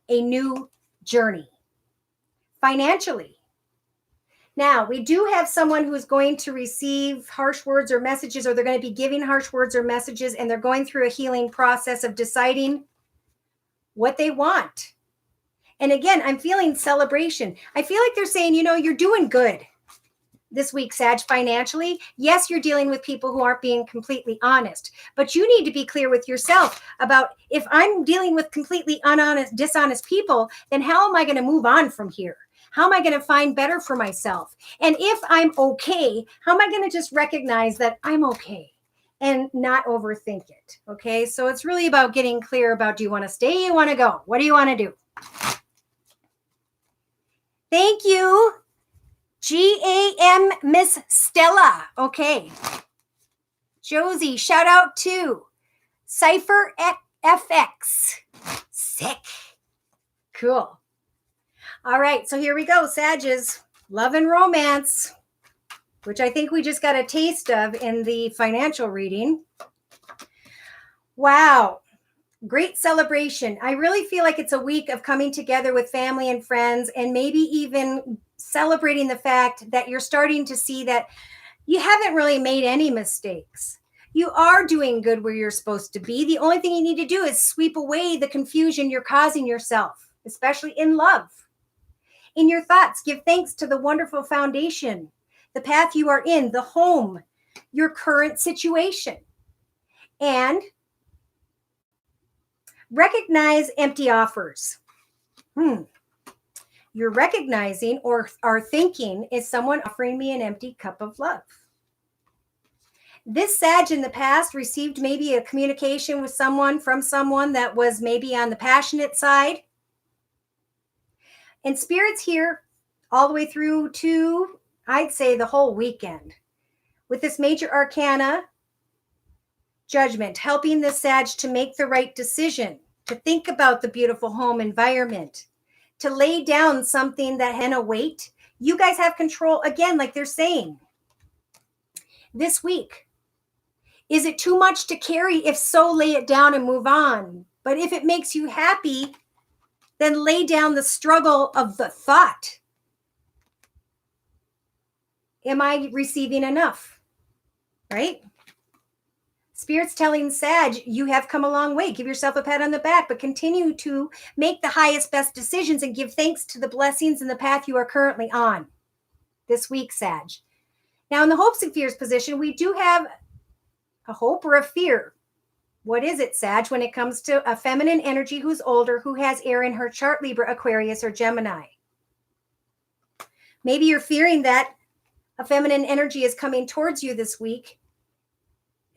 a new journey financially. Now, we do have someone who's going to receive harsh words or messages, or they're going to be giving harsh words or messages, and they're going through a healing process of deciding what they want. And again, I'm feeling celebration. I feel like they're saying, you're doing good this week, Sag, financially. Yes, you're dealing with people who aren't being completely honest, but you need to be clear with yourself about, if I'm dealing with completely dishonest people, then how am I going to move on from here? How am I going to find better for myself? And if I'm okay, how am I going to just recognize that I'm okay and not overthink it? Okay. So it's really about getting clear about, do you want to stay? You want to go? What do you want to do? Thank you. GAM Miss Stella. Okay. Josie, shout out to Cypher FX. Sick. Cool. All right. So here we go. Sages, love and romance, which I think we just got a taste of in the financial reading. Wow. Great celebration. I really feel like it's a week of coming together with family and friends, and maybe even celebrating the fact that you're starting to see that you haven't really made any mistakes. You are doing good where you're supposed to be. The only thing you need to do is sweep away the confusion you're causing yourself, especially in love. In your thoughts, give thanks to the wonderful foundation, the path you are in, the home, your current situation. And recognize empty offers. You're recognizing or are thinking, is someone offering me an empty cup of love? This Sag in the past received maybe a communication with someone from someone that was maybe on the passionate side. And Spirit's here all the way through to, I'd say, the whole weekend. With this major arcana, Judgment, helping the Sag to make the right decision, to think about the beautiful home environment, to lay down something that had a weight. You guys have control, again, like they're saying. This week, is it too much to carry? If so, lay it down and move on. But if it makes you happy, then lay down the struggle of the thought. Am I receiving enough? Right? Spirit's telling Sag, you have come a long way. Give yourself a pat on the back, but continue to make the highest, best decisions and give thanks to the blessings and the path you are currently on this week, Sag. Now, in the hopes and fears position, we do have a hope or a fear. What is it, Sag, when it comes to a feminine energy who's older, who has air in her chart, Libra, Aquarius, or Gemini? Maybe you're fearing that a feminine energy is coming towards you this week,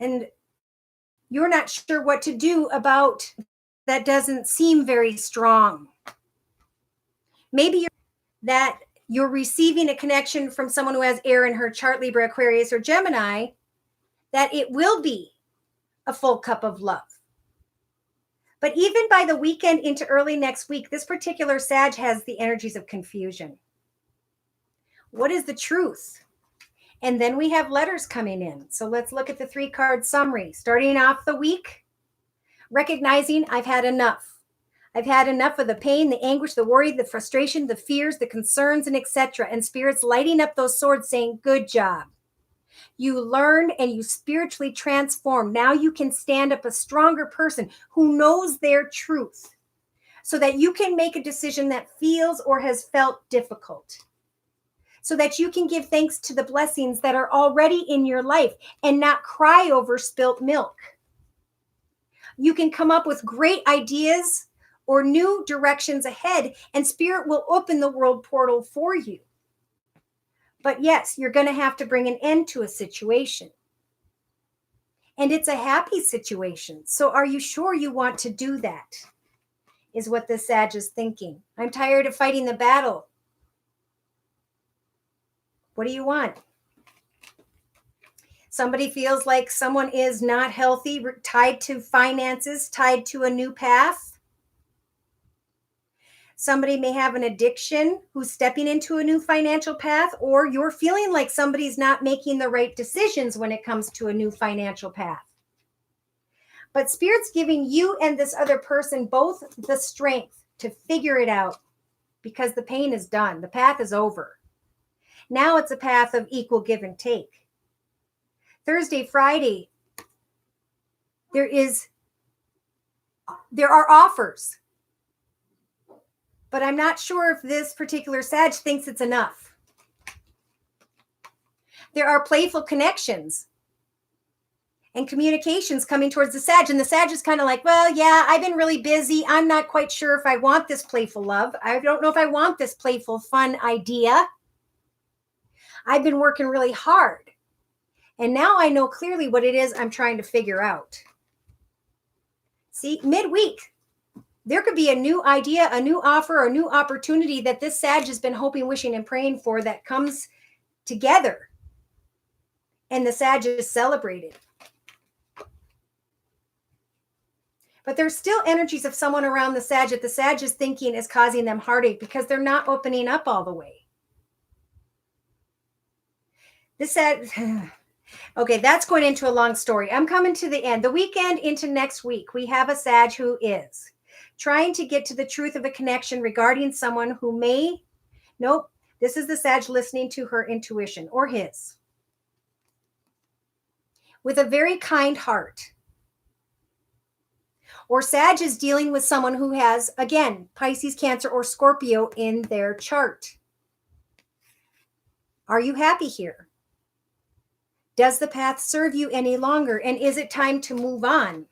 and you're not sure what to do about that. Doesn't seem very strong. Maybe you're receiving a connection from someone who has air in her chart, Libra, Aquarius, or Gemini, that it will be a full cup of love. But even by the weekend into early next week, this particular Sag has the energies of confusion. What is the truth? And then we have letters coming in. So let's look at the 3-card summary. Starting off the week, recognizing I've had enough. I've had enough of the pain, the anguish, the worry, the frustration, the fears, the concerns, and etc. And Spirit's lighting up those swords saying, good job. You learned and you spiritually transformed. Now you can stand up a stronger person who knows their truth. so that you can make a decision that feels or has felt difficult, so that you can give thanks to the blessings that are already in your life and not cry over spilt milk. You can come up with great ideas or new directions ahead, and Spirit will open the world portal for you. But yes, you're going to have to bring an end to a situation. And it's a happy situation. So are you sure you want to do that? Is what the Sag is thinking. I'm tired of fighting the battle. What do you want? Somebody feels like someone is not healthy, tied to finances, tied to a new path. Somebody may have an addiction who's stepping into a new financial path, or you're feeling like somebody's not making the right decisions when it comes to a new financial path. But Spirit's giving you and this other person both the strength to figure it out, because the pain is done. The path is over. Now it's a path of equal give and take. Thursday, Friday, there are offers. But I'm not sure if this particular Sag thinks it's enough. There are playful connections and communications coming towards the Sag. And the Sag is kind of like, well, yeah, I've been really busy. I'm not quite sure if I want this playful love. I don't know if I want this playful, fun idea. I've been working really hard. And now I know clearly what it is I'm trying to figure out. See, midweek, there could be a new idea, a new offer, or a new opportunity that this Sag has been hoping, wishing, and praying for that comes together. And the Sag is celebrated. But there's still energies of someone around the Sag that the Sag is thinking is causing them heartache because they're not opening up all the way. This Sag... Okay, that's going into a long story. I'm coming to the end. The weekend into next week, we have a Sag who is trying to get to the truth of a connection regarding someone who may... Nope, this is the Sag listening to her intuition, or his. With a very kind heart. Or Sag is dealing with someone who has, again, Pisces, Cancer, or Scorpio in their chart. Are you happy here? Does the path serve you any longer? And is it time to move on?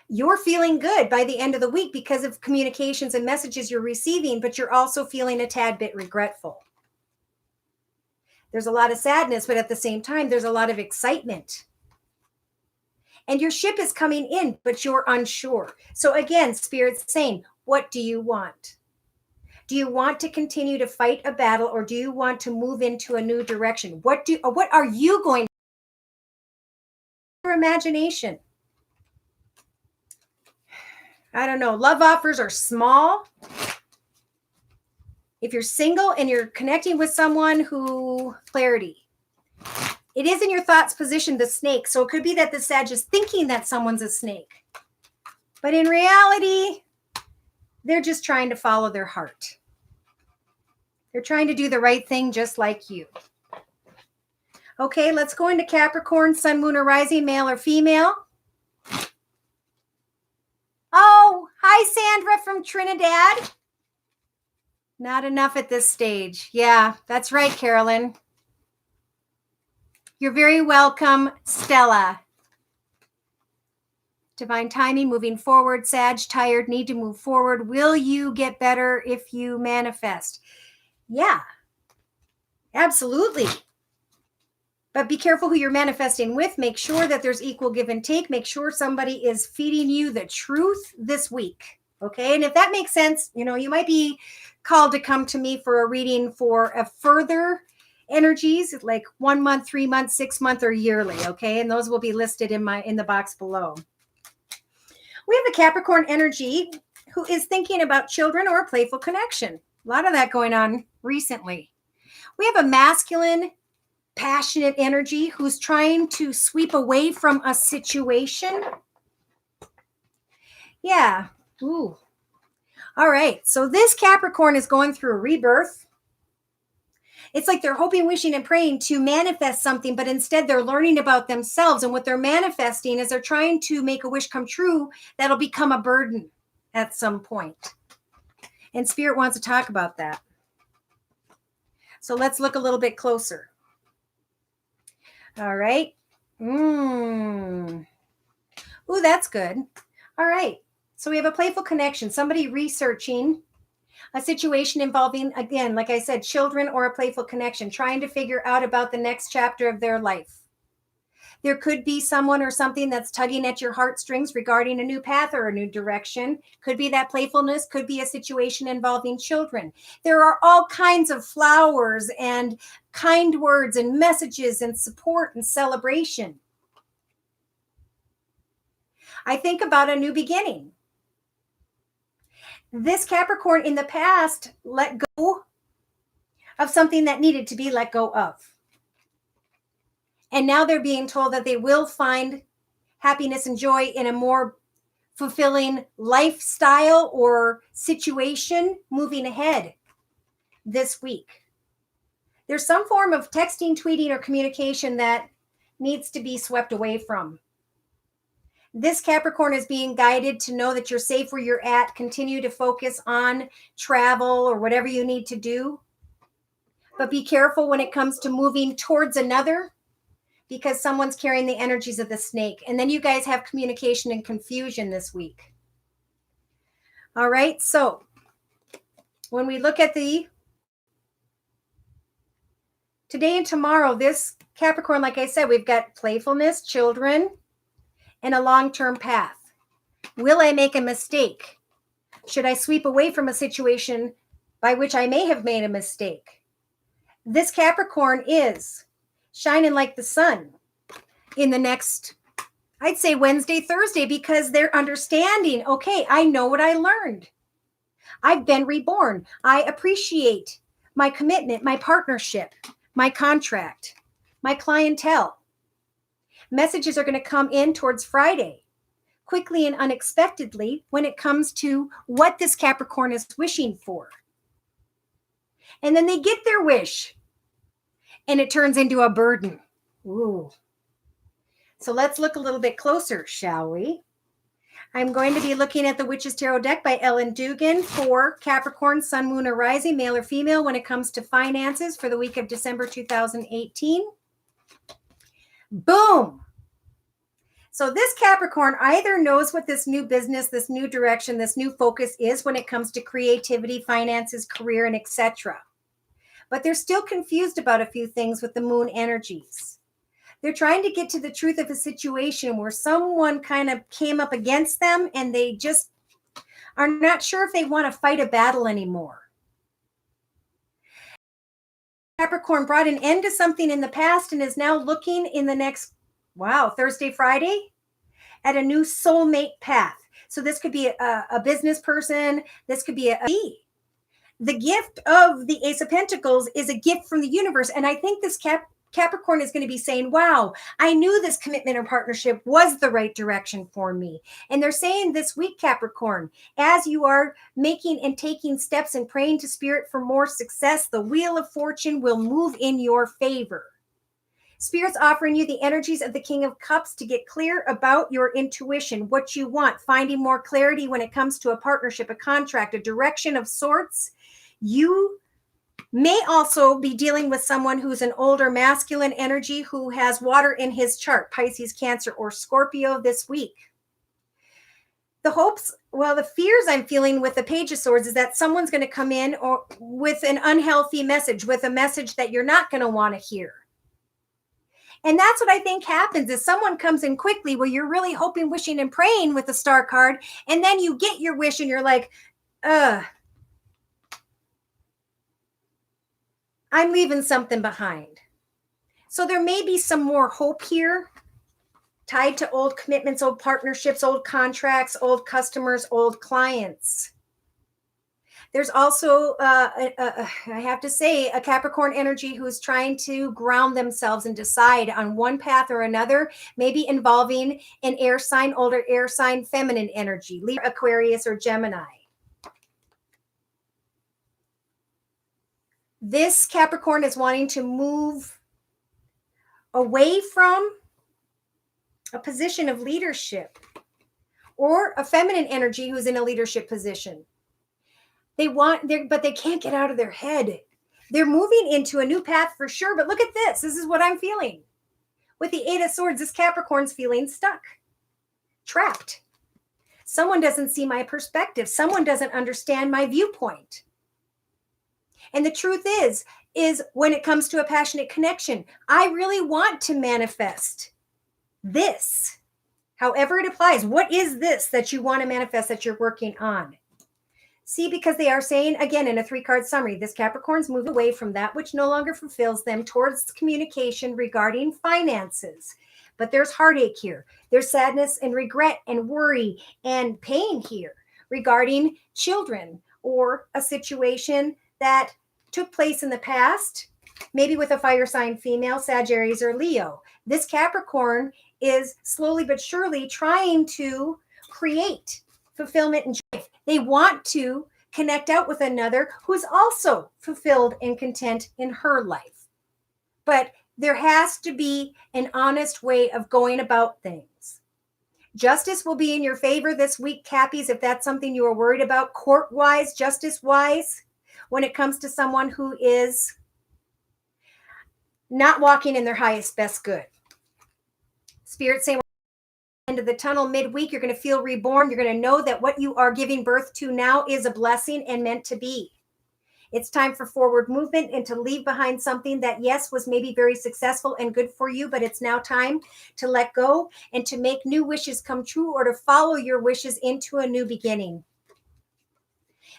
You're feeling good by the end of the week because of communications and messages you're receiving, but you're also feeling a tad bit regretful. There's a lot of sadness, but at the same time, there's a lot of excitement. And your ship is coming in, but you're unsure. So again, Spirit's saying, what do you want? Do you want to continue to fight a battle, or do you want to move into a new direction? What are you going to do? Your imagination. I don't know. Love offers are small. If you're single and you're connecting with someone who, clarity. It is in your thoughts position, the snake. So it could be that the Sag is thinking that someone's a snake. But in reality, they're just trying to follow their heart. They're trying to do the right thing just like you. Okay, let's go into Capricorn, Sun, Moon, or Rising, male or female. Oh, hi, Sandra from Trinidad. Not enough at this stage. Yeah, that's right, Carolyn. You're very welcome, Stella. Divine timing, moving forward. Sag, tired, need to move forward. Will you get better if you manifest? Yeah, absolutely. But be careful who you're manifesting with. Make sure that there's equal give and take. Make sure somebody is feeding you the truth this week. Okay, and if that makes sense, you might be called to come to me for a reading for a further energies, like 1 month, 3 months, 6 month, or yearly. Okay, and those will be listed in the box below. We have a Capricorn energy who is thinking about children or a playful connection. A lot of that going on recently. We have a masculine, passionate energy who's trying to sweep away from a situation. Yeah. Ooh. All right. So this Capricorn is going through a rebirth. It's like they're hoping, wishing, and praying to manifest something, but instead they're learning about themselves. And what they're manifesting is they're trying to make a wish come true that'll become a burden. at some point. And Spirit wants to talk about that. So let's look a little bit closer. All right. Ooh, that's good. All right. So we have a playful connection. Somebody researching a situation involving, again, like I said, children or a playful connection, trying to figure out about the next chapter of their life. There could be someone or something that's tugging at your heartstrings regarding a new path or a new direction. Could be that playfulness, could be a situation involving children. There are all kinds of flowers and kind words and messages and support and celebration. I think about a new beginning. This Capricorn in the past let go of something that needed to be let go of. And now they're being told that they will find happiness and joy in a more fulfilling lifestyle or situation moving ahead this week. There's some form of texting, tweeting, or communication that needs to be swept away from. This Capricorn is being guided to know that you're safe where you're at. Continue to focus on travel or whatever you need to do. But be careful when it comes to moving towards another, because someone's carrying the energies of the snake. And then you guys have communication and confusion this week. All right. So when we look at the today and tomorrow, this Capricorn, like I said, we've got playfulness, children, and a long-term path. Will I make a mistake? Should I sweep away from a situation by which I may have made a mistake? This Capricorn is shining like the sun in the next, I'd say Wednesday, Thursday, because they're understanding, okay, I know what I learned. I've been reborn. I appreciate my commitment, my partnership, my contract, my clientele. Messages are going to come in towards Friday, quickly and unexpectedly, when it comes to what this Capricorn is wishing for. And then they get their wish, and it turns into a burden. Ooh. So let's look a little bit closer, shall we? I'm going to be looking at the Witch's Tarot deck by Ellen Dugan for Capricorn, Sun, Moon, or Rising, male or female, when it comes to finances for the week of December 2018. Boom. So this Capricorn either knows what this new business, this new direction, this new focus is when it comes to creativity, finances, career, and etc. But they're still confused about a few things with the moon energies. They're trying to get to the truth of a situation where someone kind of came up against them and they just are not sure if they want to fight a battle anymore. Capricorn brought an end to something in the past and is now looking in the next, Thursday, Friday, at a new soulmate path. So this could be a business person. This could be the gift of the Ace of Pentacles is a gift from the universe. And I think this Capricorn is going to be saying, wow, I knew this commitment or partnership was the right direction for me. And they're saying this week, Capricorn, as you are making and taking steps and praying to Spirit for more success, the Wheel of Fortune will move in your favor. Spirit's offering you the energies of the King of Cups to get clear about your intuition, what you want, finding more clarity when it comes to a partnership, a contract, a direction of sorts. You may also be dealing with someone who's an older masculine energy who has water in his chart, Pisces, Cancer, or Scorpio this week. The fears I'm feeling with the Page of Swords is that someone's going to come in or with an unhealthy message, with a message that you're not going to want to hear. And that's what I think happens is someone comes in quickly where you're really hoping, wishing, and praying with the Star card, and then you get your wish and you're like, I'm leaving something behind. So there may be some more hope here tied to old commitments, old partnerships, old contracts, old customers, old clients. There's also, I have to say, a Capricorn energy who's trying to ground themselves and decide on one path or another, maybe involving an air sign, older air sign, feminine energy, Libra, Aquarius, or Gemini. This Capricorn is wanting to move away from a position of leadership or a feminine energy who's in a leadership position. But they can't get out of their head. They're moving into a new path for sure. But look at this. This is what I'm feeling. With the Eight of Swords, this Capricorn's feeling stuck, trapped. Someone doesn't see my perspective. Someone doesn't understand my viewpoint. And the truth is when it comes to a passionate connection, I really want to manifest this. However it applies, what is this that you want to manifest that you're working on? See, because they are saying, again, in a 3-card summary, this Capricorn's moving away from that which no longer fulfills them towards communication regarding finances. But there's heartache here. There's sadness and regret and worry and pain here regarding children or a situation that took place in the past, maybe with a fire sign female, Sagittarius or Leo. This Capricorn is slowly but surely trying to create fulfillment and joy. They want to connect out with another who's also fulfilled and content in her life. But there has to be an honest way of going about things. Justice will be in your favor this week, Cappies, if that's something you are worried about, court-wise, justice-wise, when it comes to someone who is not walking in their highest, best good. Spirit saying, end of the tunnel midweek, you're going to feel reborn. You're going to know that what you are giving birth to now is a blessing and meant to be. It's time for forward movement and to leave behind something that, yes, was maybe very successful and good for you, but it's now time to let go and to make new wishes come true or to follow your wishes into a new beginning.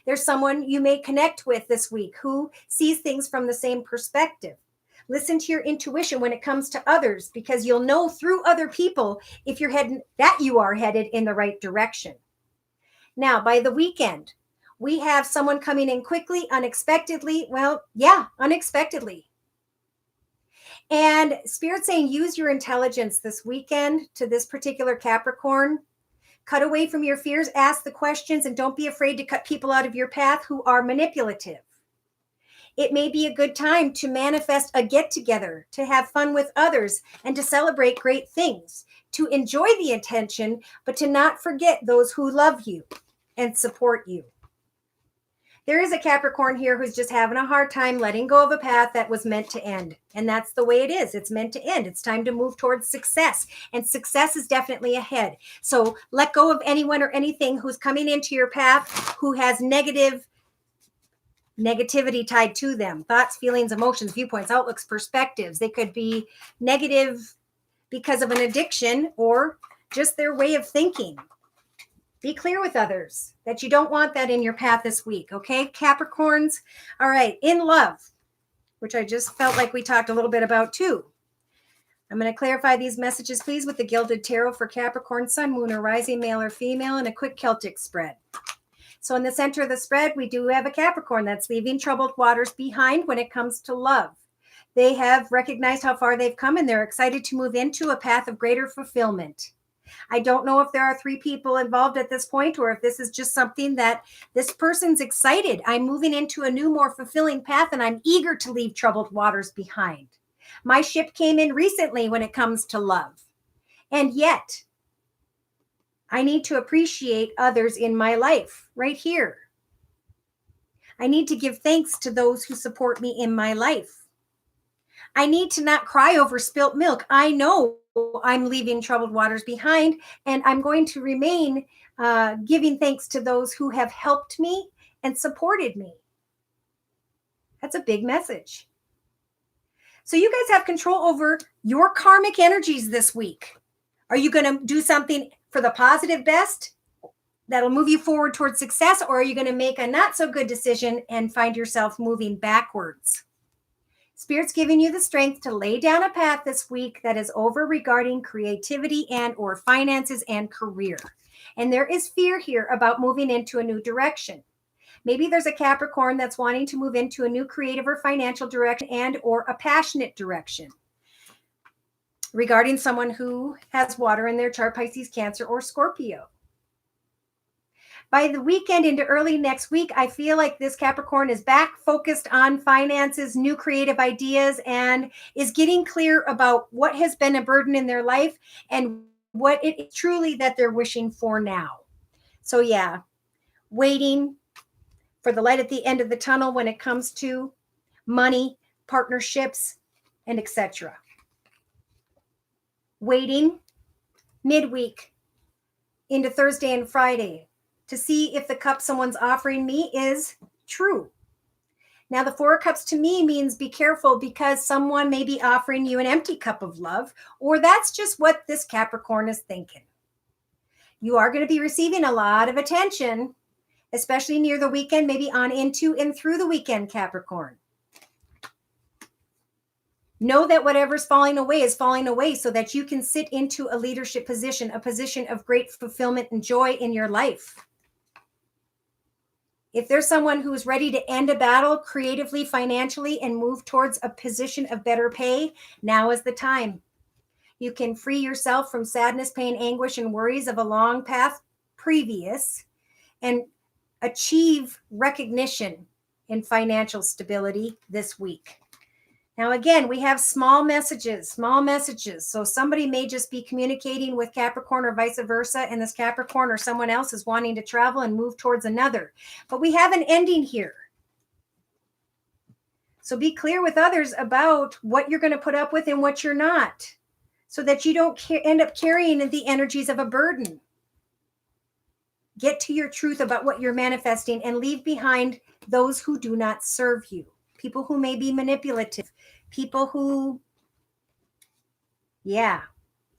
There's someone you may connect with this week who sees things from the same perspective. Listen to your intuition when it comes to others, because you'll know through other people if you are headed in the right direction. Now, by the weekend, we have someone coming in quickly, unexpectedly. Well, yeah, unexpectedly. And Spirit saying, use your intelligence this weekend to this particular Capricorn. Cut away from your fears, ask the questions, and don't be afraid to cut people out of your path who are manipulative. It may be a good time to manifest a get-together, to have fun with others, and to celebrate great things, to enjoy the attention, but to not forget those who love you and support you. There is a Capricorn here who's just having a hard time letting go of a path that was meant to end. And that's the way it is. It's meant to end. It's time to move towards success. And success is definitely ahead. So let go of anyone or anything who's coming into your path who has negativity tied to them. Thoughts, feelings, emotions, viewpoints, outlooks, perspectives. They could be negative because of an addiction or just their way of thinking. Be clear with others that you don't want that in your path this week, okay, Capricorns? All right, in love, which I just felt like we talked a little bit about too. I'm going to clarify these messages, please, with the Gilded Tarot for Capricorn, Sun, Moon, or Rising, male or female, and a quick Celtic spread. So in the center of the spread, we do have a Capricorn that's leaving troubled waters behind when it comes to love. They have recognized how far they've come, and they're excited to move into a path of greater fulfillment. I don't know if there are 3 people involved at this point or if this is just something that this person's excited. I'm moving into a new, more fulfilling path, and I'm eager to leave troubled waters behind. My ship came in recently when it comes to love. And yet, I need to appreciate others in my life right here. I need to give thanks to those who support me in my life. I need to not cry over spilt milk. I know I'm leaving troubled waters behind, and I'm going to remain giving thanks to those who have helped me and supported me. That's a big message. So you guys have control over your karmic energies this week. Are you going to do something for the positive best that'll move you forward towards success, or are you going to make a not so good decision and find yourself moving backwards? Spirit's giving you the strength to lay down a path this week that is over regarding creativity and or finances and career. And there is fear here about moving into a new direction. Maybe there's a Capricorn that's wanting to move into a new creative or financial direction and or a passionate direction regarding someone who has water in their chart, Pisces, Cancer, or Scorpio. By the weekend into early next week, I feel like this Capricorn is back focused on finances, new creative ideas, and is getting clear about what has been a burden in their life and what it is truly that they're wishing for now. So yeah, waiting for the light at the end of the tunnel when it comes to money, partnerships, and etc. Waiting midweek into Thursday and Friday to see if the cup someone's offering me is true. Now, the Four of Cups to me means be careful, because someone may be offering you an empty cup of love, or that's just what this Capricorn is thinking. You are going to be receiving a lot of attention, especially near the weekend, maybe on into and through the weekend, Capricorn. Know that whatever's falling away is falling away so that you can sit into a leadership position, a position of great fulfillment and joy in your life. If there's someone who's ready to end a battle creatively, financially, and move towards a position of better pay, now is the time. You can free yourself from sadness, pain, anguish, and worries of a long path previous and achieve recognition in financial stability this week. Now, again, we have small messages. So somebody may just be communicating with Capricorn or vice versa, and this Capricorn or someone else is wanting to travel and move towards another. But we have an ending here. So be clear with others about what you're going to put up with and what you're not, so that you don't end up carrying the energies of a burden. Get to your truth about what you're manifesting and leave behind those who do not serve you. People who may be manipulative, people who,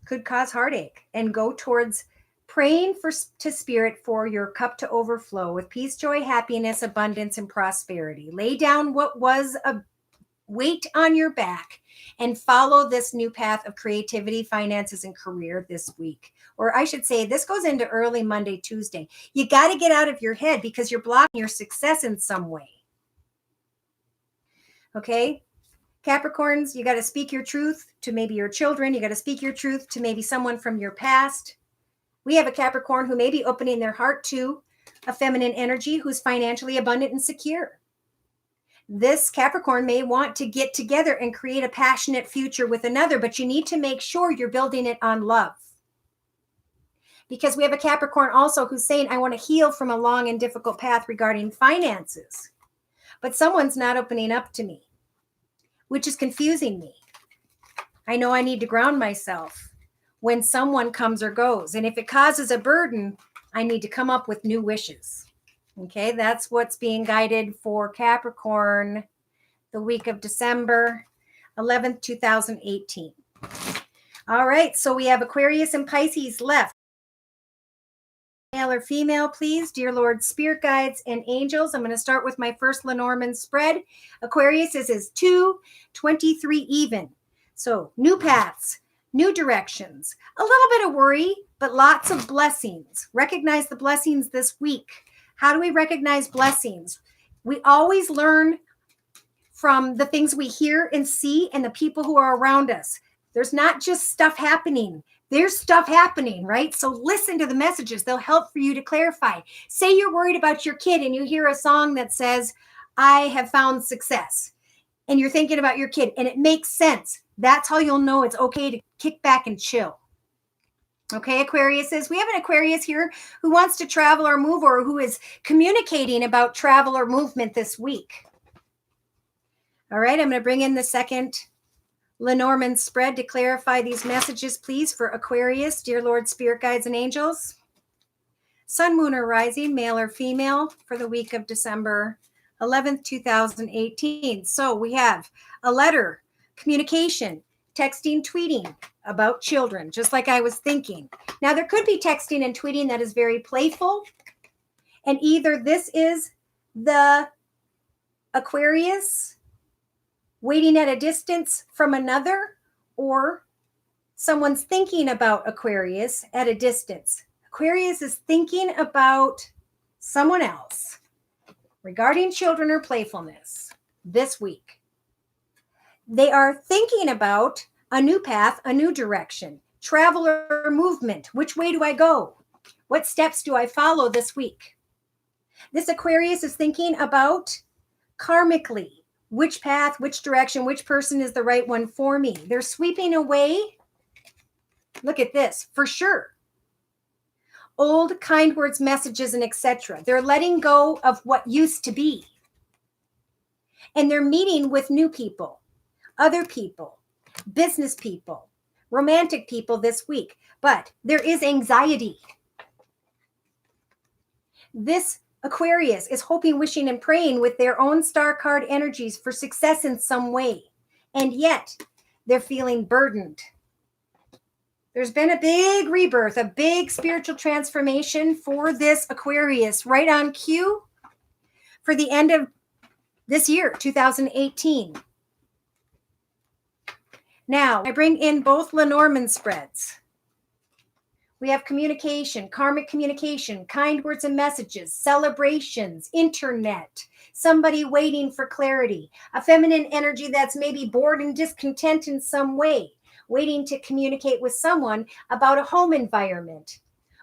could cause heartache, and go towards praying to Spirit for your cup to overflow with peace, joy, happiness, abundance, and prosperity. Lay down what was a weight on your back and follow this new path of creativity, finances, and career this week. Or I should say, this goes into early Monday, Tuesday. You got to get out of your head because you're blocking your success in some way. Okay, Capricorns, you got to speak your truth to maybe your children. You got to speak your truth to maybe someone from your past. We have a Capricorn who may be opening their heart to a feminine energy who's financially abundant and secure. This Capricorn may want to get together and create a passionate future with another, but you need to make sure you're building it on love. Because we have a Capricorn also who's saying, I want to heal from a long and difficult path regarding finances. But someone's not opening up to me, which is confusing me. I know I need to ground myself when someone comes or goes. And if it causes a burden, I need to come up with new wishes. Okay, that's what's being guided for Capricorn the week of December 11th, 2018. All right, so we have Aquarius and Pisces left. Male or female, please, dear Lord, spirit guides, and angels. I'm going to start with my first Lenormand spread. Aquarius is 2/23 even. So new paths, new directions, a little bit of worry, but lots of blessings. Recognize the blessings this week. How do we recognize blessings? We always learn from the things we hear and see and the people who are around us. There's not just stuff happening. There's stuff happening, right? So listen to the messages. They'll help for you to clarify. Say you're worried about your kid and you hear a song that says, I have found success. And you're thinking about your kid and it makes sense. That's how you'll know it's okay to kick back and chill. Okay, Aquarius we have an Aquarius here who wants to travel or move, or who is communicating about travel or movement this week. All right, I'm going to bring in the second Lenormand spread to clarify these messages, please, for Aquarius, dear Lord, spirit guides, and angels. Sun, moon, or rising, male or female, for the week of December 11th, 2018. So we have a letter, communication, texting, tweeting about children, just like I was thinking. Now, there could be texting and tweeting that is very playful, and either this is the Aquarius waiting at a distance from another, or someone's thinking about Aquarius at a distance. Aquarius is thinking about someone else regarding children or playfulness this week. They are thinking about a new path, a new direction, travel or movement. Which way do I go? What steps do I follow this week? This Aquarius is thinking about karmically. Which path, which direction, which person is the right one for me? They're sweeping away Look at this, for sure. Old kind words, messages, and etc. They're letting go of what used to be. And they're meeting with new people, other people, business people, romantic people this week. But there is anxiety. This Aquarius is hoping, wishing, and praying with their own star card energies for success in some way. And yet they're feeling burdened. There's been a big rebirth, a big spiritual transformation for this Aquarius, right on cue for the end of this year, 2018. Now, I bring in both Lenormand spreads. We have communication, karmic communication, kind words and messages, celebrations, internet, somebody waiting for clarity, a feminine energy that's maybe bored and discontent in some way, waiting to communicate with someone about a home environment,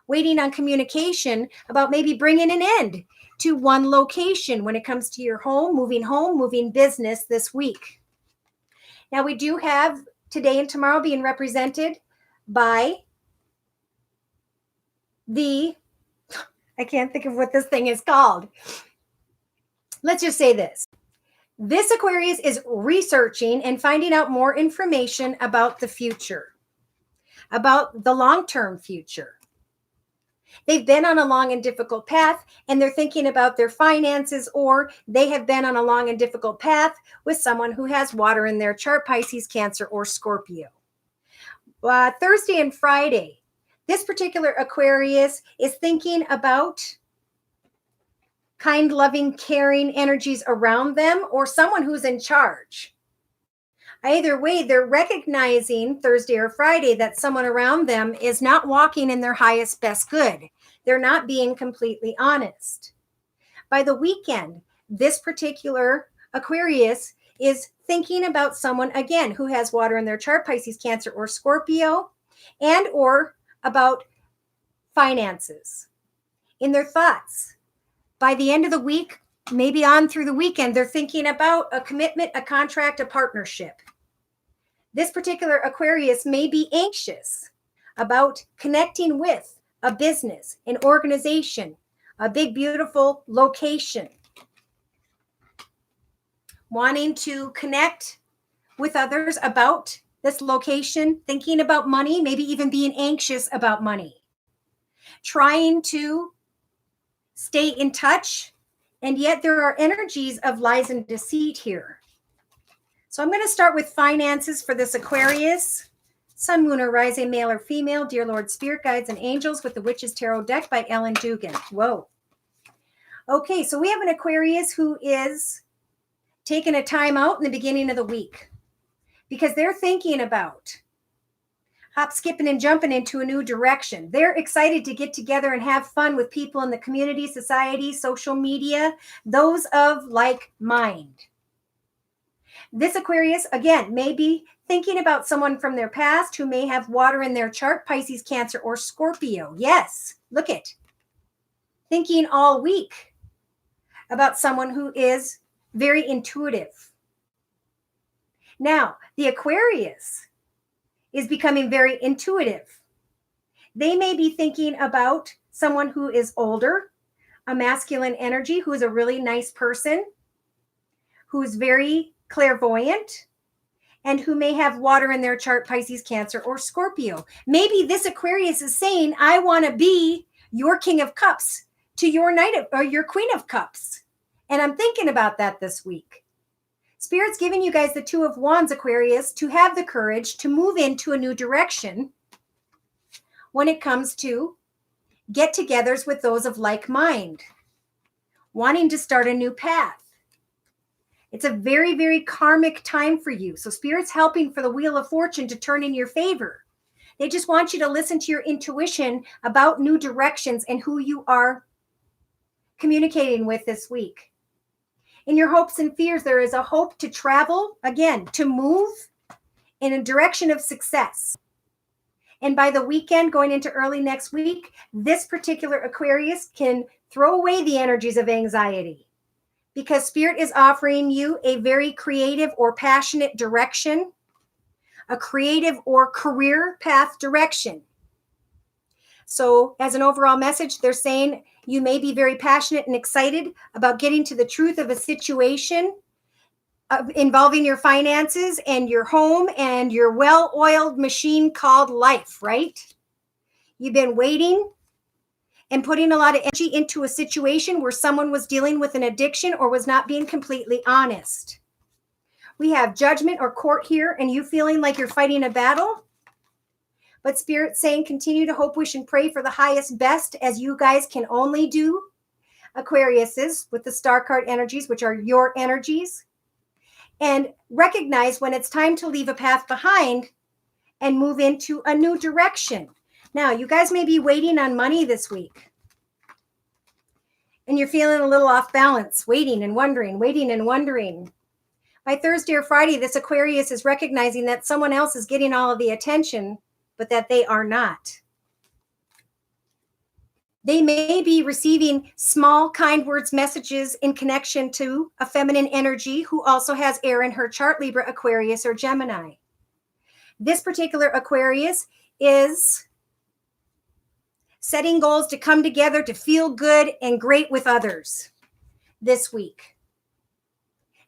waiting on communication about maybe bringing an end to one location when it comes to your home, moving business this week. Now, we do have today and tomorrow being represented by I can't think of what this thing is called. Let's just say this. This Aquarius is researching and finding out more information about the future, about the long-term future. They've been on a long and difficult path, and they're thinking about their finances, or they have been on a long and difficult path with someone who has water in their chart, Pisces, Cancer, or Scorpio. Thursday and Friday, this particular Aquarius is thinking about kind, loving, caring energies around them or someone who's in charge. Either way, they're recognizing Thursday or Friday that someone around them is not walking in their highest, best good. They're not being completely honest. By the weekend, this particular Aquarius is thinking about someone, again, who has water in their chart, Pisces, Cancer, or Scorpio, and or about finances in their thoughts. By the end of the week, maybe on through the weekend, they're thinking about a commitment, a contract, a partnership. This particular Aquarius may be anxious about connecting with a business, an organization, a big, beautiful location, wanting to connect with others about this location, thinking about money, maybe even being anxious about money, trying to stay in touch, and yet there are energies of lies and deceit here. So I'm going to start with finances for this Aquarius. Sun, Moon, or Rising, male or female, Dear Lord, Spirit, Guides, and Angels with the Witch's Tarot deck by Ellen Dugan. Whoa. Okay, so we have an Aquarius who is taking a time out in the beginning of the week because they're thinking about hop, skipping, and jumping into a new direction. They're excited to get together and have fun with people in the community, society, social media, those of like mind. This Aquarius, again, may be thinking about someone from their past who may have water in their chart, Pisces, Cancer, or Scorpio. Yes, look it. Thinking all week about someone who is very intuitive. Now, the Aquarius is becoming very intuitive. They may be thinking about someone who is older, a masculine energy, who is a really nice person, who's very clairvoyant, and who may have water in their chart, Pisces, Cancer, or Scorpio. Maybe this Aquarius is saying, I want to be your King of Cups to your or your Queen of Cups. And I'm thinking about that this week. Spirit's giving you guys the Two of Wands, Aquarius, to have the courage to move into a new direction when it comes to get-togethers with those of like mind, wanting to start a new path. It's a very, very karmic time for you. So Spirit's helping for the Wheel of Fortune to turn in your favor. They just want you to listen to your intuition about new directions and who you are communicating with this week. In your hopes and fears, there is a hope to travel, again, to move in a direction of success. And by the weekend, going into early next week, this particular Aquarius can throw away the energies of anxiety because Spirit is offering you a very creative or passionate direction, a creative or career path direction. So as an overall message, they're saying you may be very passionate and excited about getting to the truth of a situation involving your finances and your home and your well-oiled machine called life, right? You've been waiting and putting a lot of energy into a situation where someone was dealing with an addiction or was not being completely honest. We have judgment or court here, and you feeling like you're fighting a battle. But Spirit's saying continue to hope, wish, and pray for the highest best, as you guys can only do, Aquariuses, with the star card energies, which are your energies. And recognize when it's time to leave a path behind and move into a new direction. Now, you guys may be waiting on money this week. And you're feeling a little off balance, waiting and wondering, waiting and wondering. By Thursday or Friday, this Aquarius is recognizing that someone else is getting all of the attention, but that they are not. They may be receiving small, kind words, messages in connection to a feminine energy who also has air in her chart, Libra, Aquarius, or Gemini. This particular Aquarius is setting goals to come together to feel good and great with others this week.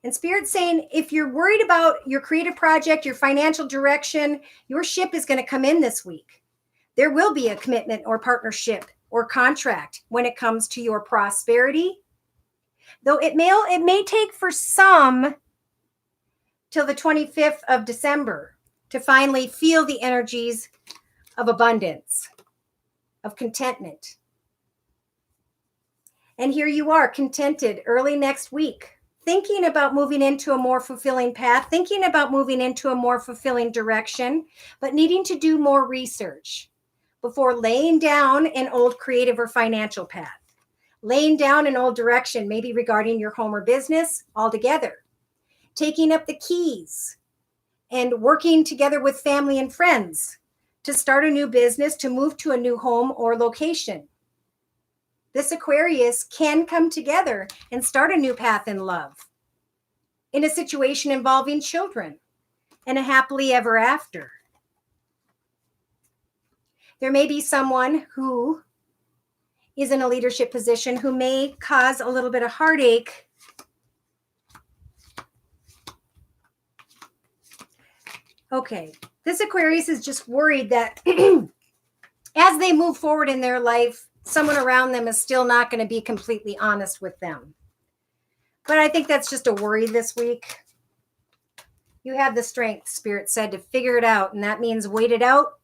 And Spirit's saying, if you're worried about your creative project, your financial direction, your ship is going to come in this week. There will be a commitment or partnership or contract when it comes to your prosperity. Though it may take for some till the 25th of December to finally feel the energies of abundance, of contentment. And here you are, contented early next week, thinking about moving into a more fulfilling path, thinking about moving into a more fulfilling direction, but needing to do more research before laying down an old creative or financial path, laying down an old direction, maybe regarding your home or business altogether, taking up the keys and working together with family and friends to start a new business, to move to a new home or location. This Aquarius can come together and start a new path in love, in a situation involving children, and a happily ever after. There may be someone who is in a leadership position who may cause a little bit of heartache Okay, this Aquarius is just worried that as they move forward in their life, someone around them is still not going to be completely honest with them. But I think that's just a worry this week. You have the strength, Spirit said, to figure it out. And that means wait it out.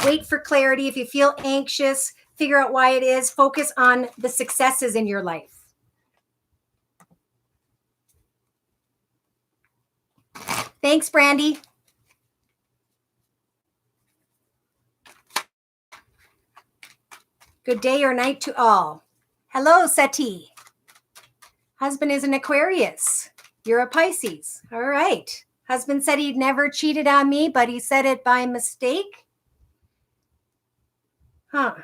Wait for clarity. If you feel anxious, figure out why it is. Focus on the successes in your life. Thanks, Brandy. Good day or night to all. Hello, Seti. Husband is an Aquarius. You're a Pisces. All right. Husband said he'd never cheated on me, but he said it by mistake. Well,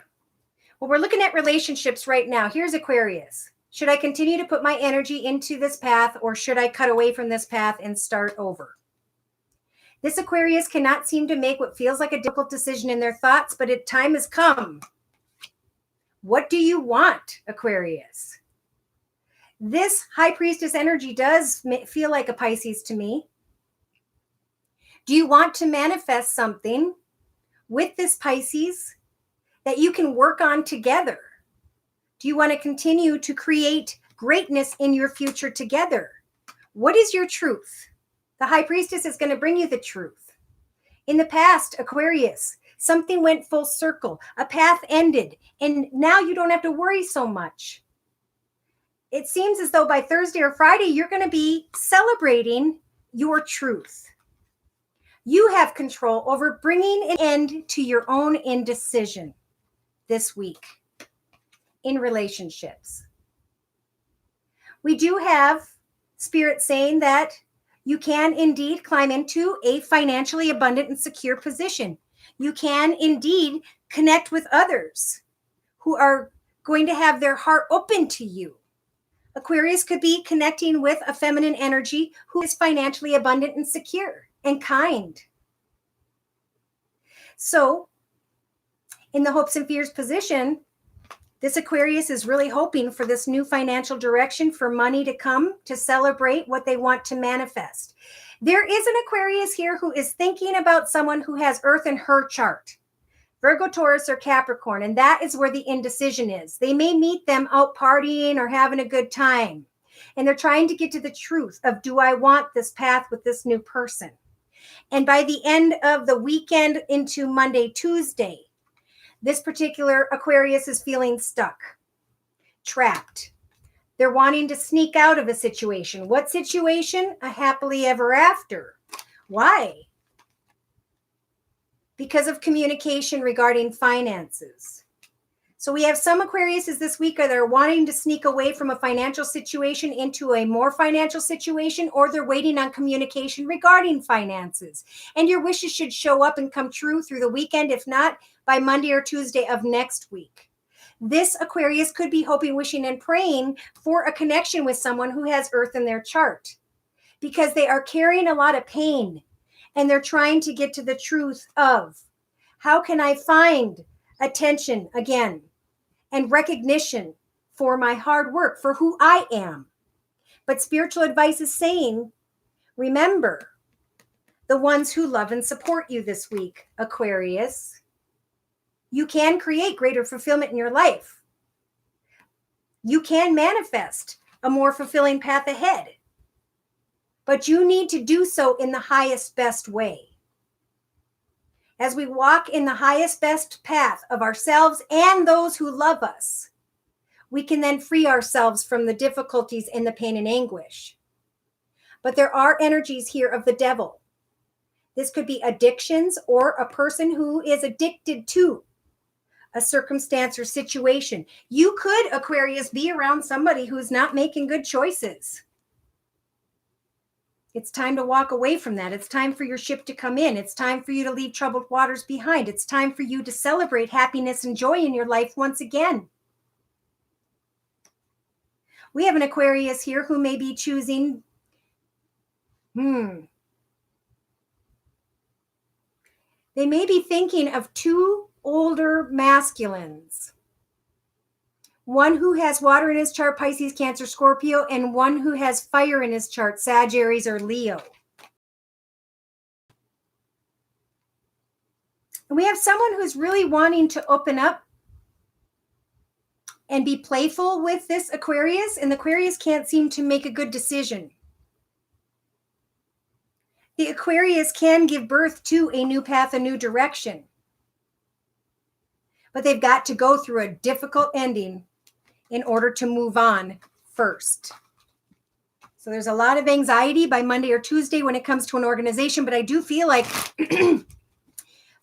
we're looking at relationships right now. Here's Aquarius. Should I continue to put my energy into this path, or should I cut away from this path and start over? This Aquarius cannot seem to make what feels like a difficult decision in their thoughts, but time has come. What do you want, Aquarius? This High Priestess energy does feel like a Pisces to me. Do you want to manifest something with this Pisces that you can work on together? Do you want to continue to create greatness in your future together? What is your truth? The High Priestess is going to bring you the truth. In the past, Aquarius, something went full circle. A path ended, and now you don't have to worry so much. It seems as though by Thursday or Friday, you're going to be celebrating your truth. You have control over bringing an end to your own indecision this week in relationships. We do have Spirit saying that you can indeed climb into a financially abundant and secure position. You can indeed connect with others who are going to have their heart open to you. Aquarius could be connecting with a feminine energy who is financially abundant and secure and kind. So in the hopes and fears position, this Aquarius is really hoping for this new financial direction, for money to come to celebrate what they want to manifest. There is an Aquarius here who is thinking about someone who has Earth in her chart, Virgo, Taurus, or Capricorn, and that is where the indecision is. They may meet them out partying or having a good time, and they're trying to get to the truth of, do I want this path with this new person? And by the end of the weekend into Monday, Tuesday, this particular Aquarius is feeling stuck, trapped. They're wanting to sneak out of a situation. What situation? A happily ever after. Why? Because of communication regarding finances. So we have some Aquariuses this week that are wanting to sneak away from a financial situation into a more financial situation, or they're waiting on communication regarding finances. And your wishes should show up and come true through the weekend, if not by Monday or Tuesday of next week. This Aquarius could be hoping, wishing, and praying for a connection with someone who has Earth in their chart, because they are carrying a lot of pain and they're trying to get to the truth of, how can I find attention again and recognition for my hard work, for who I am? But spiritual advice is saying, remember the ones who love and support you this week, Aquarius. You can create greater fulfillment in your life. You can manifest a more fulfilling path ahead, but you need to do so in the highest, best way. As we walk in the highest, best path of ourselves and those who love us, we can then free ourselves from the difficulties and the pain and anguish. But there are energies here of the devil. This could be addictions, or a person who is addicted to a circumstance or situation. You could, Aquarius, be around somebody who's not making good choices. It's time to walk away from that. It's time for your ship to come in. It's time for you to leave troubled waters behind. It's time for you to celebrate happiness and joy in your life once again. We have an Aquarius here who may be choosing, they may be thinking of two older masculines. One who has water in his chart, Pisces, Cancer, Scorpio, and one who has fire in his chart, Sagittarius or Leo. And we have someone who's really wanting to open up and be playful with this Aquarius, and the Aquarius can't seem to make a good decision. The Aquarius can give birth to a new path, a new direction, but they've got to go through a difficult ending in order to move on first. So there's a lot of anxiety by Monday or Tuesday when it comes to an organization, but I do feel like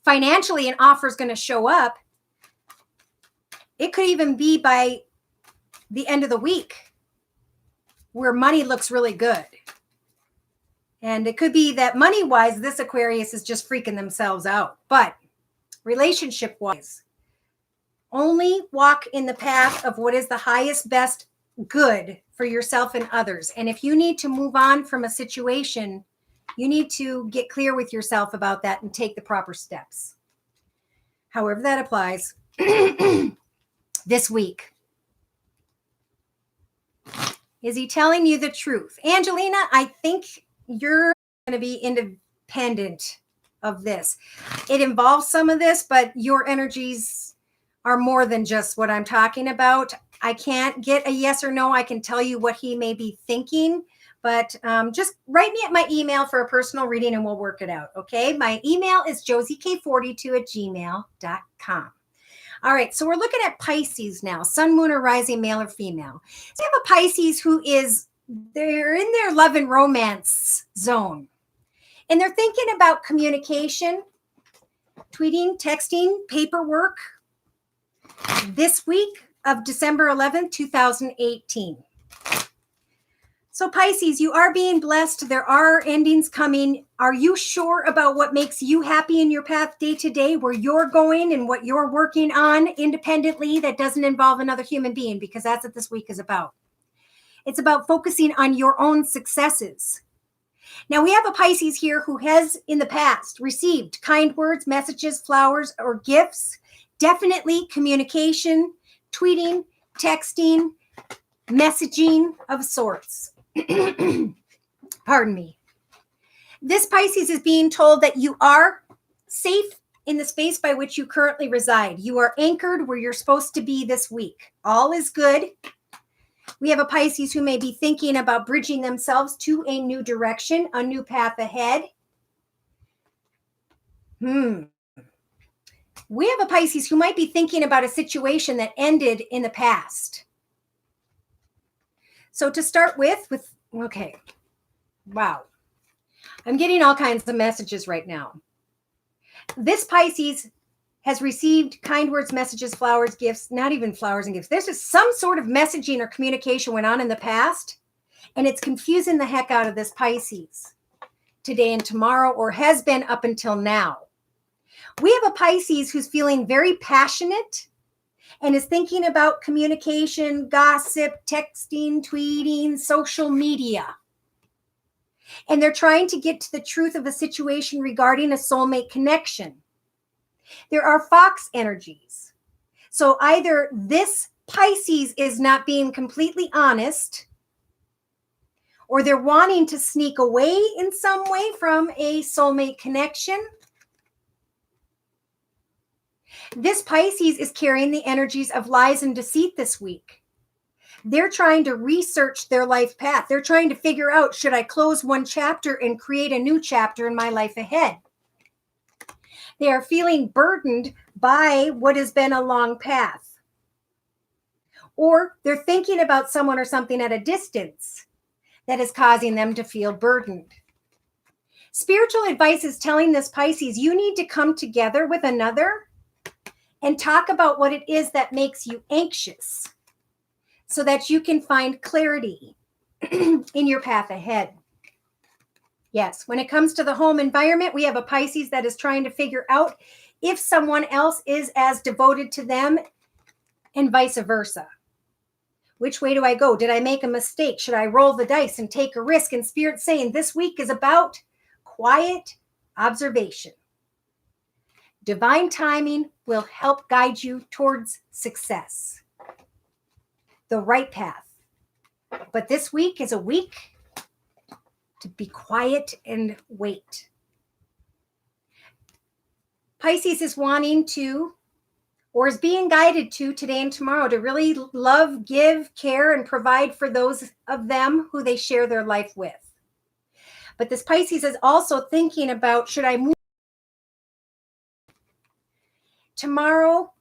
financially an offer is going to show up. It could even be by the end of the week where money looks really good. And it could be that money-wise, this Aquarius is just freaking themselves out. But relationship-wise, only walk in the path of what is the highest, best good for yourself and others. And if you need to move on from a situation, you need to get clear with yourself about that and take the proper steps. However that applies this week. Is he telling you the truth? Angelina, I think you're going to be independent of this. It involves some of this, but your energies are more than just what I'm talking about. I can't get a yes or no. I can tell you what he may be thinking, but just write me at my email for a personal reading and we'll work it out. Okay. My email is josiek42@gmail.com. All right. So we're looking at Pisces now, sun, moon, or rising, male or female. So we have a Pisces who they're in their love and romance zone, and they're thinking about communication, tweeting, texting, paperwork, this week of December 11th, 2018. So Pisces, you are being blessed. There are endings coming. Are you sure about what makes you happy in your path day to day, where you're going and what you're working on independently that doesn't involve another human being? Because that's what this week is about. It's about focusing on your own successes. Now we have a Pisces here who has in the past received kind words, messages, flowers, or gifts. Definitely communication, tweeting, texting, messaging of sorts. Pardon me. This Pisces is being told that you are safe in the space by which you currently reside. You are anchored where you're supposed to be this week. All is good. We have a Pisces who may be thinking about bridging themselves to a new direction, a new path ahead. We have a Pisces who might be thinking about a situation that ended in the past. So to start with, okay, wow. I'm getting all kinds of messages right now. This Pisces has received kind words, messages, flowers, gifts, not even flowers and gifts. There's just some sort of messaging or communication went on in the past, and it's confusing the heck out of this Pisces today and tomorrow, or has been up until now. We have a Pisces who's feeling very passionate and is thinking about communication, gossip, texting, tweeting, social media. And they're trying to get to the truth of a situation regarding a soulmate connection. There are fox energies. So either this Pisces is not being completely honest, or they're wanting to sneak away in some way from a soulmate connection. This Pisces is carrying the energies of lies and deceit this week. They're trying to research their life path. They're trying to figure out, should I close one chapter and create a new chapter in my life ahead? They are feeling burdened by what has been a long path. Or they're thinking about someone or something at a distance that is causing them to feel burdened. Spiritual advice is telling this Pisces, you need to come together with another and talk about what it is that makes you anxious so that you can find clarity in your path ahead. Yes, when it comes to the home environment, we have a Pisces that is trying to figure out if someone else is as devoted to them and vice versa. Which way do I go? Did I make a mistake? Should I roll the dice and take a risk? And Spirit's saying this week is about quiet observation. Divine timing will help guide you towards success, the right path. But this week is a week to be quiet and wait. Pisces is wanting to, or is being guided to today and tomorrow, to really love, give, care, and provide for those of them who they share their life with. But this Pisces is also thinking about, should I move tomorrow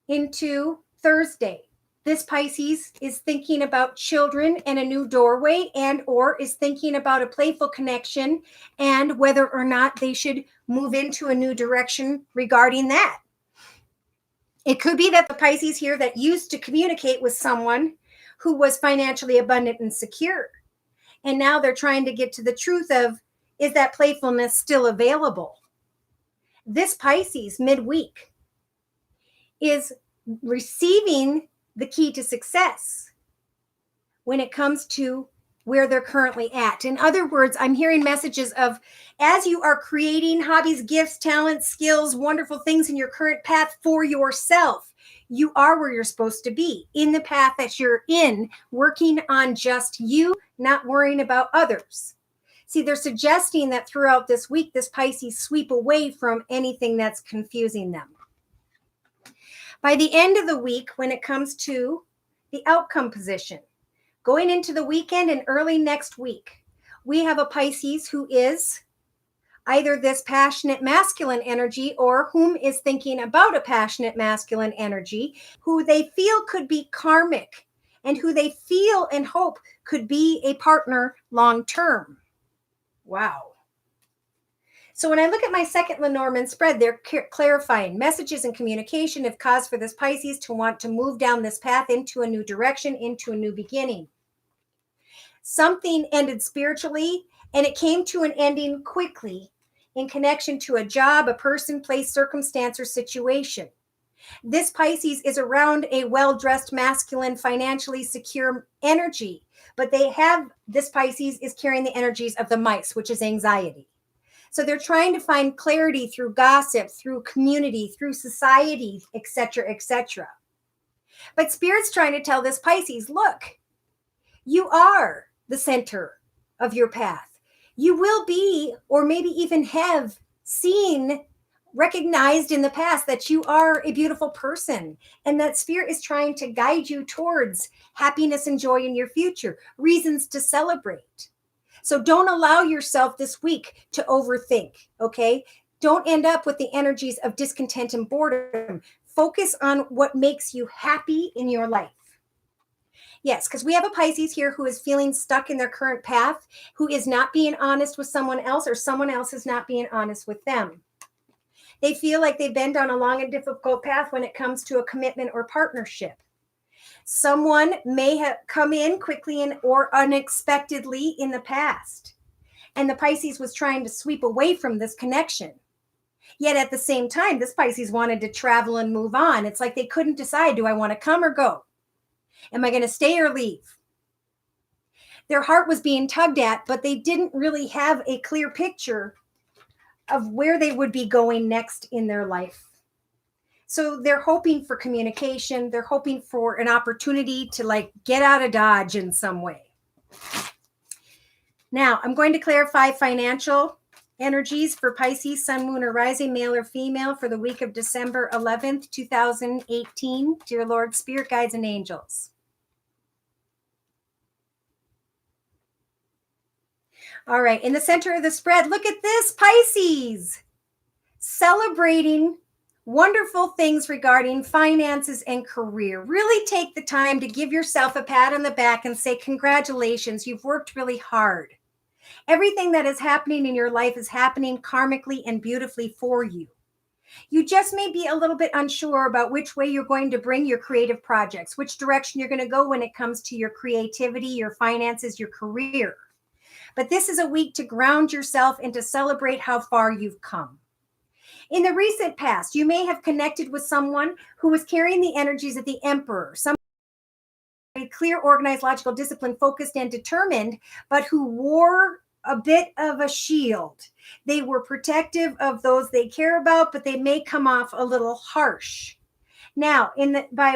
into Thursday? This Pisces is thinking about children and a new doorway, and or is thinking about a playful connection and whether or not they should move into a new direction regarding that. It could be that the Pisces here that used to communicate with someone who was financially abundant and secure, and now they're trying to get to the truth of, is that playfulness still available? This Pisces midweek is receiving the key to success when it comes to where they're currently at. In other words, I'm hearing messages of, as you are creating hobbies, gifts, talents, skills, wonderful things in your current path for yourself, you are where you're supposed to be, in the path that you're in, working on just you, not worrying about others. See, they're suggesting that throughout this week, this Pisces sweep away from anything that's confusing them. By the end of the week, when it comes to the outcome position, going into the weekend and early next week, we have a Pisces who is either this passionate masculine energy, or whom is thinking about a passionate masculine energy, who they feel could be karmic and who they feel and hope could be a partner long term. Wow. So when I look at my second Lenormand spread, they're clarifying messages and communication have caused for this Pisces to want to move down this path into a new direction, into a new beginning. Something ended spiritually, and it came to an ending quickly in connection to a job, a person, place, circumstance, or situation. This Pisces is around a well-dressed, masculine, financially secure energy, but this Pisces is carrying the energies of the mice, which is anxiety. So they're trying to find clarity through gossip, through community, through society, etc., etc. But Spirit's trying to tell this Pisces, look, you are the center of your path. You will be, or maybe even have seen, recognized in the past that you are a beautiful person, and that Spirit is trying to guide you towards happiness and joy in your future, reasons to celebrate. So don't allow yourself this week to overthink, okay? Don't end up with the energies of discontent and boredom. Focus on what makes you happy in your life. Yes, because we have a Pisces here who is feeling stuck in their current path, who is not being honest with someone else, or someone else is not being honest with them. They feel like they've been down a long and difficult path when it comes to a commitment or partnership. Someone may have come in quickly or unexpectedly in the past, and the Pisces was trying to sweep away from this connection. Yet at the same time, this Pisces wanted to travel and move on. It's like they couldn't decide, do I want to come or go? Am I going to stay or leave? Their heart was being tugged at, but they didn't really have a clear picture of where they would be going next in their life. So they're hoping for communication. They're hoping for an opportunity to get out of Dodge in some way. Now, I'm going to clarify financial energies for Pisces, Sun, Moon, or Rising, male or female, for the week of December 11th, 2018. Dear Lord, Spirit, Guides, and Angels. All right, in the center of the spread, look at this, Pisces. Celebrating wonderful things regarding finances and career. Really take the time to give yourself a pat on the back and say, congratulations, you've worked really hard. Everything that is happening in your life is happening karmically and beautifully for you. You just may be a little bit unsure about which way you're going to bring your creative projects, which direction you're going to go when it comes to your creativity, your finances, your career. But this is a week to ground yourself and to celebrate how far you've come. In the recent past, you may have connected with someone who was carrying the energies of the Emperor, someone clear, organized, logical, disciplined, focused, and determined, but who wore a bit of a shield. They were protective of those they care about, but they may come off a little harsh. Now, by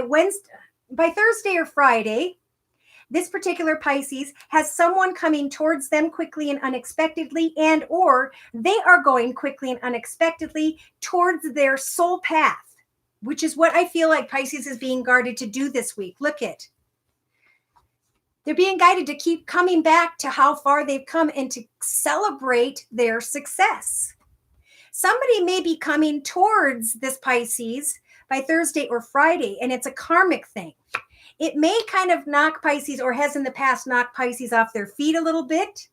Thursday or Friday, this particular Pisces has someone coming towards them quickly and unexpectedly, and or they are going quickly and unexpectedly towards their soul path, which is what I feel like Pisces is being guided to do this week. Look at. They're being guided to keep coming back to how far they've come and to celebrate their success. Somebody may be coming towards this Pisces by Thursday or Friday, and it's a karmic thing. It may kind of knock Pisces, or has in the past knocked Pisces off their feet a little bit.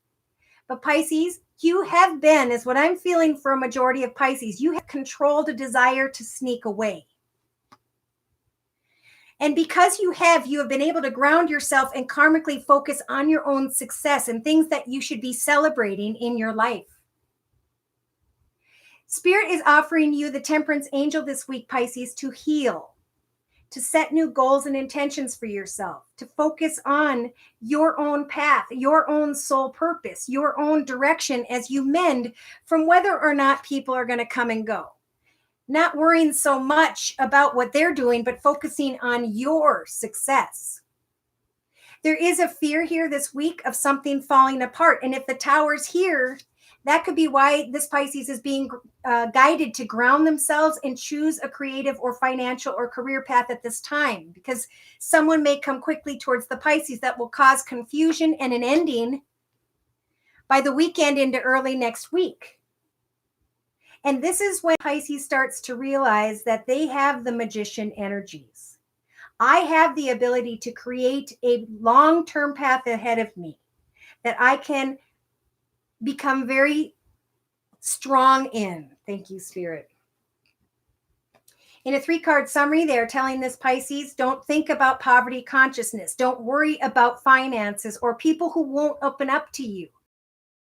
But Pisces, you have been, is what I'm feeling for a majority of Pisces, you have controlled a desire to sneak away. And because you have been able to ground yourself and karmically focus on your own success and things that you should be celebrating in your life. Spirit is offering you the Temperance Angel this week, Pisces, to heal, to set new goals and intentions for yourself, to focus on your own path, your own soul purpose, your own direction as you mend from whether or not people are going to come and go. Not worrying so much about what they're doing, but focusing on your success. There is a fear here this week of something falling apart. And if the Tower's here, that could be why this Pisces is being guided to ground themselves and choose a creative or financial or career path at this time, because someone may come quickly towards the Pisces that will cause confusion and an ending by the weekend into early next week. And this is when Pisces starts to realize that they have the magician energies. I have the ability to create a long-term path ahead of me that I can become very strong in. Thank you, Spirit. In a 3-card summary, they are telling this Pisces, don't think about poverty consciousness. Don't worry about finances or people who won't open up to you.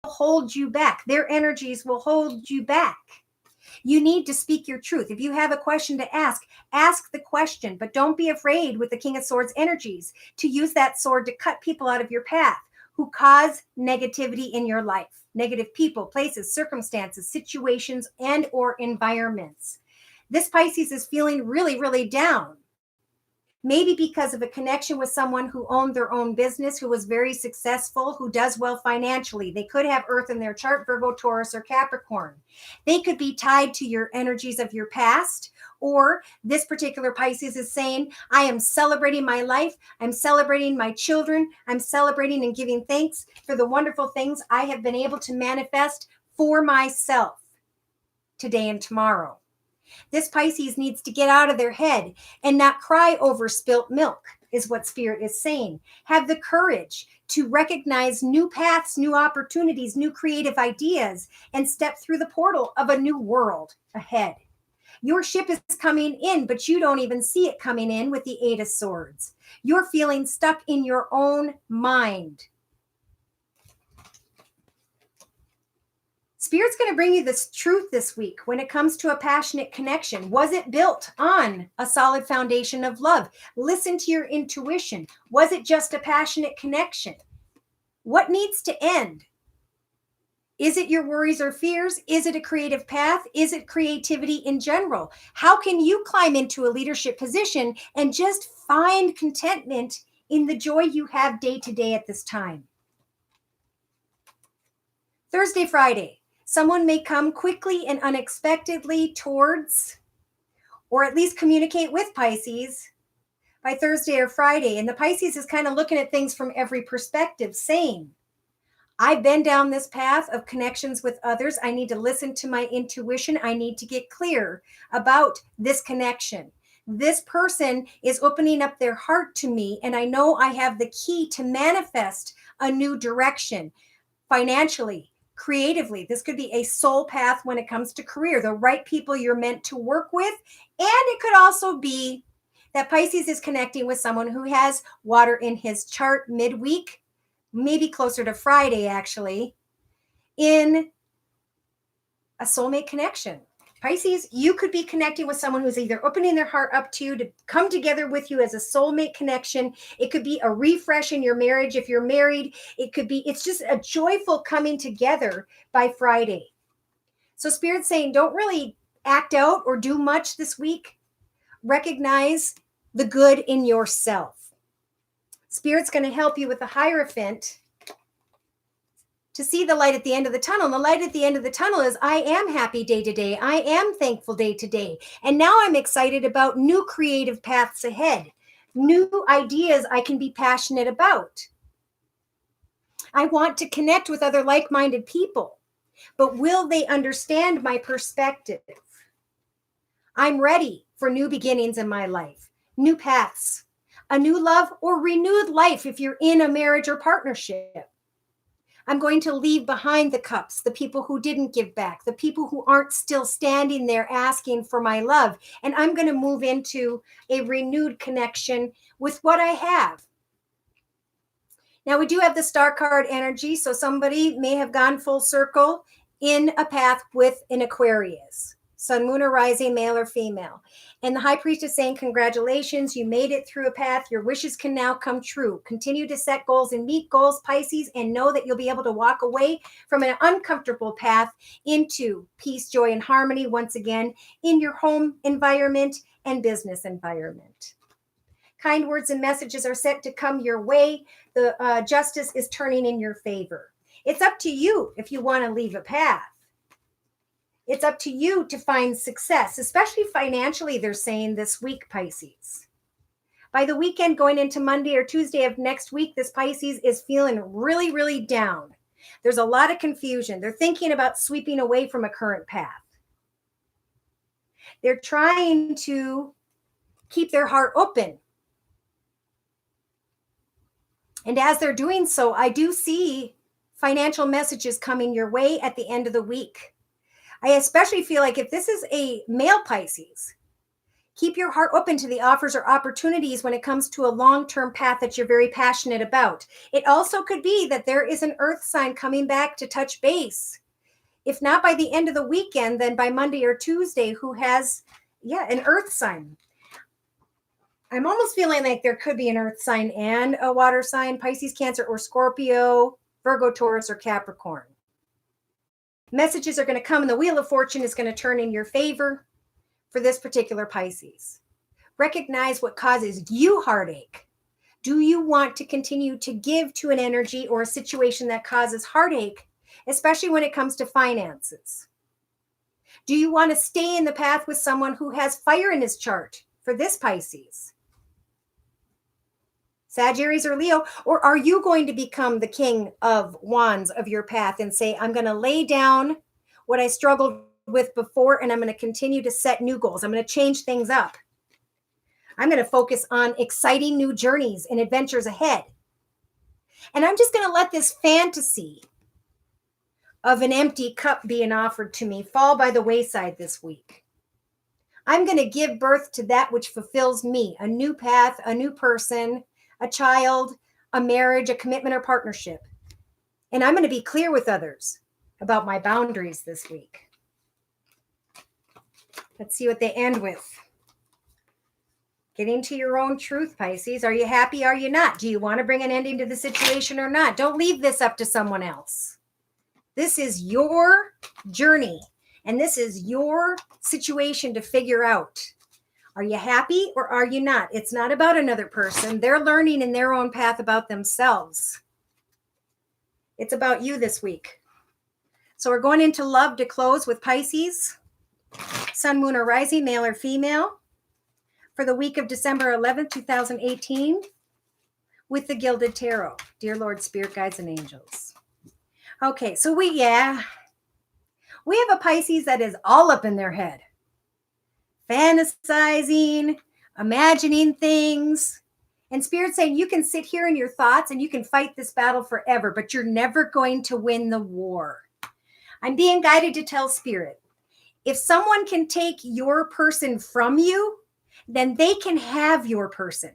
Hold you back. Their energies will hold you back. You need to speak your truth. If you have a question to ask the question, but don't be afraid with the King of Swords energies to use that sword to cut people out of your path who cause negativity in your life. Negative people, places, circumstances, situations, and or environments. This Pisces is feeling really, really down. Maybe because of a connection with someone who owned their own business, who was very successful, who does well financially. They could have Earth in their chart, Virgo, Taurus, or Capricorn. They could be tied to your energies of your past, or this particular Pisces is saying, I am celebrating my life. I'm celebrating my children. I'm celebrating and giving thanks for the wonderful things I have been able to manifest for myself today and tomorrow. This Pisces needs to get out of their head and not cry over spilt milk, is what Spirit is saying. Have the courage to recognize new paths, new opportunities, new creative ideas, and step through the portal of a new world ahead. Your ship is coming in, but you don't even see it coming in with the Eight of Swords. You're feeling stuck in your own mind. Spirit's going to bring you this truth this week when it comes to a passionate connection. Was it built on a solid foundation of love? Listen to your intuition. Was it just a passionate connection? What needs to end? Is it your worries or fears? Is it a creative path? Is it creativity in general? How can you climb into a leadership position and just find contentment in the joy you have day to day at this time? Thursday, Friday. Someone may come quickly and unexpectedly towards, or at least communicate with Pisces by Thursday or Friday. And the Pisces is kind of looking at things from every perspective, saying, I've been down this path of connections with others. I need to listen to my intuition. I need to get clear about this connection. This person is opening up their heart to me, and I know I have the key to manifest a new direction financially, creatively. This could be a soul path when it comes to career, the right people you're meant to work with. And it could also be that Pisces is connecting with someone who has water in his chart midweek, maybe closer to Friday, actually, in a soulmate connection. Pisces, you could be connecting with someone who's either opening their heart up to you to come together with you as a soulmate connection. It could be a refresh in your marriage if you're married. It's just a joyful coming together by Friday. So Spirit's saying, don't really act out or do much this week. Recognize the good in yourself. Spirit's going to help you with the Hierophant to see the light at the end of the tunnel. And the light at the end of the tunnel is, I am happy day to day. I am thankful day to day. And now I'm excited about new creative paths ahead, new ideas I can be passionate about. I want to connect with other like-minded people, but will they understand my perspective? I'm ready for new beginnings in my life, new paths, a new love or renewed life if you're in a marriage or partnership. I'm going to leave behind the cups, the people who didn't give back, the people who aren't still standing there asking for my love. And I'm going to move into a renewed connection with what I have. Now, we do have the star card energy. So somebody may have gone full circle in a path with an Aquarius. Sun, moon, or rising, male or female. And the high priest is saying, congratulations, you made it through a path. Your wishes can now come true. Continue to set goals and meet goals, Pisces, and know that you'll be able to walk away from an uncomfortable path into peace, joy, and harmony once again in your home environment and business environment. Kind words and messages are set to come your way. The justice is turning in your favor. It's up to you if you want to leave a path. It's up to you to find success, especially financially, they're saying this week, Pisces. By the weekend, going into Monday or Tuesday of next week, this Pisces is feeling really, really down. There's a lot of confusion. They're thinking about sweeping away from a current path. They're trying to keep their heart open. And as they're doing so, I do see financial messages coming your way at the end of the week. I especially feel like if this is a male Pisces, keep your heart open to the offers or opportunities when it comes to a long-term path that you're very passionate about. It also could be that there is an earth sign coming back to touch base. If not by the end of the weekend, then by Monday or Tuesday, who has, an earth sign. I'm almost feeling like there could be an earth sign and a water sign, Pisces, Cancer, or Scorpio, Virgo, Taurus, or Capricorn. Messages are going to come and the Wheel of Fortune is going to turn in your favor for this particular Pisces. Recognize what causes you heartache. Do you want to continue to give to an energy or a situation that causes heartache, especially when it comes to finances? Do you want to stay in the path with someone who has fire in his chart for this Pisces? Sagittarius or Leo, or are you going to become the king of wands of your path and say, I'm going to lay down what I struggled with before and I'm going to continue to set new goals. I'm going to change things up. I'm going to focus on exciting new journeys and adventures ahead. And I'm just going to let this fantasy of an empty cup being offered to me fall by the wayside this week. I'm going to give birth to that which fulfills me, a new path, a new person, a child, a marriage, a commitment, or partnership. And I'm going to be clear with others about my boundaries this week. Let's see what they end with. Getting to your own truth, Pisces. Are you happy? Are you not? Do you want to bring an ending to the situation or not? Don't leave this up to someone else. This is your journey, and this is your situation to figure out. Are you happy or are you not? It's not about another person. They're learning in their own path about themselves. It's about you this week. So we're going into love to close with Pisces. Sun, moon, or rising, male or female, for the week of December 11th, 2018, with the Gilded Tarot. Dear Lord, Spirit, Guides, and Angels. Okay, so we have a Pisces that is all up in their head. Fantasizing, imagining things. And Spirit saying you can sit here in your thoughts and you can fight this battle forever, but you're never going to win the war. I'm being guided to tell Spirit, if someone can take your person from you, then they can have your person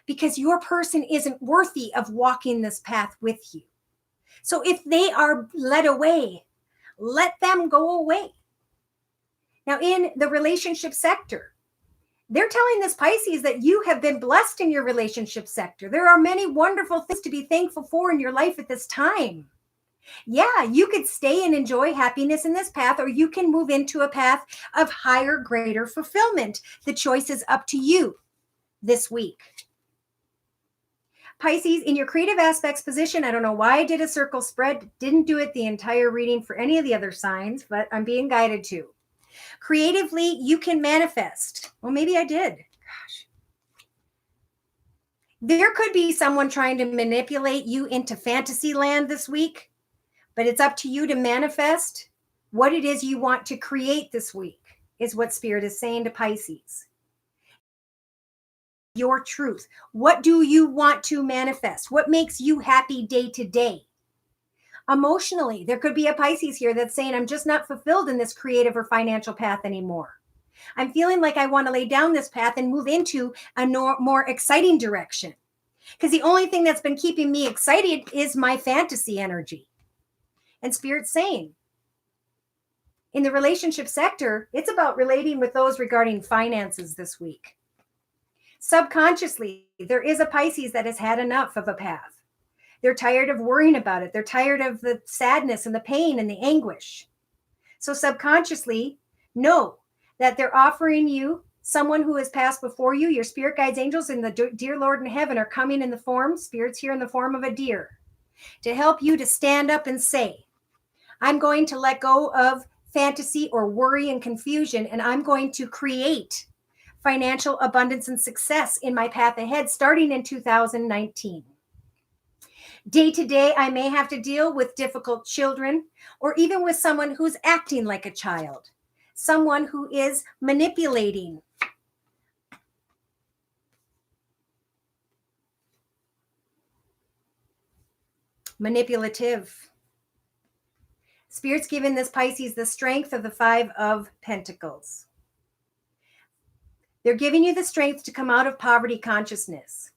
because your person isn't worthy of walking this path with you. So if they are led away, let them go away. Now, in the relationship sector, they're telling this Pisces that you have been blessed in your relationship sector. There are many wonderful things to be thankful for in your life at this time. Yeah, you could stay and enjoy happiness in this path, or you can move into a path of higher, greater fulfillment. The choice is up to you this week. Pisces, in your creative aspects position, I don't know why I did a circle spread. Didn't do it the entire reading for any of the other signs, but I'm being guided to. Creatively, you can manifest. Well, maybe I did. Gosh. There could be someone trying to manipulate you into fantasy land this week, but it's up to you to manifest what it is you want to create this week, is what Spirit is saying to Pisces. Your truth. What do you want to manifest? What makes you happy day to day? Emotionally, there could be a Pisces here that's saying, I'm just not fulfilled in this creative or financial path anymore. I'm feeling like I want to lay down this path and move into a more exciting direction. Because the only thing that's been keeping me excited is my fantasy energy. And Spirit's saying, in the relationship sector, it's about relating with those regarding finances this week. Subconsciously, there is a Pisces that has had enough of a path. They're tired of worrying about it. They're tired of the sadness and the pain and the anguish. So subconsciously, know that they're offering you someone who has passed before you. Your spirit guides, angels, and the dear Lord in heaven are coming in the form, spirits here in the form of a deer, to help you to stand up and say, I'm going to let go of fantasy or worry and confusion, and I'm going to create financial abundance and success in my path ahead, starting in 2019. Day to day, I may have to deal with difficult children, or even with someone who's acting like a child, someone who is manipulating. Manipulative. Spirit's given this Pisces the strength of the Five of Pentacles. They're giving you the strength to come out of poverty consciousness.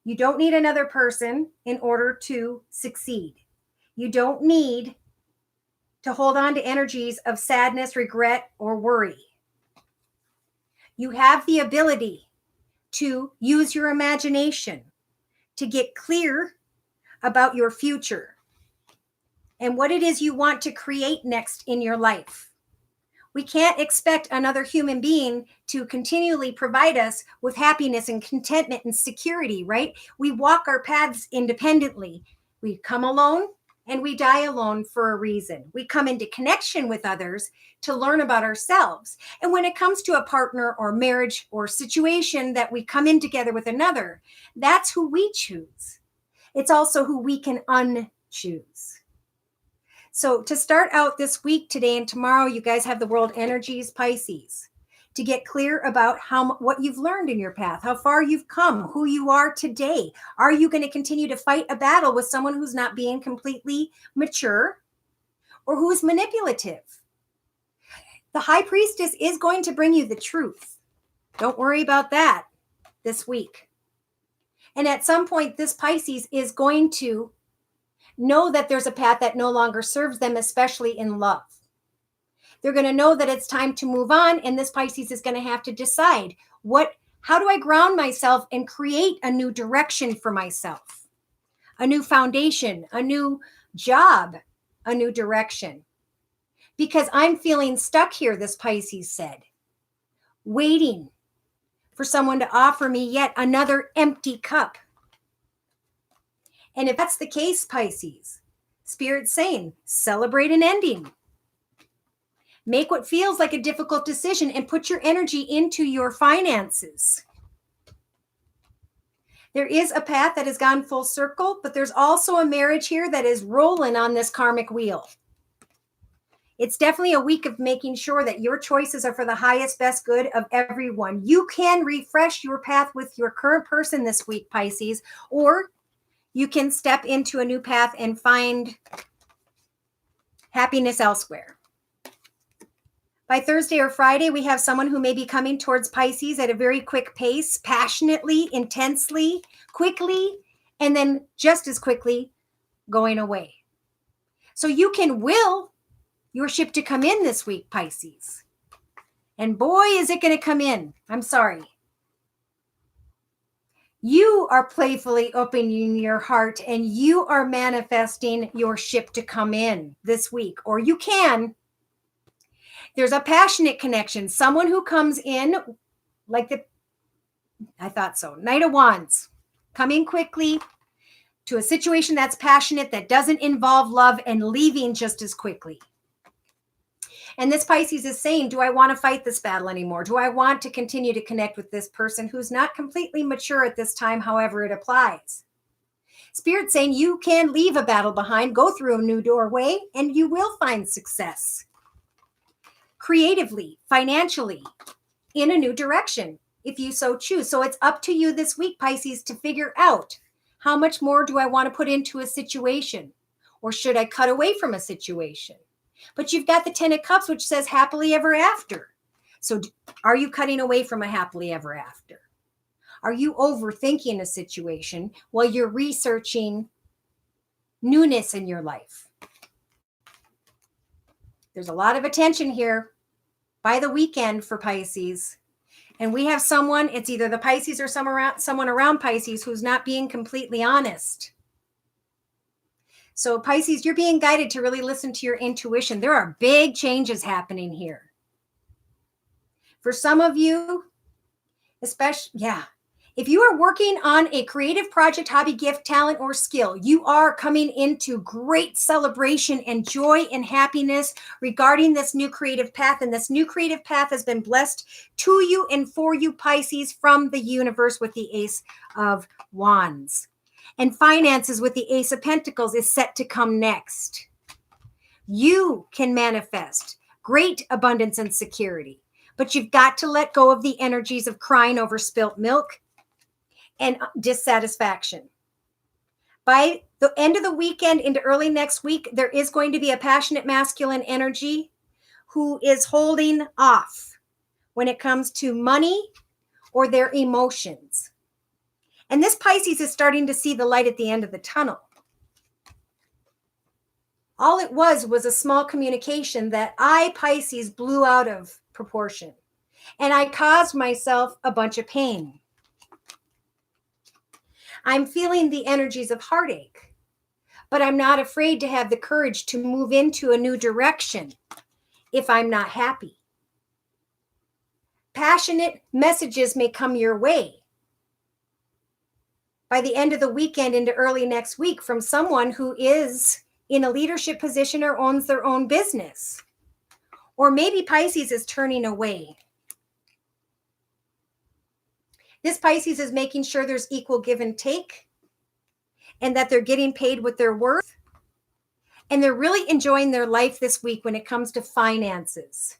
You don't need another person in order to succeed. You don't need to hold on to energies of sadness, regret, or worry. You have the ability to use your imagination to get clear about your future and what it is you want to create next in your life. We can't expect another human being to continually provide us with happiness and contentment and security, right? We walk our paths independently. We come alone and we die alone for a reason. We come into connection with others to learn about ourselves. And when it comes to a partner or marriage or situation that we come in together with another, that's who we choose. It's also who we can unchoose. So to start out this week, today and tomorrow, you guys have the world energies, Pisces, to get clear about what you've learned in your path, how far you've come, who you are today. Are you going to continue to fight a battle with someone who's not being completely mature or who's manipulative? The High Priestess is going to bring you the truth. Don't worry about that this week. And at some point, this Pisces is going to know that there's a path that no longer serves them, especially in love. They're going to know that it's time to move on, and this Pisces is going to have to decide how do I ground myself and create a new direction for myself, a new foundation, a new job, a new direction. Because I'm feeling stuck here, this Pisces said, waiting for someone to offer me yet another empty cup. And if that's the case, Pisces, Spirit's saying, celebrate an ending. Make what feels like a difficult decision and put your energy into your finances. There is a path that has gone full circle, but there's also a marriage here that is rolling on this karmic wheel. It's definitely a week of making sure that your choices are for the highest, best good of everyone. You can refresh your path with your current person this week, Pisces, or you can step into a new path and find happiness elsewhere. By Thursday or Friday, we have someone who may be coming towards Pisces at a very quick pace, passionately, intensely, quickly, and then just as quickly going away. So you can will your ship to come in this week, Pisces. And boy, is it going to come in. I'm sorry. You are playfully opening your heart and you are manifesting your ship to come in this week. Or you can. There's a passionate connection. Someone who comes in I thought so. Knight of Wands. Coming quickly to a situation that's passionate, that doesn't involve love, and leaving just as quickly. And this Pisces is saying, do I want to fight this battle anymore? Do I want to continue to connect with this person who's not completely mature at this time, however it applies? Spirit's saying you can leave a battle behind, go through a new doorway, and you will find success. Creatively, financially, in a new direction, if you so choose. So it's up to you this week, Pisces, to figure out how much more do I want to put into a situation? Or should I cut away from a situation? But you've got the 10 of Cups, which says happily ever after. So are you cutting away from a happily ever after? Are you overthinking a situation while you're researching newness in your life? There's a lot of attention here by the weekend for Pisces. And we have someone, it's either the Pisces or someone around Pisces who's not being completely honest. So Pisces, you're being guided to really listen to your intuition. There are big changes happening here. For some of you, especially, if you are working on a creative project, hobby, gift, talent, or skill, you are coming into great celebration and joy and happiness regarding this new creative path. And this new creative path has been blessed to you and for you, Pisces, from the universe with the Ace of Wands. And finances with the Ace of Pentacles is set to come next. You can manifest great abundance and security, but you've got to let go of the energies of crying over spilt milk and dissatisfaction. By the end of the weekend into early next week, there is going to be a passionate masculine energy who is holding off when it comes to money or their emotions. And this Pisces is starting to see the light at the end of the tunnel. All it was a small communication that I, Pisces, blew out of proportion. And I caused myself a bunch of pain. I'm feeling the energies of heartache, but I'm not afraid to have the courage to move into a new direction if I'm not happy. Passionate messages may come your way by the end of the weekend into early next week from someone who is in a leadership position or owns their own business. Or maybe Pisces is turning away. This Pisces is making sure there's equal give and take and that they're getting paid what they're worth. And they're really enjoying their life this week when it comes to finances.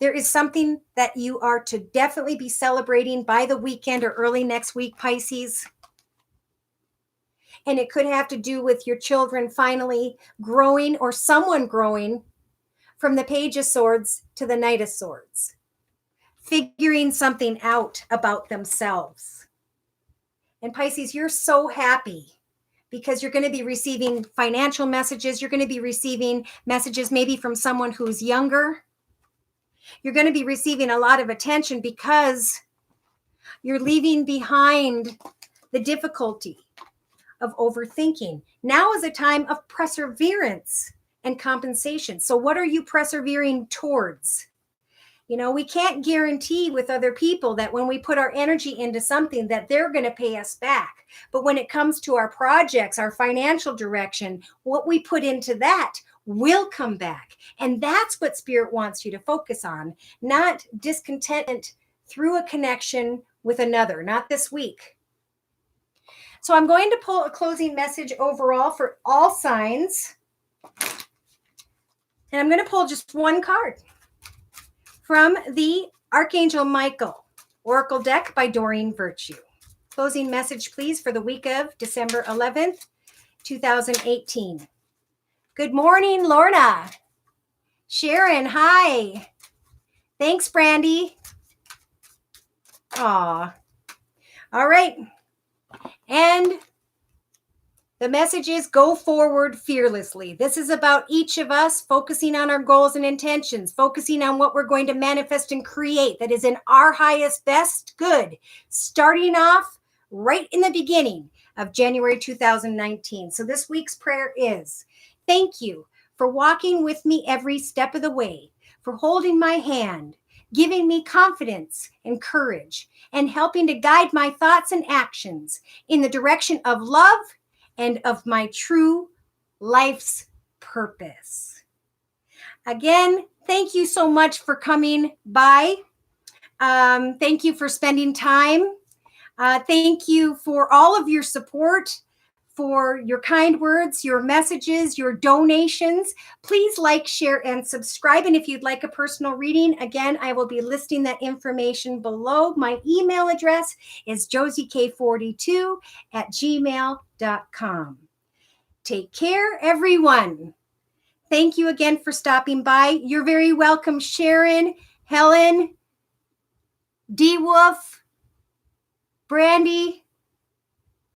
There is something that you are to definitely be celebrating by the weekend or early next week, Pisces. And it could have to do with your children finally growing or someone growing from the Page of Swords to the Knight of Swords, figuring something out about themselves. And Pisces, you're so happy because you're going to be receiving financial messages. You're going to be receiving messages maybe from someone who's younger. You're going to be receiving a lot of attention because you're leaving behind the difficulty of overthinking. Now is a time of perseverance and compensation. So what are you persevering towards? You know, we can't guarantee with other people that when we put our energy into something that they're going to pay us back. But when it comes to our projects, our financial direction, what we put into that will come back. And that's what Spirit wants you to focus on, not discontentment through a connection with another, not this week. So I'm going to pull a closing message overall for all signs. And I'm going to pull just one card from the Archangel Michael Oracle deck by Doreen Virtue. Closing message, please, for the week of December 11th, 2018. Good morning, Lorna. Sharon, hi. Thanks, Brandy. Aw. All right. And the message is go forward fearlessly. This is about each of us focusing on our goals and intentions, focusing on what we're going to manifest and create that is in our highest, best good, starting off right in the beginning of January 2019. So this week's prayer is, thank you for walking with me every step of the way, for holding my hand, giving me confidence and courage, and helping to guide my thoughts and actions in the direction of love and of my true life's purpose. Again, thank you so much for coming by. Thank you for spending time. Thank you for all of your support, for your kind words, your messages, your donations. Please like, share, and subscribe. And if you'd like a personal reading, again, I will be listing that information below. My email address is josiek42@gmail.com. Take care, everyone. Thank you again for stopping by. You're very welcome, Sharon, Helen, D. Wolf, Brandy,